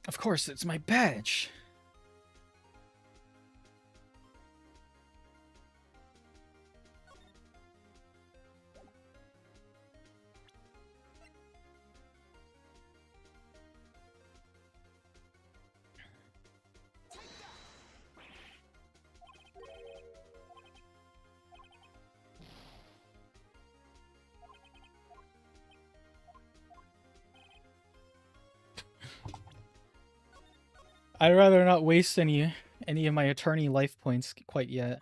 Of course, it's my badge. I'd rather not waste any of my attorney life points quite yet.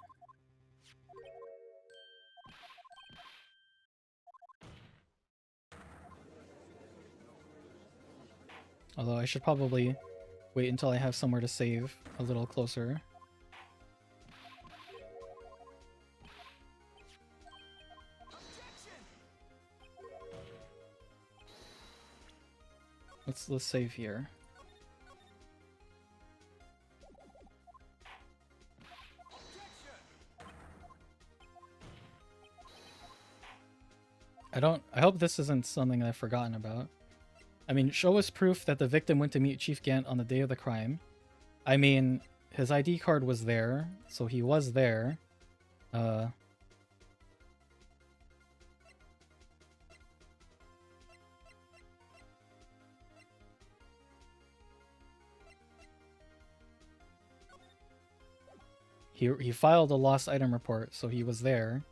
Although I should probably wait until I have somewhere to save a little closer. Let's save here. I hope this isn't something I've forgotten about. I mean, show us proof that the victim went to meet Chief Gant on the day of the crime. I mean, his ID card was there, so he was there. He filed a lost item report, so he was there.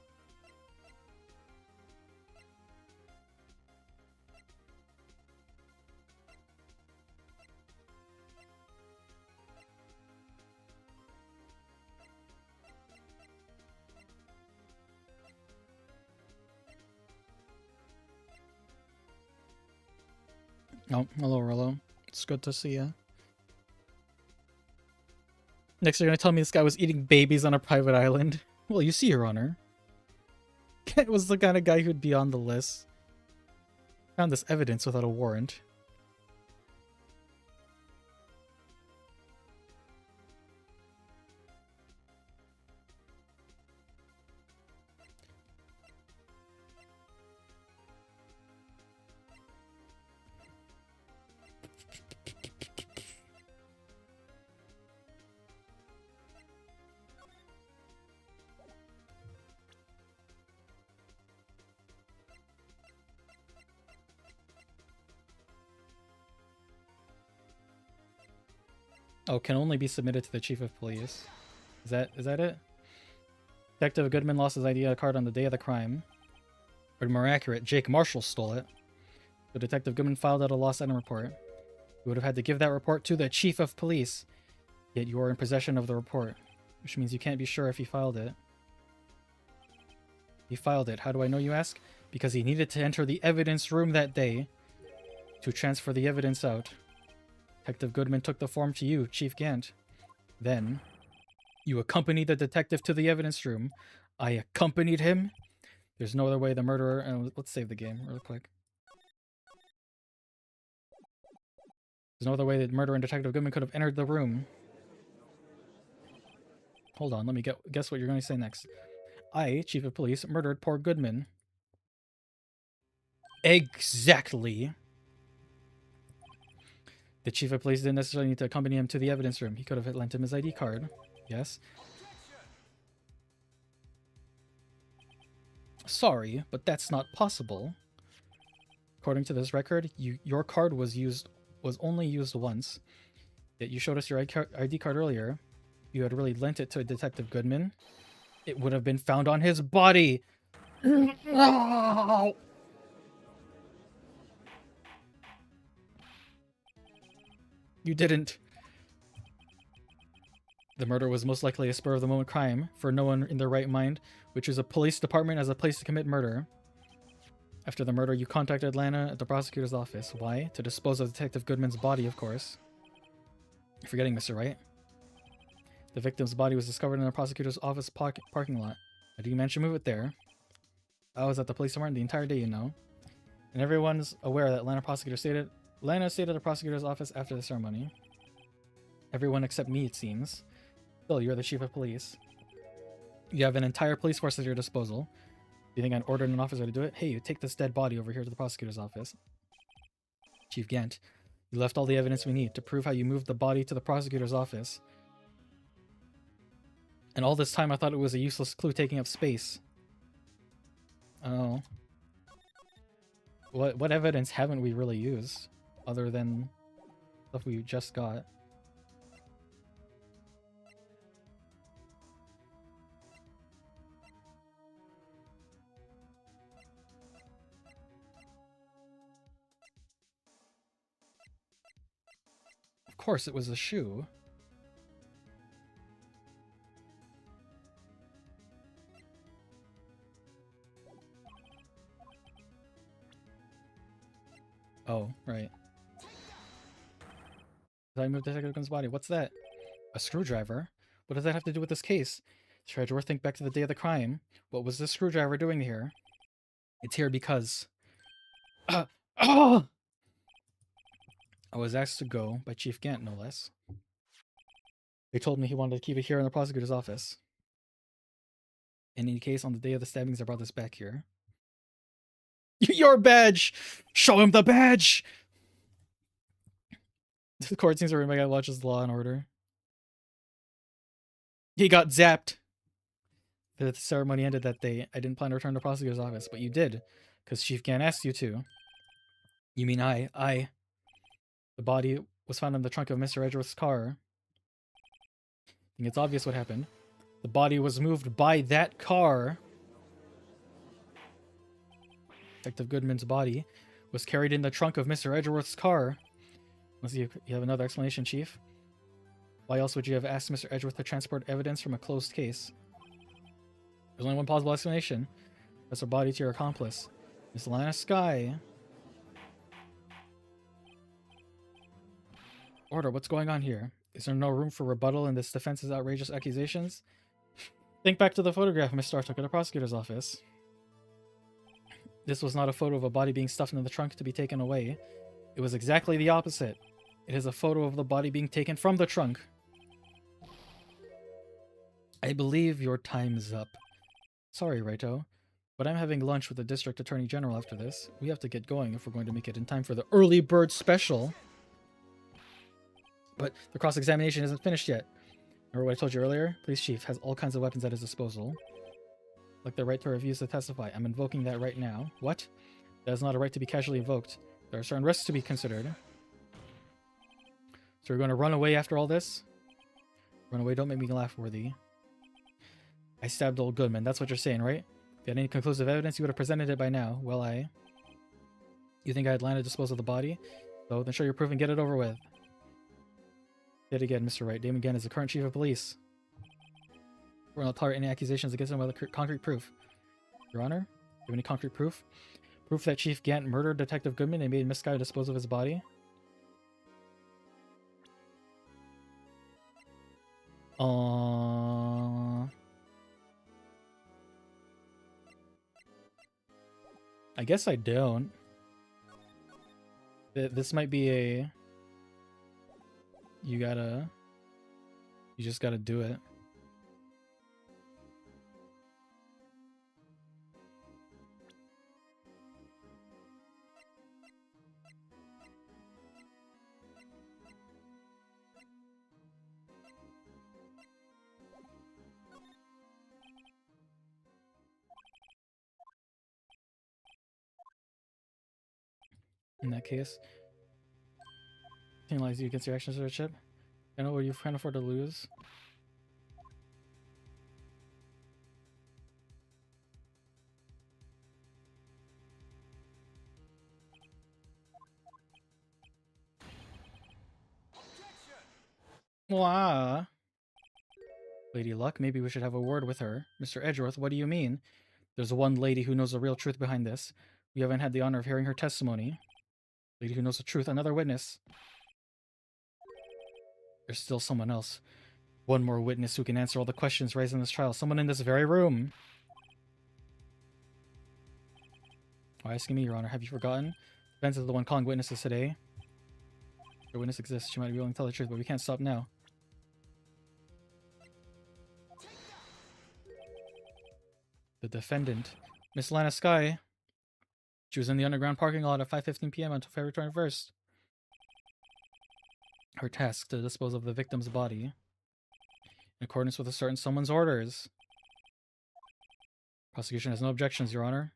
Oh, hello, Rollo. It's good to see you. Next, you're gonna tell me this guy was eating babies on a private island? Well, you see, Your Honor. It was the kind of guy who'd be on the list. Found this evidence without a warrant. Oh, can only be submitted to the Chief of Police. Is that it? Detective Goodman lost his ID card on the day of the crime. Or more accurate, Jake Marshall stole it. So Detective Goodman filed out a lost item report. You would have had to give that report to the Chief of Police. Yet you are in possession of the report, which means you can't be sure if he filed it. He filed it. How do I know, you ask? Because he needed to enter the evidence room that day to transfer the evidence out. Detective Goodman took the form to you, Chief Gant. Then, you accompanied the detective to the evidence room. I accompanied him? There's no other way the murderer... let's save the game real quick. There's no other way the murderer and Detective Goodman could have entered the room. Hold on, let me guess what you're going to say next. I, Chief of Police, murdered poor Goodman. Exactly. The Chief of Police didn't necessarily need to accompany him to the evidence room. He could have lent him his ID card. Yes. Sorry, but that's not possible. According to this record, your card was only used once. Yet you showed us your ID card earlier. You had really lent it to Detective Goodman. It would have been found on his body. No! You didn't. The murder was most likely a spur-of-the-moment crime, for no one in their right mind would choose a police department as a place to commit murder. After the murder, you contacted Lana at the prosecutor's office. Why? To dispose of Detective Goodman's body, of course. You're forgetting, Mr. Wright. The victim's body was discovered in the prosecutor's office parking lot. I didn't mention move it there. I was at the police department the entire day, you know. And everyone's aware that Lana stayed at the prosecutor's office after the ceremony. Everyone except me, it seems. Still, you're the chief of police. You have an entire police force at your disposal. Do you think I'd ordered an officer to do it? Hey, you take this dead body over here to the prosecutor's office. Chief Gant, you left all the evidence we need to prove how you moved the body to the prosecutor's office. And all this time I thought it was a useless clue taking up space. Oh. What evidence haven't we really used? Other than stuff we just got. Of course, it was a shoe. Oh, right. I moved Detective Gun's body. What's that? A screwdriver? What does that have to do with this case? Treasurer, think back to the day of the crime. What was this screwdriver doing here? It's here because... oh! I was asked to go by Chief Gant, no less. They told me he wanted to keep it here in the prosecutor's office. In any case, on the day of the stabbings, I brought this back here. Your badge! Show him the badge! The court seems to remember I watches Law and Order. He got zapped. The ceremony ended that day. I didn't plan to return to the prosecutor's office, but you did, because Chief Gant asked you to. You mean I... The body was found in the trunk of Mr. Edgeworth's car. I think it's obvious what happened. The body was moved by that car. Detective Goodman's body was carried in the trunk of Mr. Edgeworth's car. Unless you have another explanation, Chief. Why else would you have asked Mr. Edgeworth to transport evidence from a closed case? There's only one plausible explanation. That's a body to your accomplice. Miss Lana Skye. Order, what's going on here? Is there no room for rebuttal in this defense's outrageous accusations? Think back to the photograph Miss Starr took at the prosecutor's office. This was not a photo of a body being stuffed in the trunk to be taken away. It was exactly the opposite. It is a photo of the body being taken from the trunk. I believe your time is up. Sorry, Raito, but I'm having lunch with the District Attorney General after this. We have to get going if we're going to make it in time for the early bird special. But the cross-examination isn't finished yet. Remember what I told you earlier? Police chief has all kinds of weapons at his disposal. Like the right to refuse to testify. I'm invoking that right now. What? That is not a right to be casually invoked. There are certain risks to be considered. So we're going to run away after all this? Run away, don't make me laugh, Worthy. I stabbed old Goodman. That's what you're saying, right? If you had any conclusive evidence, you would have presented it by now. Well, You think I had Lana dispose of the body? So then show your proof and get it over with. Say it again, Mr. Wright. Damon Gann is the current chief of police. We're not tolerate any accusations against him without concrete proof. Your Honor, do you have any concrete proof? Proof that Chief Gant murdered Detective Goodman and made Miss Skye dispose of his body? I guess I don't. This might be a... You just gotta do it. In that case, penalize you against your actions, or chip. I know what you can't afford to lose. Wah. Lady Luck, maybe we should have a word with her. Mr. Edgeworth, what do you mean? There's one lady who knows the real truth behind this. We haven't had the honor of hearing her testimony. Lady who knows the truth, another witness. There's still someone else. One more witness who can answer all the questions raised in this trial. Someone in this very room. Why asking me, Your Honor? Have you forgotten? Vance is the one calling witnesses today. The witness exists. She might be willing to tell the truth, but we can't stop now. The defendant, Miss Lana Sky. She was in the underground parking lot at 5:15 p.m. until February 21st. Her task to dispose of the victim's body in accordance with a certain someone's orders. Prosecution has no objections, Your Honor.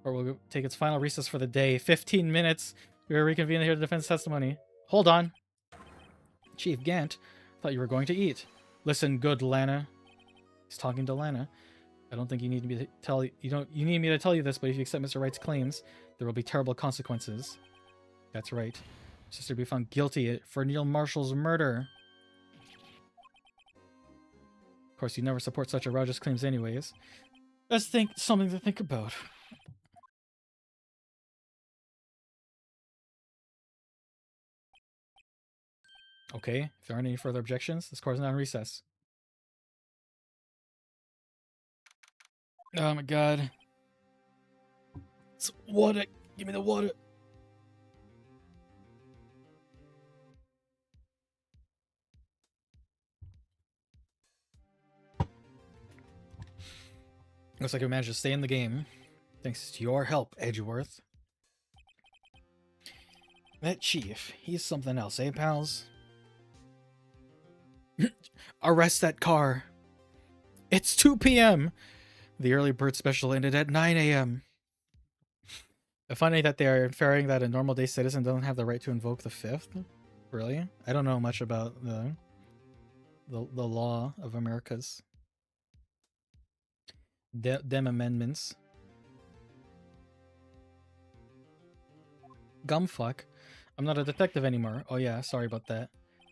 Or will take its final recess for the day. 15 minutes. We are reconvening here to defense testimony. Hold on. Chief Gant, thought you were going to eat. Listen, good Lana. He's talking to Lana. I don't think you need me to tell you. You need me to tell you this, but if you accept Mr. Wright's claims, there will be terrible consequences. That's right. Sister be found guilty for Neil Marshall's murder. Of course, you never support such outrageous claims anyways. That's something to think about. Okay, if there aren't any further objections, this court is now in recess. Oh my god. It's water. Give me the water. Looks like we managed to stay in the game. Thanks to your help, Edgeworth. That chief, he's something else, eh, pals? Arrest that car. It's 2 p.m. The early bird special ended at 9 a.m. Funny that they are inferring that a normal day citizen doesn't have the right to invoke the Fifth. Really? I don't know much about the law of Americas. Them amendments. Gumfuck. I'm not a detective anymore. Oh yeah, sorry about that.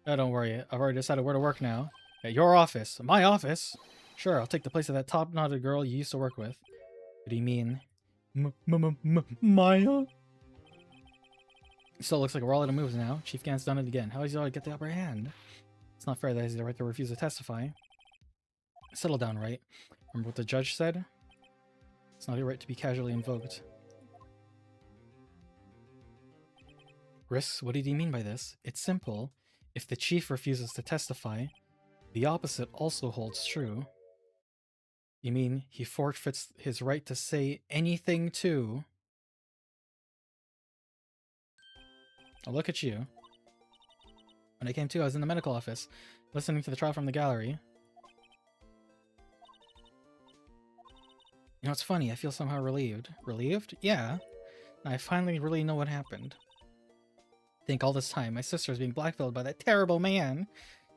Oh, don't worry. I've already decided where to work now. At your office. My office? Sure, I'll take the place of that top-knotted girl you used to work with. What do you mean? Maya? Still looks like we're all out of moves now. Chief Gant's done it again. How does he get the upper hand? It's not fair that he has the right to refuse to testify. Settle down, Wright. Remember what the judge said? It's not your right to be casually invoked. Risks? What did he mean by this? It's simple. If the chief refuses to testify, the opposite also holds true. You mean he forfeits his right to say anything too? Oh, look at you. When I came to, I was in the medical office, listening to the trial from the gallery. You know, it's funny, I feel somehow relieved. Relieved? Yeah. I finally really know what happened. I think all this time, my sister was being blackmailed by that terrible man.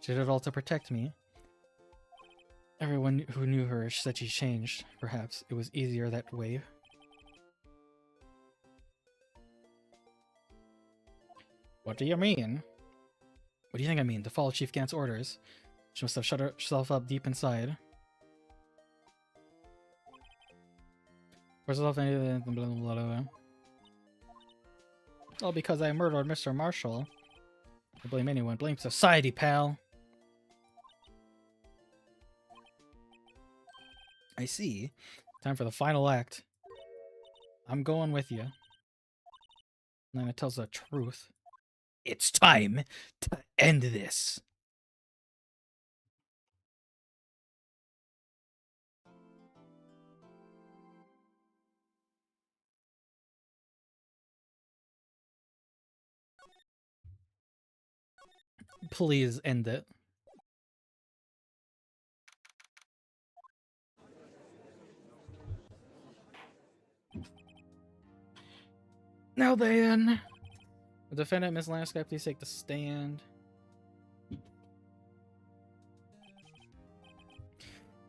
She did it all to protect me. Everyone who knew her said she changed. Perhaps it was easier that way. What do you mean? What do you think I mean? To follow Chief Gant's orders. She must have shut herself up deep inside. Herself anything, blah, blah, blah, blah. All because I murdered Mr. Marshall. I blame anyone. Blame society, pal. I see. Time for the final act. I'm going with you. And then it tells the truth. It's time to end this. Please end it. Now then. The defendant, Ms. Lana, please take the stand.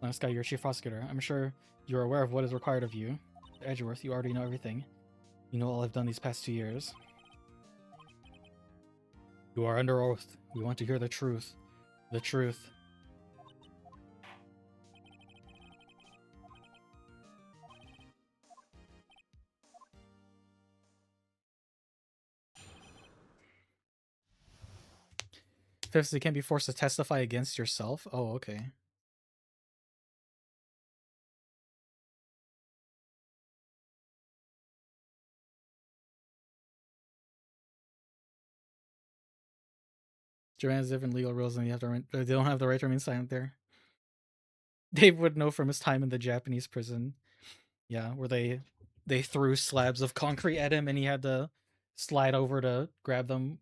Lana, you're chief prosecutor. I'm sure you're aware of what is required of you. Edgeworth, you already know everything. You know all I've done these past 2 years. You are under oath. We want to hear the truth. The truth. Fifth, you can't be forced to testify against yourself? Oh, okay. Japan has different legal rules and you have to they don't have the right to remain silent there. Dave would know from his time in the Japanese prison. Yeah, where they threw slabs of concrete at him and he had to slide over to grab them.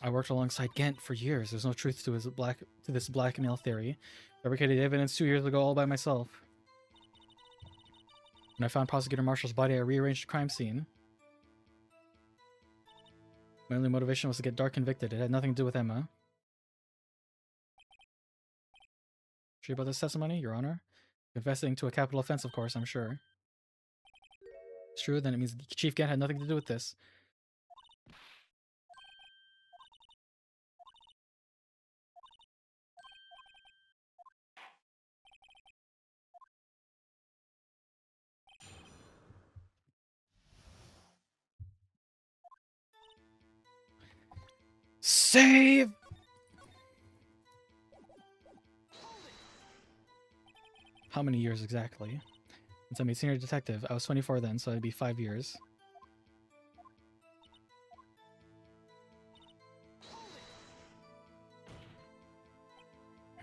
I worked alongside Gent for years. There's no truth to this blackmail theory. Fabricated evidence 2 years ago all by myself. When I found Prosecutor Marshall's body, I rearranged the crime scene. My only motivation was to get Dark convicted. It had nothing to do with Emma. Sure about this testimony, Your Honor? Confessing to a capital offense, of course, I'm sure. It's true, then it means Chief Gent had nothing to do with this. Save! How many years exactly? Since I'm a senior detective, I was 24 then, so it'd be 5 years.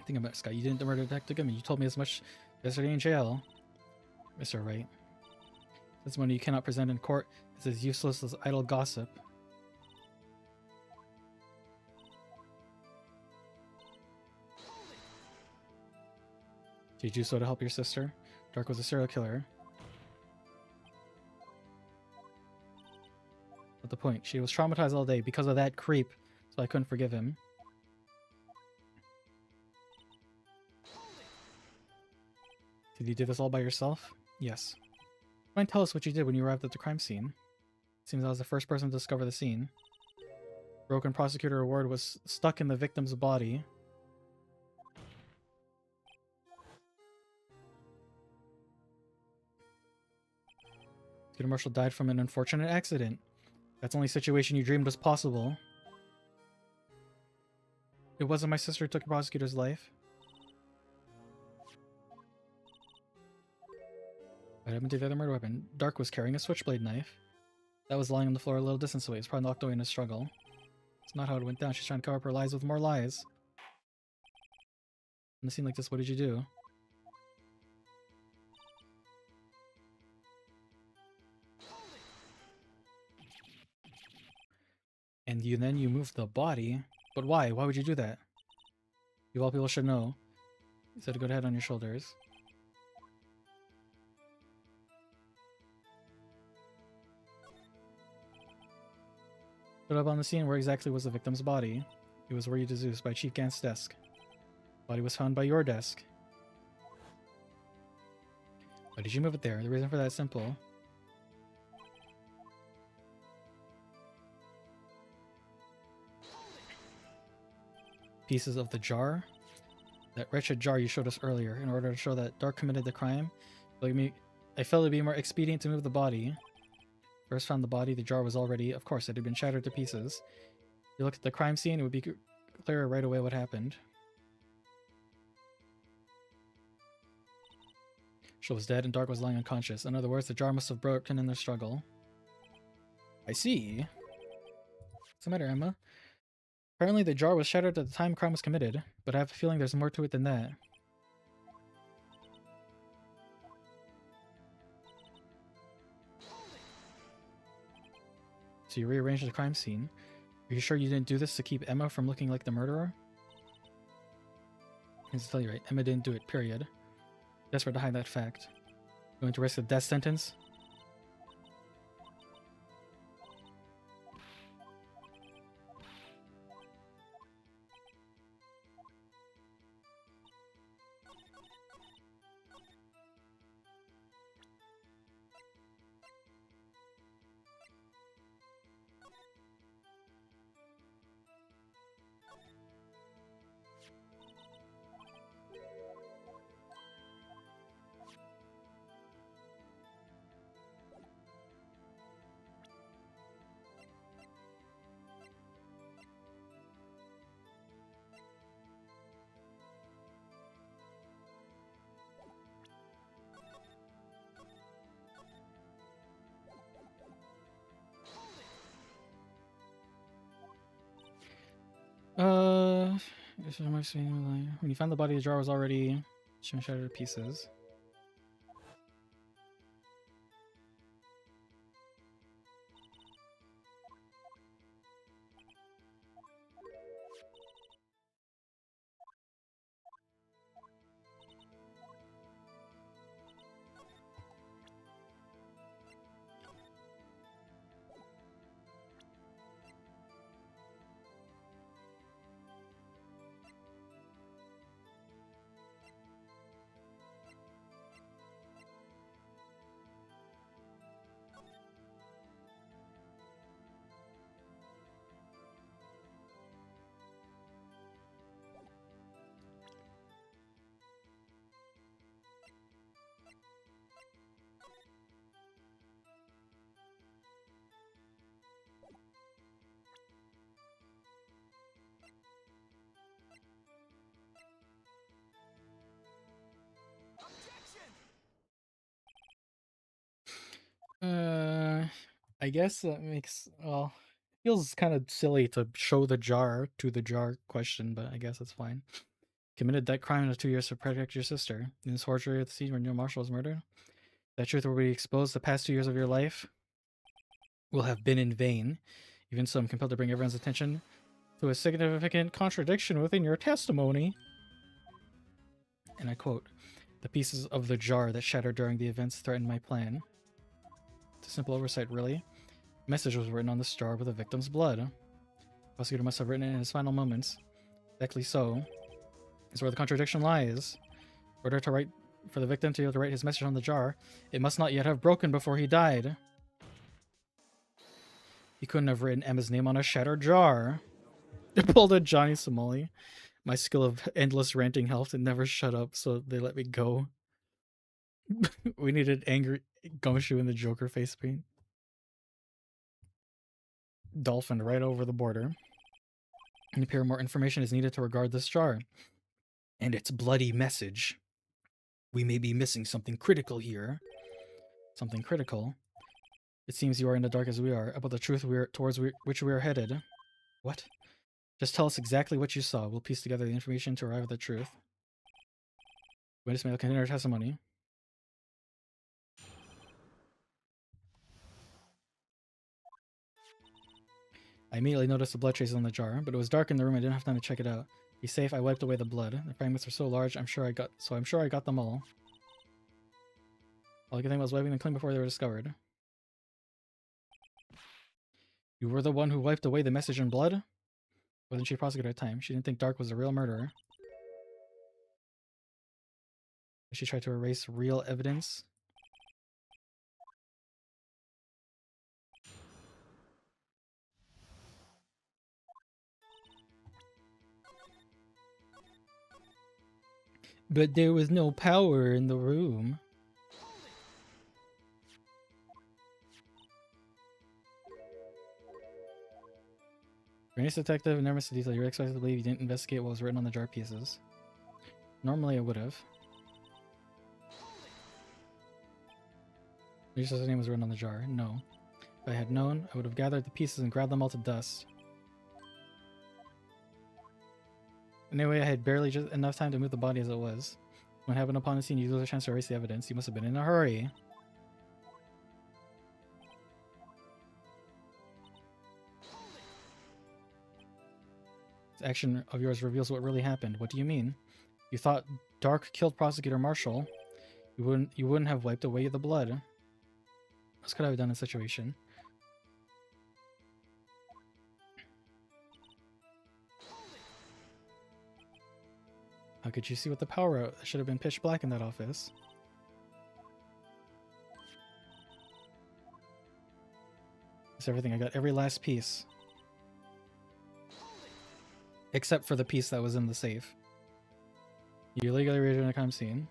Think about it, Scott. You didn't murder Detective Goodman. You told me as much yesterday in jail. Mr. Wright. This money you cannot present in court is as useless as idle gossip. Did you do so to help your sister? Dark was a serial killer. But the point, she was traumatized all day because of that creep, so I couldn't forgive him. Did you do this all by yourself? Yes. Mind tell us what you did when you arrived at the crime scene? Seems I was the first person to discover the scene. Broken prosecutor award was stuck in the victim's body. Peter Marshall died from an unfortunate accident. That's the only situation you dreamed was possible. It wasn't my sister who took the prosecutor's life. What happened to the other murder weapon? Dark was carrying a switchblade knife. That was lying on the floor a little distance away. It's probably locked away in a struggle. It's not how it went down. She's trying to cover up her lies with more lies. In a scene like this, what did you do? And then you moved the body. But why? Why would you do that? You all people should know. You said to go ahead on your shoulders. Put up on the scene where exactly was the victim's body. It was where you Zeus by Chief Gant's desk. Body was found by your desk. Why did you move it there? The reason for that is simple. Pieces of the jar. That wretched jar you showed us earlier. In order to show that Dark committed the crime, I felt it would be more expedient to move the body. First found the body, the jar was already, of course, it had been shattered to pieces. If you look at the crime scene, it would be clearer right away what happened. She was dead and Dark was lying unconscious. In other words, the jar must have broken in the struggle. I see. What's the matter, Emma? Apparently the jar was shattered at the time the crime was committed, but I have a feeling there's more to it than that. So you rearranged the crime scene. Are you sure you didn't do this to keep Emma from looking like the murderer? I can tell you right, Emma didn't do it, period. Desperate to hide that fact. Going to risk a death sentence? When you found the body, the jar was already shattered to pieces. I guess that makes, well, feels kind of silly to show the jar to the jar question, but I guess it's fine. Committed that crime in 2 years to protect your sister. In this forgery at the scene where Neil Marshall was murdered. That truth will be exposed. The past 2 years of your life will have been in vain. Even so, I'm compelled to bring everyone's attention to a significant contradiction within your testimony. And I quote, "The pieces of the jar that shattered during the events threatened my plan." It's a simple oversight, really. The message was written on this jar with the victim's blood. The prosecutor must have written it in his final moments. Exactly so. Is where the contradiction lies. In order to write for the victim to be able to write his message on the jar, it must not yet have broken before he died. He couldn't have written Emma's name on a shattered jar. Pulled a Johnny Somali. My skill of endless ranting helped and never shut up, so they let me go. We needed angry Gumshoe in the Joker face paint. Dolphin right over the border. And appear more information is needed to regard this jar. And its bloody message. We may be missing something critical here. Something critical. It seems you are in the dark as we are, about the truth which we are headed. What? Just tell us exactly what you saw. We'll piece together the information to arrive at the truth. Witness may continue her testimony. I immediately noticed the blood traces on the jar, but it was dark in the room. I didn't have time to check it out. Be safe. I wiped away the blood. The fragments were so large. I'm sure I got them all. All I could think was wiping them clean before they were discovered. You were the one who wiped away the message in blood? Wasn't she a prosecutor at the time? She didn't think Dark was the real murderer. She tried to erase real evidence. But there was no power in the room. Greatest detective never missed a detail. You're expected to believe you didn't investigate what was written on the jar pieces. Normally I would have. Your sister's name was written on the jar. No. If I had known, I would have gathered the pieces and ground them all to dust. Anyway, I had barely just enough time to move the body as it was. When it happened upon the scene, you lose a chance to erase the evidence. You must have been in a hurry. This action of yours reveals what really happened. What do you mean? You thought Dark killed Prosecutor Marshall. You wouldn't have wiped away the blood. What else could I have done in this situation? How could you see with the power out? It should have been pitch black in that office. That's everything. I got every last piece. Except for the piece that was in the safe. You illegally raided a crime scene.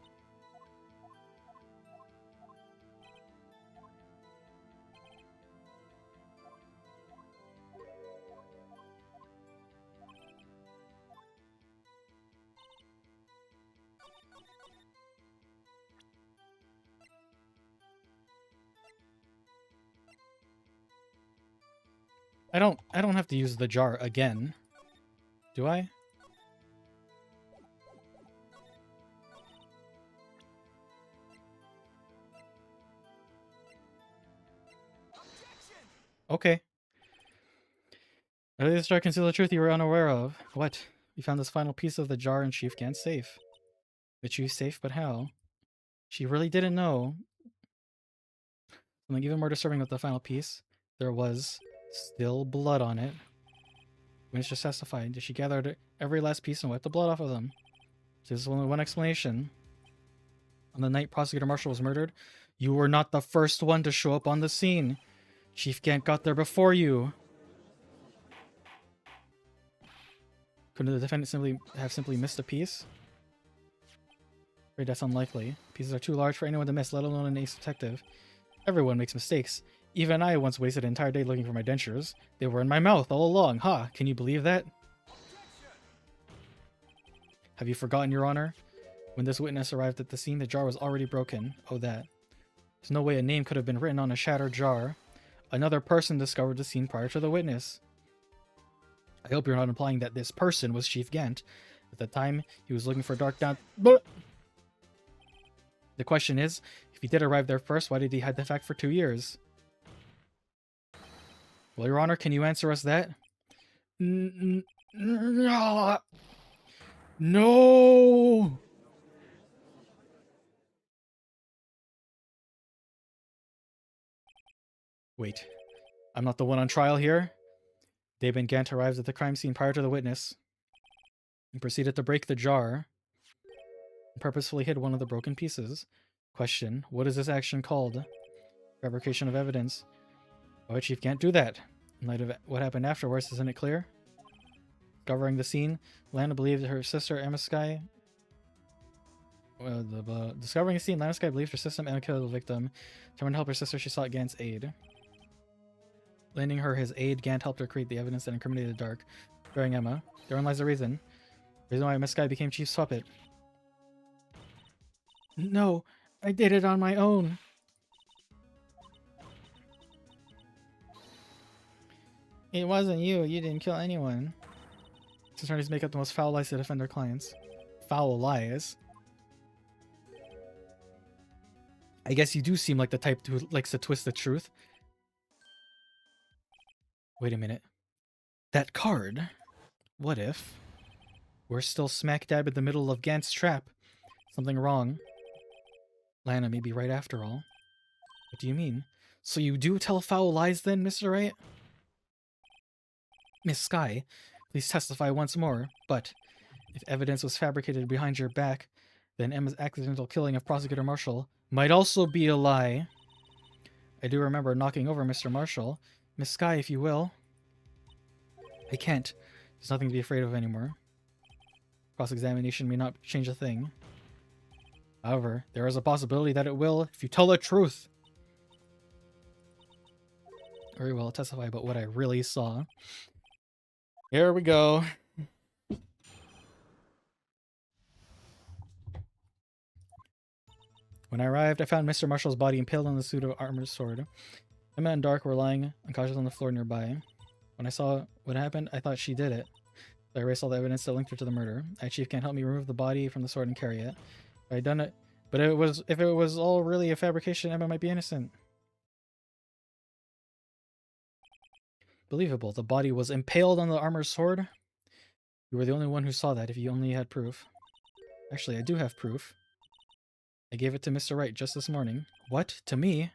I don't have to use the jar again. Do I? Okay. At least try to conceal the truth you were unaware of. What? We found this final piece of the jar in Chief Gant's safe. The chief's safe, but how? She really didn't know. Something even more disturbing about the final piece. There was still blood on it. Witness testified that she gathered every last piece and wiped the blood off of them. There's only one explanation. On the night Prosecutor Marshall was murdered, you were not the first one to show up on the scene. Chief Gant got there before you. Couldn't the defendant simply missed a piece? Afraid that's unlikely. Pieces are too large for anyone to miss, let alone an ace detective. Everyone makes mistakes. Even I once wasted an entire day looking for my dentures. They were in my mouth all along. Ha! Can you believe that? Have you forgotten, Your Honor? When this witness arrived at the scene, the jar was already broken. Oh, that. There's no way a name could have been written on a shattered jar. Another person discovered the scene prior to the witness. I hope you're not implying that this person was Chief Gant. At the time, he was looking for dark down. The question is, if he did arrive there first, why did he hide the fact for 2 years? Well, Your Honor, can you answer us that? No! Wait, I'm not the one on trial here? David Gant arrives at the crime scene prior to the witness and proceeded to break the jar and purposefully hid one of the broken pieces. Question, what is this action called? Fabrication of evidence. Why would Chief Gant do that? In light of what happened afterwards, isn't it clear? Discovering the scene, Lana believed her sister Emma Sky. Discovering the scene, Lana Sky believed her sister Emma killed the victim. Trying to help her sister, she sought Gant's aid. Lending her his aid, Gant helped her create the evidence that incriminated Dark, sparing Emma. Therein lies the reason. The reason why Miss Sky became Chief's puppet. No, I did it on my own. It wasn't you. You didn't kill anyone. Attorneys make up the most foul lies to defend their clients. Foul lies? I guess you do seem like the type who likes to twist the truth. Wait a minute. That card? What if we're still smack dab in the middle of Gant's trap? Something wrong. Lana may be right after all. What do you mean? So you do tell foul lies then, Mr. Wright? Miss Sky, please testify once more. But if evidence was fabricated behind your back, then Emma's accidental killing of Prosecutor Marshall might also be a lie. I do remember knocking over Mr. Marshall. Miss Sky, if you will. I can't. There's nothing to be afraid of anymore. Cross-examination may not change a thing. However, there is a possibility that it will if you tell the truth. Very well, I'll testify about what I really saw. Here we go. When I arrived, I found Mr. Marshall's body impaled on the suit of armored sword. Emma and Dark were lying unconscious on the floor nearby. When I saw what happened, I thought she did it. I erased all the evidence that linked her to the murder. Chief can't help me remove the body from the sword and carry it. If I'd done it, but if it was all really a fabrication, Emma might be innocent. Believable. The body was impaled on the armored sword. You were the only one who saw that. If you only had proof. Actually, I do have proof. I gave it to Mr. Wright just this morning. What? To me?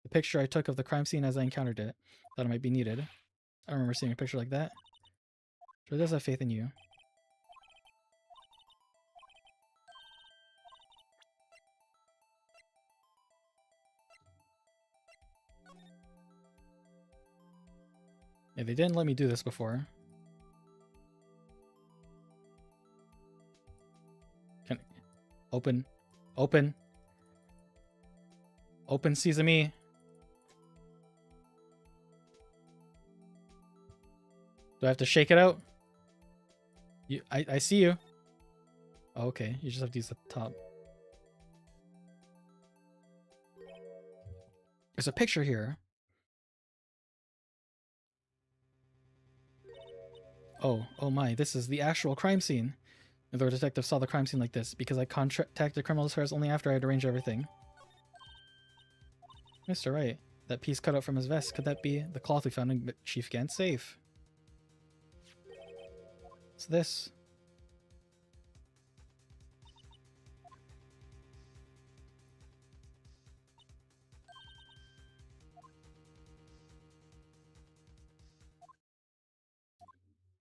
The picture I took of the crime scene as I encountered it. Thought it might be needed. I don't remember seeing a picture like that. Sure does have faith in you. Yeah, they didn't let me do this before. Can open. Open. Open sesame. Do I have to shake it out? I see you. Oh, okay, you just have to use the top. There's a picture here. Oh my, this is the actual crime scene. The detective saw the crime scene like this because I contacted criminal affairs only after I had arranged everything. Mr. Wright, That piece cut out from his vest, could that be the cloth we found in Chief Gant's safe? What's this?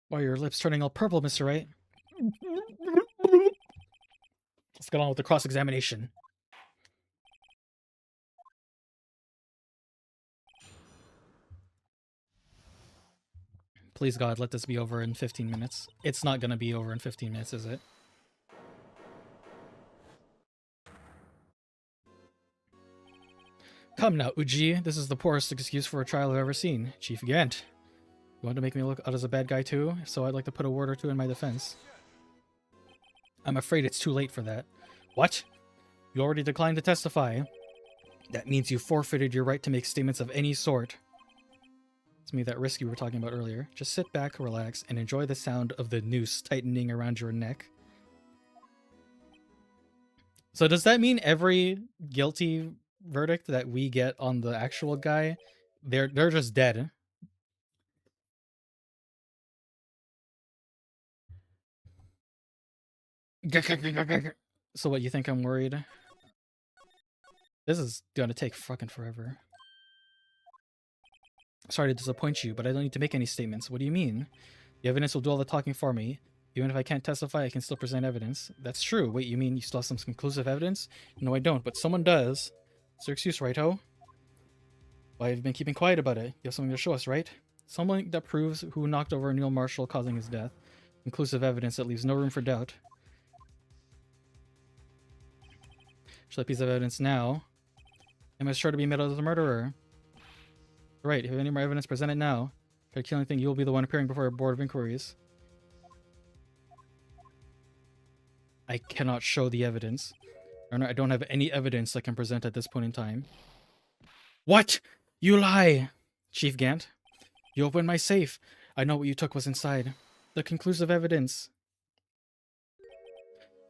Why are your lips turning all purple, Mr. Wright? Let's get on with the cross-examination. Please, God, let this be over in 15 minutes. It's not going to be over in 15 minutes, is it? Come now, Uji. This is the poorest excuse for a trial I've ever seen. Chief Gant. You want to make me look out as a bad guy too? If so, I'd like to put a word or two in my defense. I'm afraid it's too late for that. What? You already declined to testify. That means you forfeited your right to make statements of any sort. It's me, that risk you were talking about earlier. Just sit back, relax, and enjoy the sound of the noose tightening around your neck. So does that mean every guilty verdict that we get on the actual guy, they're just dead? So what, you think I'm worried? This is gonna take fucking forever. Sorry to disappoint you, but I don't need to make any statements. What do you mean? The evidence will do all the talking for me. Even if I can't testify, I can still present evidence. That's true. Wait, you mean you still have some conclusive evidence? No, I don't, but someone does. It's your excuse, right-ho? Well, I've been keeping quiet about it. You have something to show us, right? Someone that proves who knocked over Neil Marshall, causing his death. Conclusive evidence that leaves no room for doubt. Show that piece of evidence now. Am I sure to be made out as a murderer? Right, if you have any more evidence, present it now. If I kill anything, you will be the one appearing before a board of inquiries. I cannot show the evidence. I don't have any evidence I can present at this point in time. What? You lie! Chief Gant. You opened my safe. I know what you took was inside. The conclusive evidence.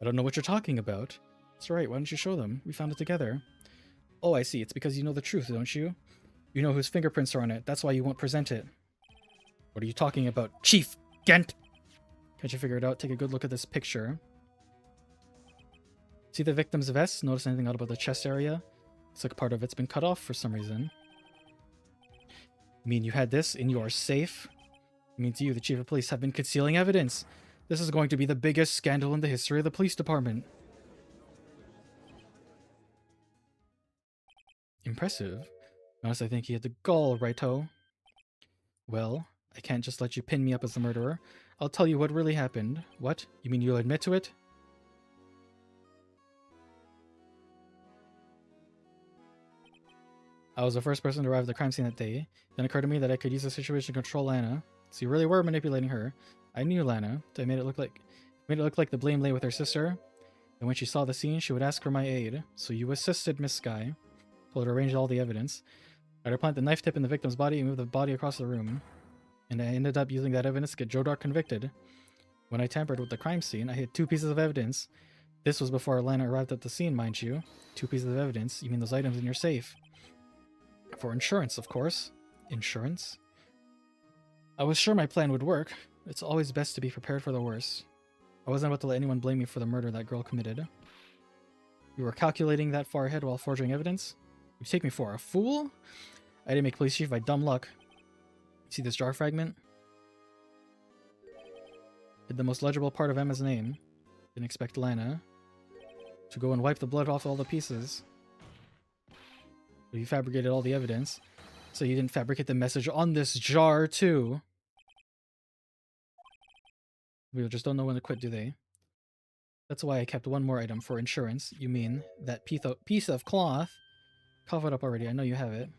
I don't know what you're talking about. It's alright, why don't you show them? We found it together. Oh, I see. It's because you know the truth, don't you? You know whose fingerprints are on it. That's why you won't present it. What are you talking about? Chief Gant! Can't you figure it out? Take a good look at this picture. See the victim's vest? Notice anything odd about the chest area? Looks like part of it's been cut off for some reason. You mean you had this in your safe? It means you, the chief of police, have been concealing evidence. This is going to be the biggest scandal in the history of the police department. Impressive. Honest, I think he had the gall, righto. Well, I can't just let you pin me up as the murderer. I'll tell you what really happened. What? You mean you'll admit to it? I was the first person to arrive at the crime scene that day. Then it occurred to me that I could use the situation to control Lana. So you really were manipulating her. I knew Lana. I made it look like the blame lay with her sister. And when she saw the scene, she would ask for my aid. So you assisted Miss Sky. Told her to arrange all the evidence. I had her plant the knife tip in the victim's body and move the body across the room. And I ended up using that evidence to get Joe Dark convicted. When I tampered with the crime scene, I had 2 pieces of evidence. This was before Lana arrived at the scene, mind you. 2 pieces of evidence? You mean those items in your safe? For insurance, of course. Insurance? I was sure my plan would work. It's always best to be prepared for the worst. I wasn't about to let anyone blame me for the murder that girl committed. You were calculating that far ahead while forging evidence? You take me for a fool? I didn't make police chief by dumb luck. See this jar fragment? Hid the most legible part of Emma's name. Didn't expect Lana to go and wipe the blood off all the pieces. But you fabricated all the evidence. So you didn't fabricate the message on this jar, too. We just don't know when to quit, do they? That's why I kept one more item for insurance. You mean that piece of cloth? Cough it up already. I know you have it.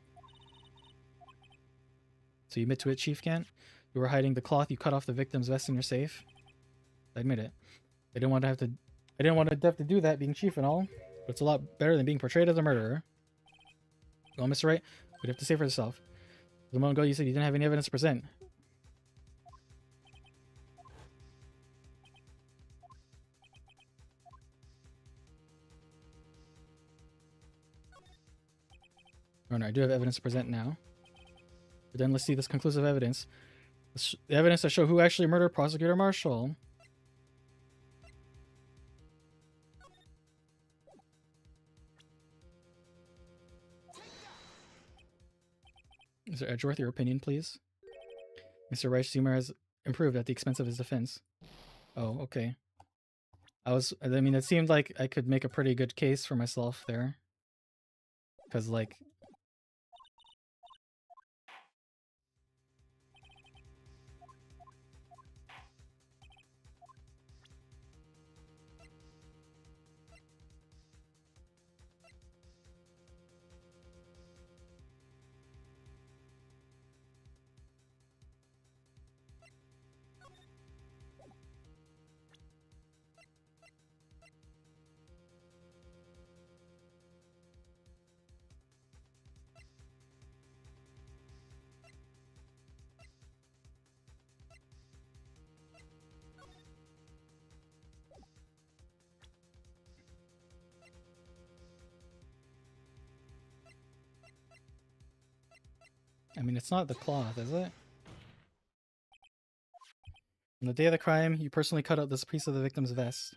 So you admit to it, Chief Gant? You were hiding the cloth you cut off the victim's vest in your safe? I admit it. I didn't want to have to do that being chief and all. But it's a lot better than being portrayed as a murderer. Well, Mr. Wright, what do you have to say for yourself? A moment ago you said you didn't have any evidence to present. Oh no, I do have evidence to present now. But then let's see this conclusive evidence. The evidence that show who actually murdered Prosecutor Marshall. Mr. Edgeworth, your opinion, please. Mr. Wright's humor has improved at the expense of his defense. Oh, okay. I mean, it seemed like I could make a pretty good case for myself there. Because, like... I mean, it's not the cloth, is it? On the day of the crime, you personally cut out this piece of the victim's vest.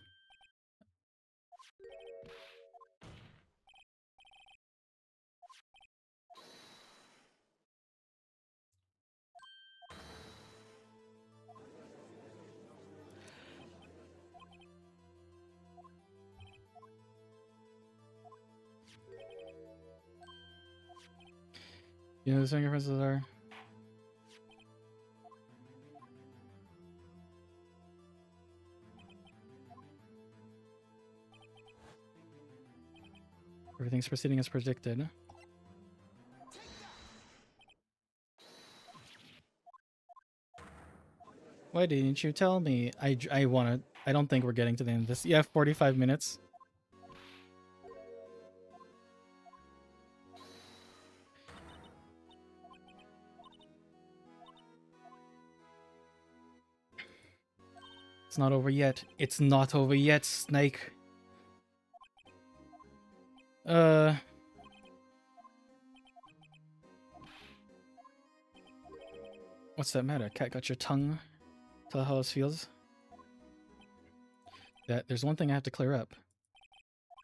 You know, the fingerprints are... Everything's proceeding as predicted. Why didn't you tell me? I wanna... I don't think we're getting to the end of this. You have 45 minutes. It's not over yet. It's not over yet, Snake. What's that matter? Cat got your tongue? Tell how this feels? There's one thing I have to clear up.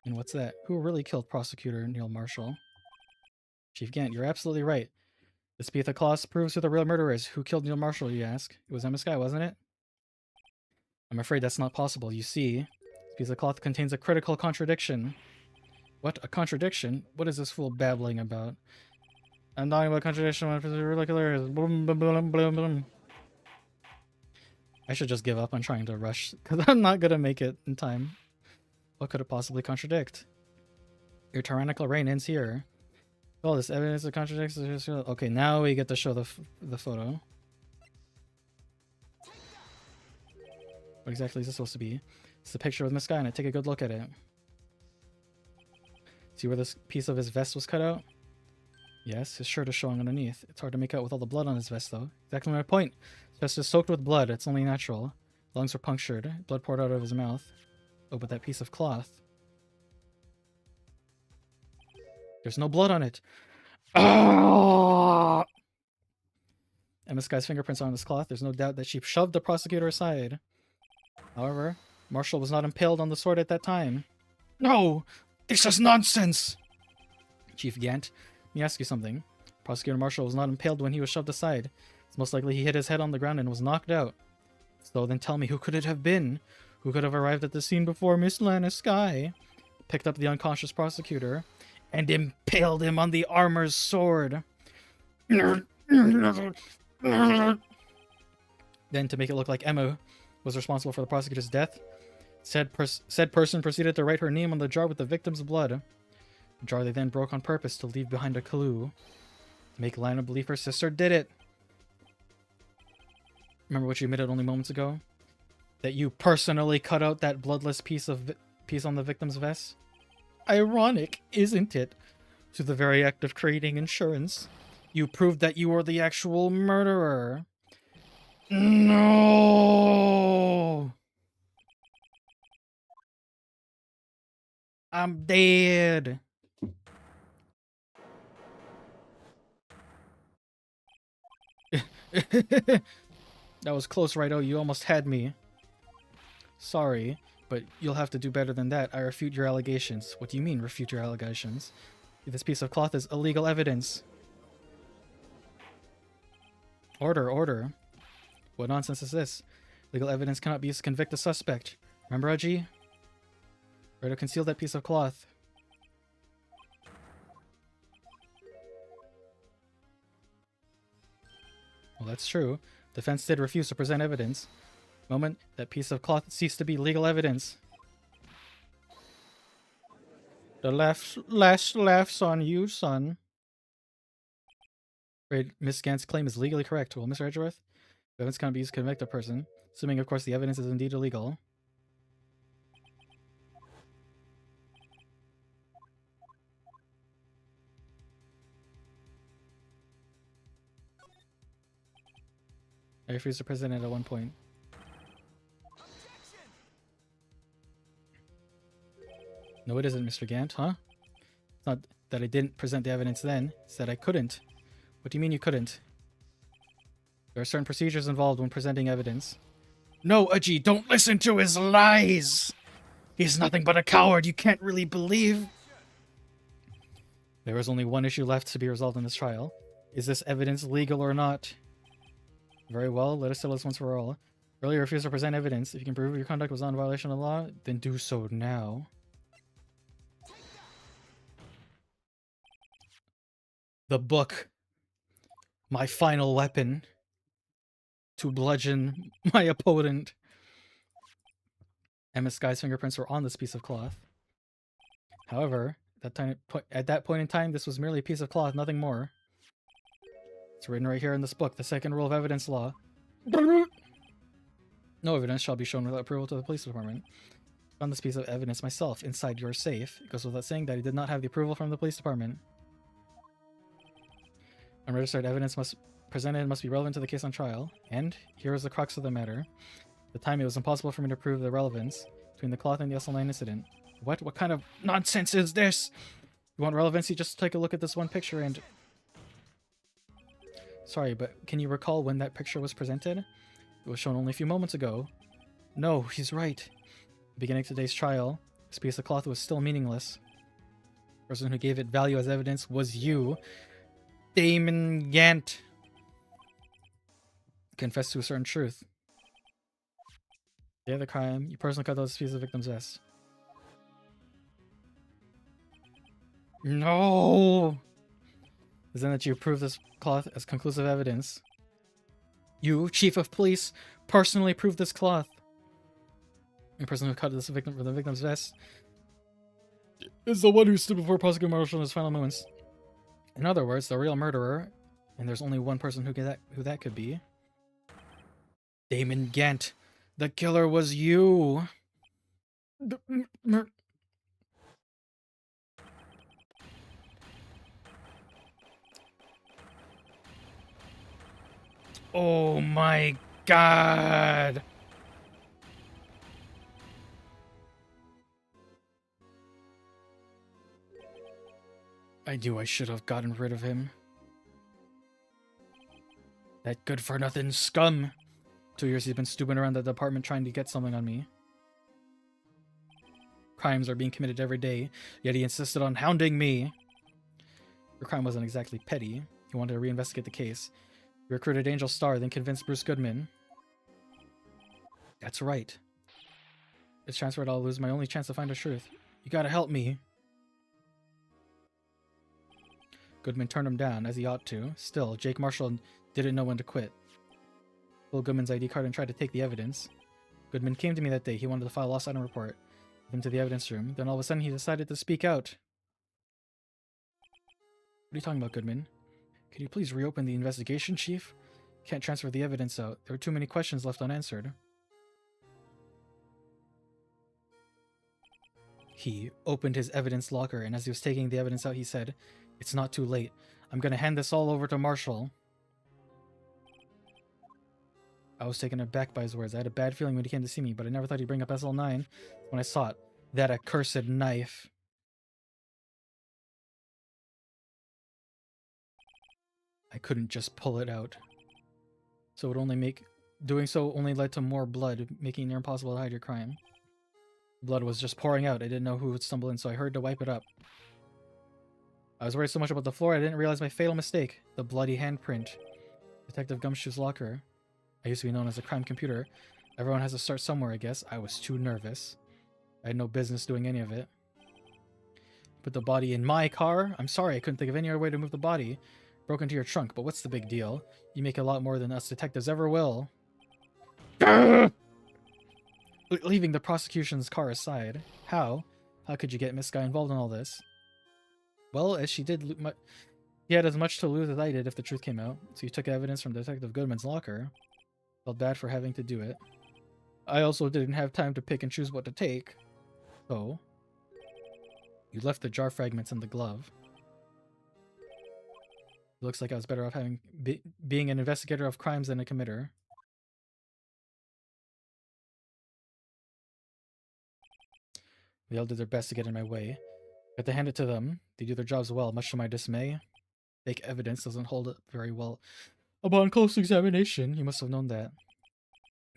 And what's that? Who really killed Prosecutor Neil Marshall? Chief Gant, you're absolutely right. This piece of cloth proves who the real murderer is. Who killed Neil Marshall, you ask? It was Emma Skye, wasn't it? I'm afraid that's not possible. You see, this piece of cloth contains a critical contradiction. What? A contradiction? What is this fool babbling about? I'm talking about contradiction when it's really clear. Boom, boom, boom, boom, boom. I should just give up on trying to rush, because I'm not gonna make it in time. What could it possibly contradict? Your tyrannical reign ends here. Oh, this evidence of contradiction. Okay, now we get to show the photo. What exactly is this supposed to be? It's a picture with Miss Skye, and I take a good look at it. See where this piece of his vest was cut out? Yes, his shirt is showing underneath. It's hard to make out with all the blood on his vest, though. Exactly my point. His vest is soaked with blood. It's only natural. Lungs were punctured. Blood poured out of his mouth. Oh, but that piece of cloth. There's no blood on it. Ah! Emma Skye's fingerprints are on this cloth. There's no doubt that she shoved the prosecutor aside. However, Marshall was not impaled on the sword at that time. No! This is nonsense! Chief Gant, let me ask you something. Prosecutor Marshall was not impaled when he was shoved aside. It's most likely he hit his head on the ground and was knocked out. So then tell me, who could it have been? Who could have arrived at the scene before Miss Lana Skye, picked up the unconscious prosecutor, and impaled him on the armor's sword? Then, to make it look like Emma was responsible for the prosecutor's death, said person proceeded to write her name on the jar with the victim's blood. The jar they then broke on purpose to leave behind a clue. To make Lana believe her sister did it. Remember what you admitted only moments ago? That you personally cut out that bloodless piece on the victim's vest? Ironic, isn't it? Through the very act of creating insurance, you proved that you were the actual murderer. No! I'm dead. That was close, Righto. You almost had me. Sorry, but you'll have to do better than that. I refute your allegations. What do you mean, refute your allegations? This piece of cloth is illegal evidence. Order, order. What nonsense is this? Legal evidence cannot be used to convict a suspect. Remember, Aji? Righto, conceal that piece of cloth. Well, that's true. Defense did refuse to present evidence. The moment that piece of cloth ceased to be legal evidence. The last laughs on you, son. Right, Miss Gant's claim is legally correct. Well, Mr. Edgeworth, evidence cannot be used to convict a person, assuming, of course, the evidence is indeed illegal. I refuse to present it at one point. No, it isn't, Mr. Gant, huh? It's not that I didn't present the evidence then. It's that I couldn't. What do you mean you couldn't? There are certain procedures involved when presenting evidence. No, Aji, don't listen to his lies! He's nothing but a coward you can't really believe! There is only one issue left to be resolved in this trial. Is this evidence legal or not? Very well, let us settle this once for all. Earlier refused to present evidence. If you can prove your conduct was not in violation of the law, then do so now. The book. My final weapon. To bludgeon my opponent. Emma Sky's fingerprints were on this piece of cloth. However, at that point in time, this was merely a piece of cloth, nothing more. It's written right here in this book, the second rule of evidence law. No evidence shall be shown without approval to the police department. I found this piece of evidence myself inside your safe. It goes without saying that I did not have the approval from the police department. Unregistered evidence presented must be relevant to the case on trial. And here is the crux of the matter. At the time, it was impossible for me to prove the relevance between the cloth and the SL9 incident. What? What kind of nonsense is this? You want relevancy? Just take a look at this one picture and... Sorry, but can you recall when that picture was presented? It was shown only a few moments ago. No, he's right. Beginning today's trial, this piece of cloth was still meaningless. The person who gave it value as evidence was you, Damon Gant. Confess to a certain truth. The other crime, you personally cut those pieces of the victim's vest. No! Is then that you prove this cloth as conclusive evidence. You, Chief of Police, personally proved this cloth. The person who cut this victim from the victim's vest is the one who stood before Prosecutor Marshall in his final moments. In other words, the real murderer, and there's only one person who that could be. Damon Gant. The killer was you. Oh my god. I knew I should have gotten rid of him. That good-for-nothing scum. 2 years he's been stooping around the department trying to get something on me. Crimes are being committed every day, yet he insisted on hounding me. Your crime wasn't exactly petty. He wanted to reinvestigate the case. You recruited Angel Star, then convinced Bruce Goodman. That's right. It's transferred, I'll lose my only chance to find the truth. You gotta help me. Goodman turned him down, as he ought to. Still, Jake Marshall didn't know when to quit. Pulled Goodman's ID card and tried to take the evidence. Goodman came to me that day. He wanted to file a lost item report. With him to the evidence room. Then all of a sudden he decided to speak out. What are you talking about, Goodman? Could you please reopen the investigation, Chief? Can't transfer the evidence out. There are too many questions left unanswered. He opened his evidence locker, and as he was taking the evidence out, he said, "It's not too late. I'm gonna hand this all over to Marshall." I was taken aback by his words. I had a bad feeling when he came to see me, but I never thought he'd bring up SL9 when I saw it. That accursed knife. I couldn't just pull it out. So it only make doing so only led to more blood, making it near impossible to hide your crime. Blood was just pouring out. I didn't know who would stumble in, so I hurried to wipe it up. I was worried so much about the floor, I didn't realize my fatal mistake. The bloody handprint. Detective Gumshoe's locker. I used to be known as a crime computer. Everyone has to start somewhere, I guess. I was too nervous. I had no business doing any of it. Put the body in my car? I'm sorry, I couldn't think of any other way to move the body. Broke into your trunk, but what's the big deal? You make a lot more than us detectives ever will. Leaving the prosecution's car aside. How? How could you get Miss Guy involved in all this? Well, as she did, he had as much to lose as I did if the truth came out. So you took evidence from Detective Goodman's locker. Felt bad for having to do it. I also didn't have time to pick and choose what to take. So, you left the jar fragments in the glove. Looks like I was better off being an investigator of crimes than a committer. They all did their best to get in my way. But to hand it to them, they do their jobs well, much to my dismay. Fake evidence doesn't hold up very well. Upon close examination, you must have known that.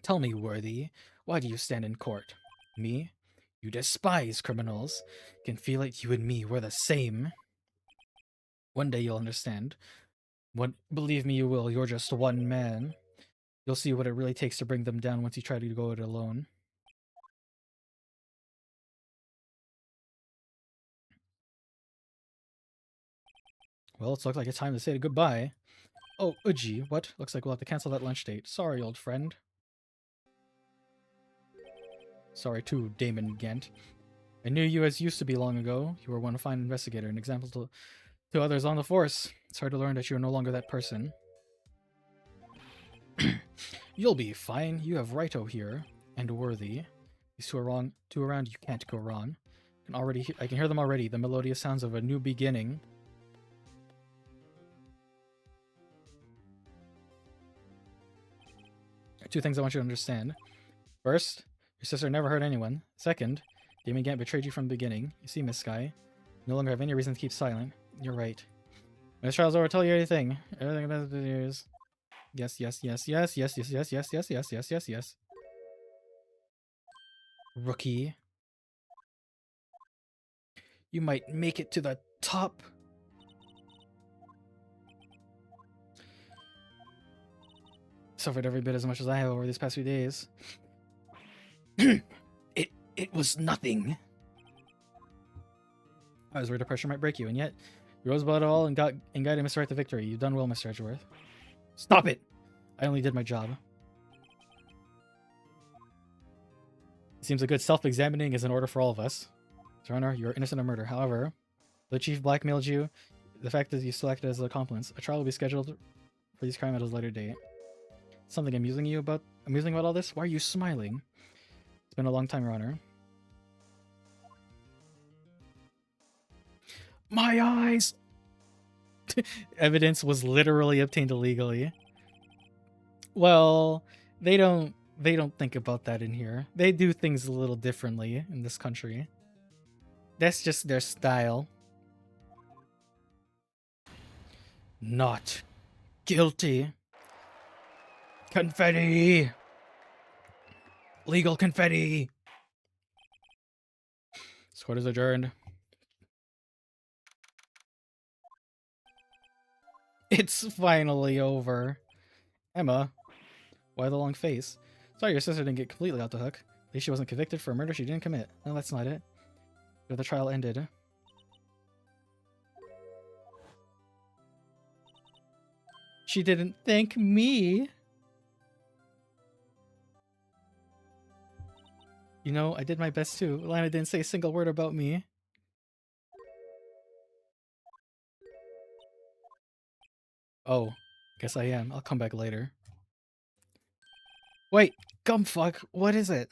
Tell me, Worthy, why do you stand in court? Me? You despise criminals. Can feel it, you and me, we're the same. One day you'll understand. Believe me, you will. You're just one man. You'll see what it really takes to bring them down once you try to go it alone. Well, it's looks like it's time to say goodbye. Oh, Uji, what? Looks like we'll have to cancel that lunch date. Sorry, old friend. Sorry too, Damon Ghent. I knew you as used to be long ago. You were one fine investigator, an example to others on the force. It's hard to learn that you are no longer that person. You'll be fine. You have Wright here, and Worthy. These two around, you can't go wrong. I can hear them already, the melodious sounds of a new beginning. Two things I want you to understand. First, your sister never hurt anyone. Second, Damon Ghent betrayed you from the beginning. You see, Miss Sky, you no longer have any reason to keep silent. You're right. When this trial's over, I'll tell you everything. Everything about the years. Yes, yes, yes, yes, yes, yes, yes, yes, yes, yes, yes, yes, yes. Rookie. You might make it to the top. Suffered every bit as much as I have over these past few days. It was nothing. I was worried the pressure might break you, and yet you rose above it all and guided Mr. Wright to victory. You've done well, Mr. Edgeworth. Stop it! I only did my job. It seems a good self-examining is in order for all of us. Your Honor, you're innocent of murder. However, the chief blackmailed you. The fact is you still acted as an accomplice. A trial will be scheduled for these crimes at a later date. Something amusing about all this? Why are you smiling? It's been a long time, Your Honor. My eyes! Evidence was literally obtained illegally. Well, they don't think about that in here. They do things a little differently in this country. That's just their style. Not guilty. Confetti! Legal confetti! This court is adjourned. It's finally over. Emma, why the long face? Sorry your sister didn't get completely out the hook. At least she wasn't convicted for a murder she didn't commit. No, that's not it. But the trial ended. She didn't thank me. You know, I did my best too. Lana didn't say a single word about me. Oh, guess I am. I'll come back later. Wait, gumfuck, what is it?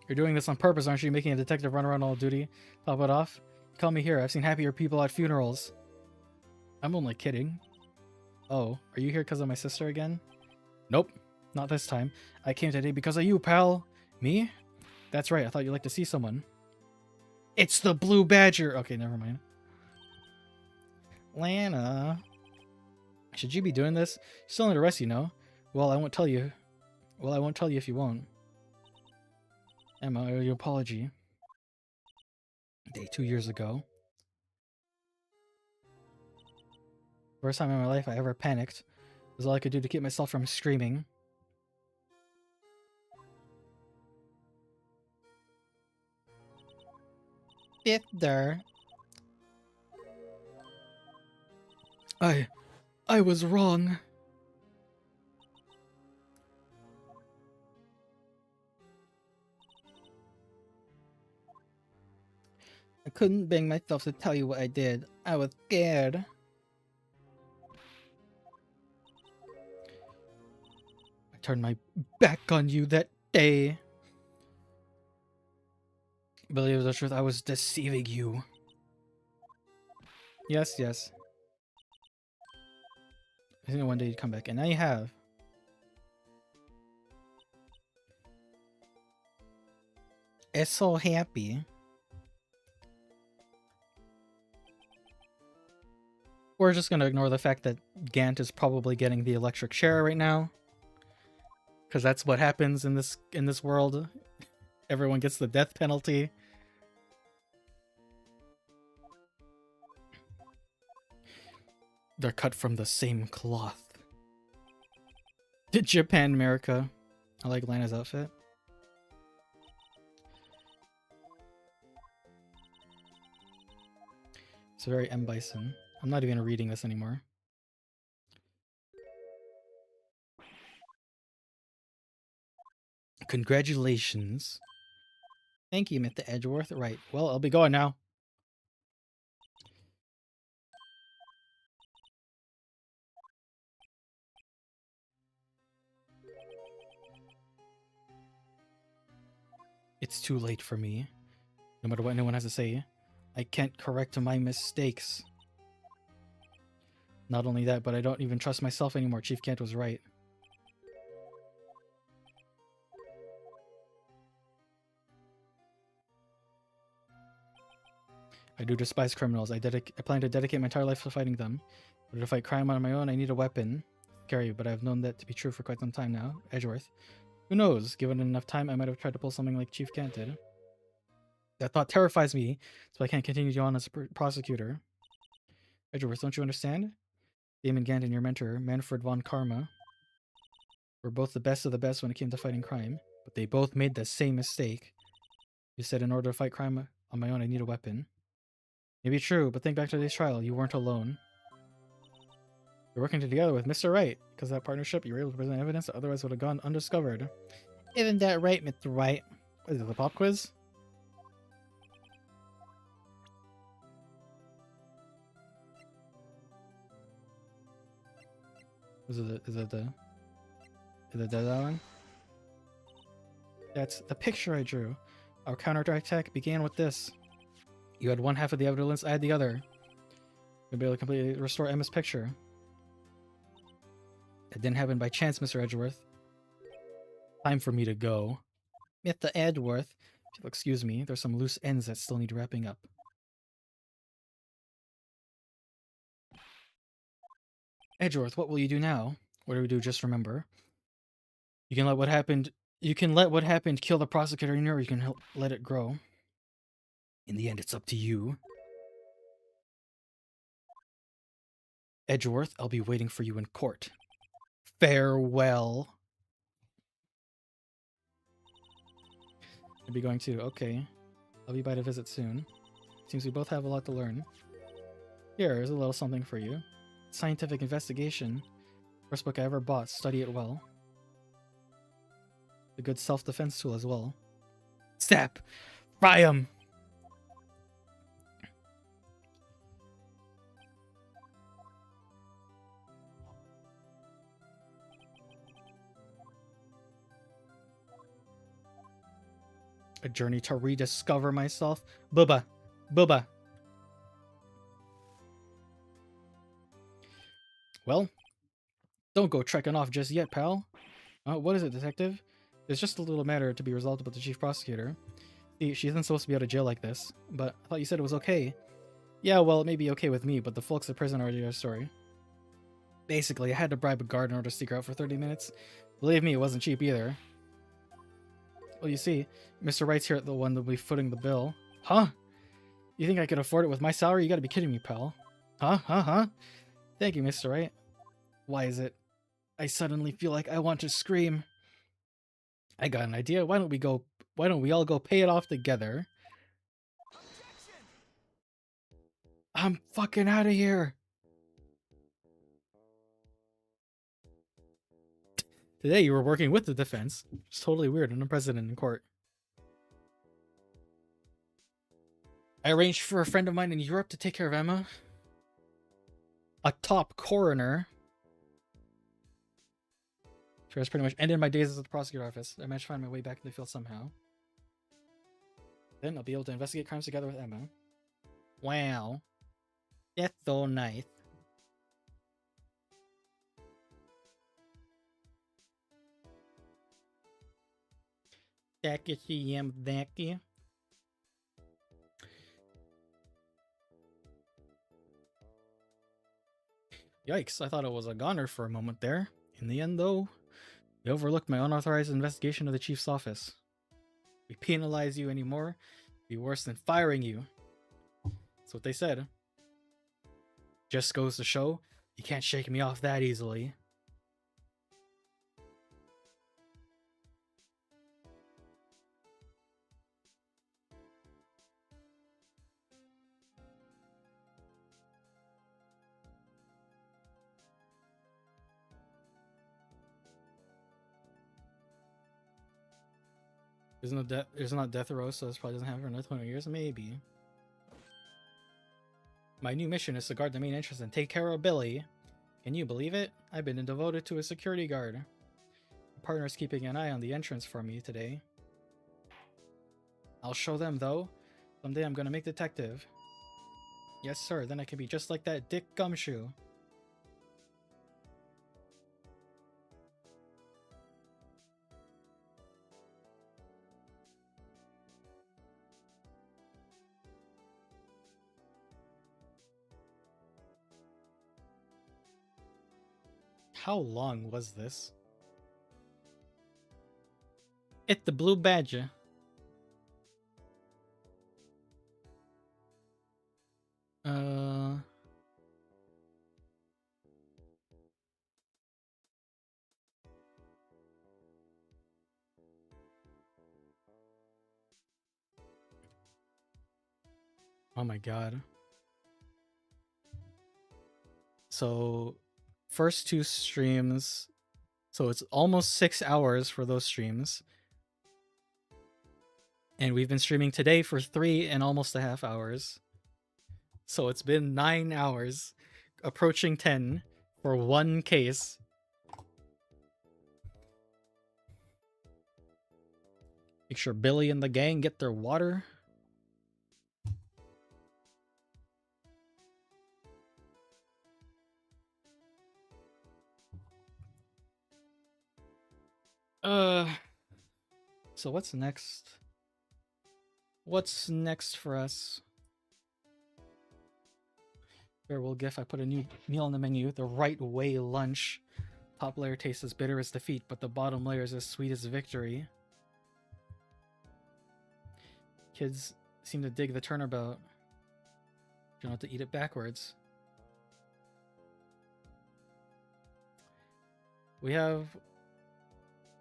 You're doing this on purpose, aren't you? Making a detective run around all duty? Top it off? Call me here. I've seen happier people at funerals. I'm only kidding. Oh, are you here because of my sister again? Nope, not this time. I came today because of you, pal. Me? That's right, I thought you'd like to see someone. It's the Blue Badger! Okay, never mind. Lana. Should you be doing this? Still under arrest, you know. Well, I won't tell you. Well, I won't tell you if you won't. Emma, I owe you an apology. Day 2 years ago. First time in my life I ever panicked. It was all I could do to keep myself from screaming. Bitter. I was wrong. I couldn't bring myself to tell you what I did. I was scared. I turned my back on you that day. Believe the truth, I was deceiving you. Yes, yes. I think one day you'd come back, and now you have. It's so happy. We're just gonna ignore the fact that Gant is probably getting the electric chair right now, because that's what happens in this world. Everyone gets the death penalty. They're cut from the same cloth. Japan, America. I like Lana's outfit. It's very M. Bison. I'm not even reading this anymore. Congratulations. Thank you, Mr. Edgeworth. Right. Well, I'll be going now. It's too late for me. No matter what anyone has to say, I can't correct my mistakes. Not only that, but I don't even trust myself anymore. Chief Kent was right. I do despise criminals. I plan to dedicate my entire life to fighting them. But to fight crime on my own, I need a weapon. Scary, but I've known that to be true for quite some time now. Edgeworth. Who knows? Given enough time, I might have tried to pull something like Chief Kent did. That thought terrifies me, so I can't continue on as a prosecutor. Edgeworth, don't you understand? Damon Gant and your mentor, Manfred von Karma, were both the best of the best when it came to fighting crime, but they both made the same mistake. You said in order to fight crime on my own, I need a weapon. Maybe true, but think back to today's trial. You weren't alone. You're working together with Mr. Wright. Because of that partnership, you were able to present evidence that otherwise would have gone undiscovered. Isn't that right, Mr. Wright? What is it, the pop quiz? Is it that one? That's the picture I drew. Our counterattack began with this. You had one half of the evidence, I had the other. We'll be able to completely restore Emma's picture. It didn't happen by chance, Mr. Edgeworth. Time for me to go. Mr. Edgeworth, if you'll excuse me, there's some loose ends that still need wrapping up. Edgeworth, what will you do now? What do we do? Just remember. You can let what happened kill the prosecutor in you, or you can let it grow. In the end, it's up to you. Edgeworth, I'll be waiting for you in court. Farewell. I'll be going too. Okay. I'll be by to visit soon. Seems we both have a lot to learn. Here's a little something for you. Scientific investigation. First book I ever bought. Study it well. A good self-defense tool as well. Sap! Fry 'em! A journey to rediscover myself. Booba. Booba. Well, don't go trekking off just yet, pal. What is it, detective? There's just a little matter to be resolved about the chief prosecutor. See, she isn't supposed to be out of jail like this, but I thought you said it was okay. Yeah, well, it may be okay with me, but the folks at prison are your story. Basically, I had to bribe a guard in order to sneak her out for 30 minutes. Believe me, it wasn't cheap either. Well, you see, Mr. Wright's here, the one that'll be footing the bill. Huh? You think I could afford it with my salary? You gotta be kidding me, pal. Huh? Thank you, Mr. Wright. Why is it? I suddenly feel like I want to scream. I got an idea. Why don't we all go pay it off together? I'm fucking out of here. Today you were working with the defense. It's totally weird and unprecedented in court. I arranged for a friend of mine in Europe to take care of Emma. A top coroner. Sure, that's pretty much ended my days at the prosecutor office. I managed to find my way back in the field somehow. Then I'll be able to investigate crimes together with Emma. Wow. That's so nice. Thank you. Yikes, I thought it was a goner for a moment there. In the end, though, we overlooked my unauthorized investigation of the chief's office. We penalize you anymore, it'd be worse than firing you. That's what they said. Just goes to show, you can't shake me off that easily. There's not death row, so this probably doesn't happen for another 20 years. Maybe. My new mission is to guard the main entrance and take care of Billy. Can you believe it? I've been devoted to a security guard. My partner's keeping an eye on the entrance for me today. I'll show them, though. Someday I'm gonna make detective. Yes, sir. Then I can be just like that Dick Gumshoe. How long was this? It's the Blue Badger. Oh my god. So, first two streams. So it's almost 6 hours for those streams. And we've been streaming today for 3 and almost a half hours. So it's been 9 hours, approaching 10 for one case. Make sure Billy and the gang get their water. So what's next? What's next for us? Farewell gift. I put a new meal on the menu. The right way lunch. Top layer tastes as bitter as defeat, but the bottom layer is as sweet as victory. Kids seem to dig the turnabout. You don't have to eat it backwards. We have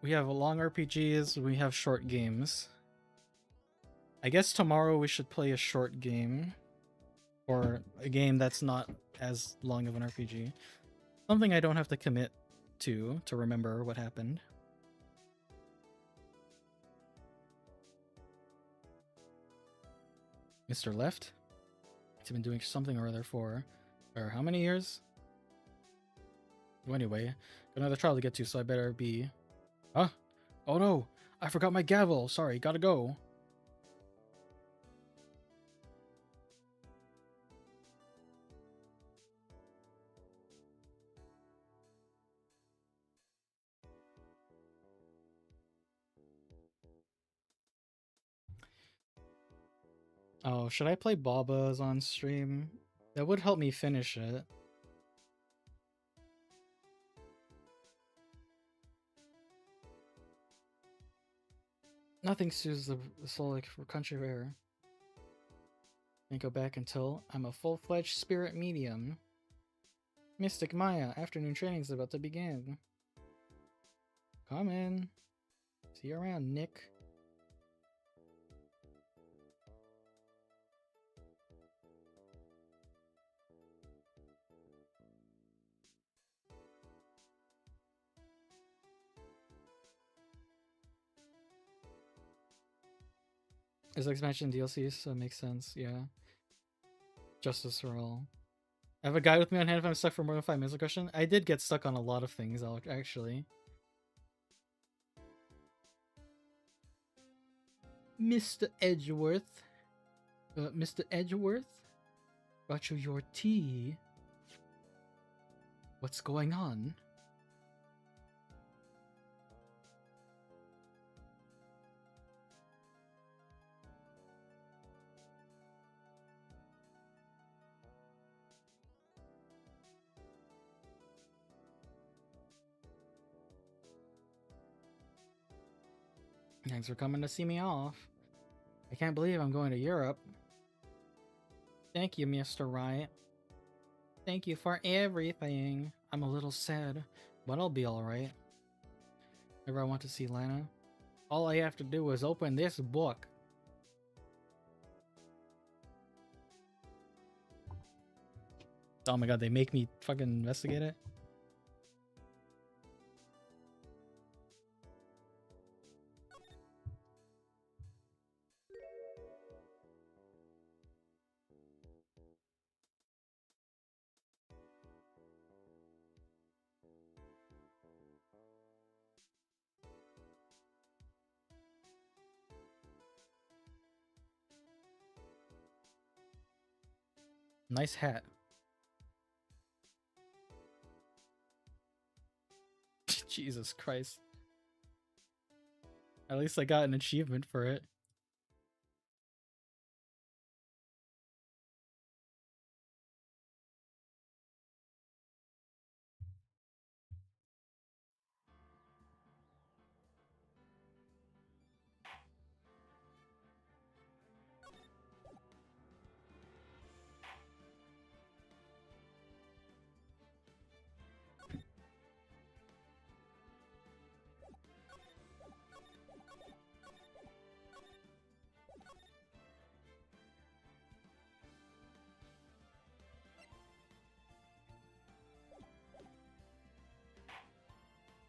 long RPGs, we have short games. I guess tomorrow we should play a short game. Or a game that's not as long of an RPG. Something I don't have to commit to remember what happened. Mr. Left? He's been doing something or other for how many years? Well, anyway, got another trial to get to, so I better be... Huh? Oh no! I forgot my gavel! Sorry, gotta go. Oh, should I play Baba's on stream? That would help me finish it. Nothing soothes the soul like for country air. Can't go back until I'm a full-fledged spirit medium. Mystic Maya, afternoon training's about to begin. Come in. See you around, Nick. There's expansion DLC, so it makes sense, yeah. Justice for all. I have a guide with me on hand if I'm stuck for more than 5 minutes. A question? I did get stuck on a lot of things, actually. Mr. Edgeworth. Mr. Edgeworth? Brought you your tea. What's going on? Thanks for coming to see me off. I can't believe I'm going to Europe. Thank you, Mr. Wright. Thank you for everything. I'm a little sad, but I'll be alright. Whenever I want to see Lana, all I have to do is open this book. Oh my god, they make me fucking investigate it? Nice hat. Jesus Christ. At least I got an achievement for it.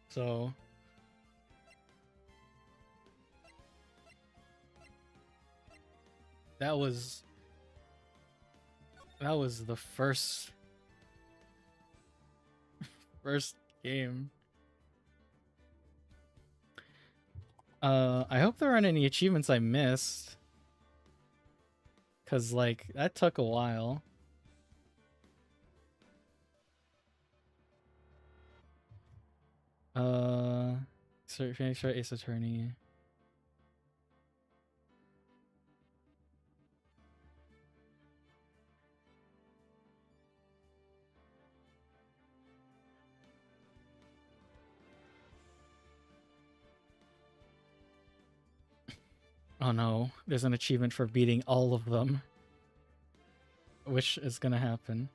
So that was the first game. I hope there aren't any achievements I missed, cause like that took a while. Finish Ace Attorney. Oh no, there's an achievement for beating all of them, which is gonna happen.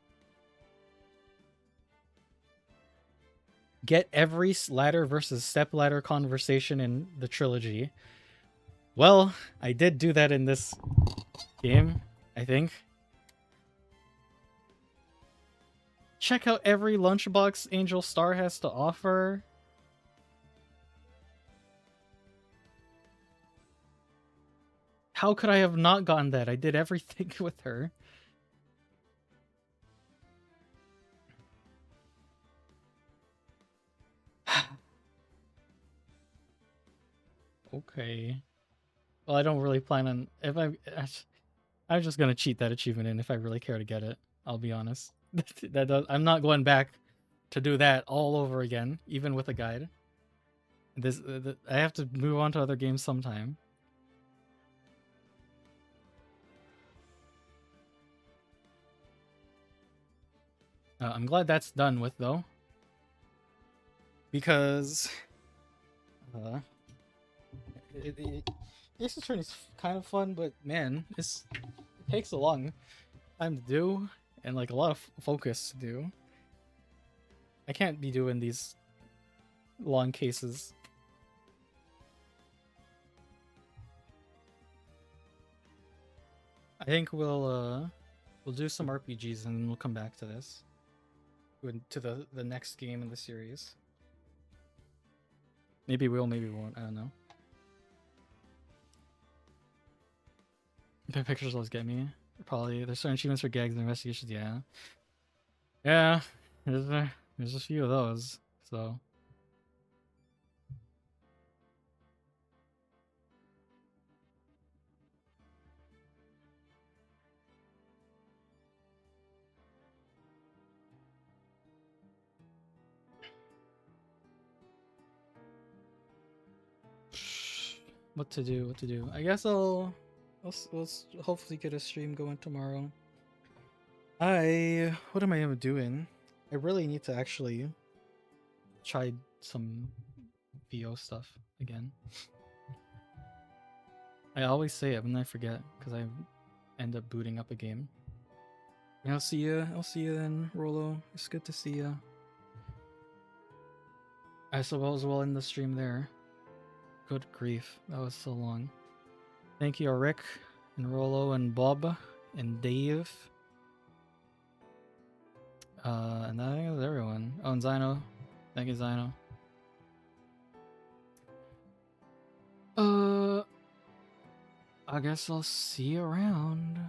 Get every ladder versus step ladder conversation in the trilogy. Well, I did do that in this game, I think. Check out every lunchbox Angel Star has to offer. How could I have not gotten that? I did everything with her. Okay. Well, I don't really plan on... I'm just gonna cheat that achievement in if I really care to get it. I'll be honest. I'm not going back to do that all over again, even with a guide. I have to move on to other games sometime. I'm glad that's done with, though. Because... Ace Attorney is kind of fun, but man, it takes a long time to do and like a lot of focus to do. I can't be doing these long cases. I think we'll do some RPGs and then we'll come back to this. To the next game in the series. Maybe we'll, maybe we won't. I don't know. The pictures always get me. Probably there's certain achievements for gags and investigations. Yeah, yeah. There's a few of those. So. What to do? I guess I'll hopefully get a stream going tomorrow. What am I even doing? I really need to actually try some VO stuff again. I always say it, and I forget because I end up booting up a game. I'll see you then, Rolo. It's good to see you. I suppose we'll end the stream there. Good grief, that was so long. Thank you, Rick, and Rolo, and Bob, and Dave. And I think it was everyone. Oh, and Zyno. Thank you, Zyno. I guess I'll see you around.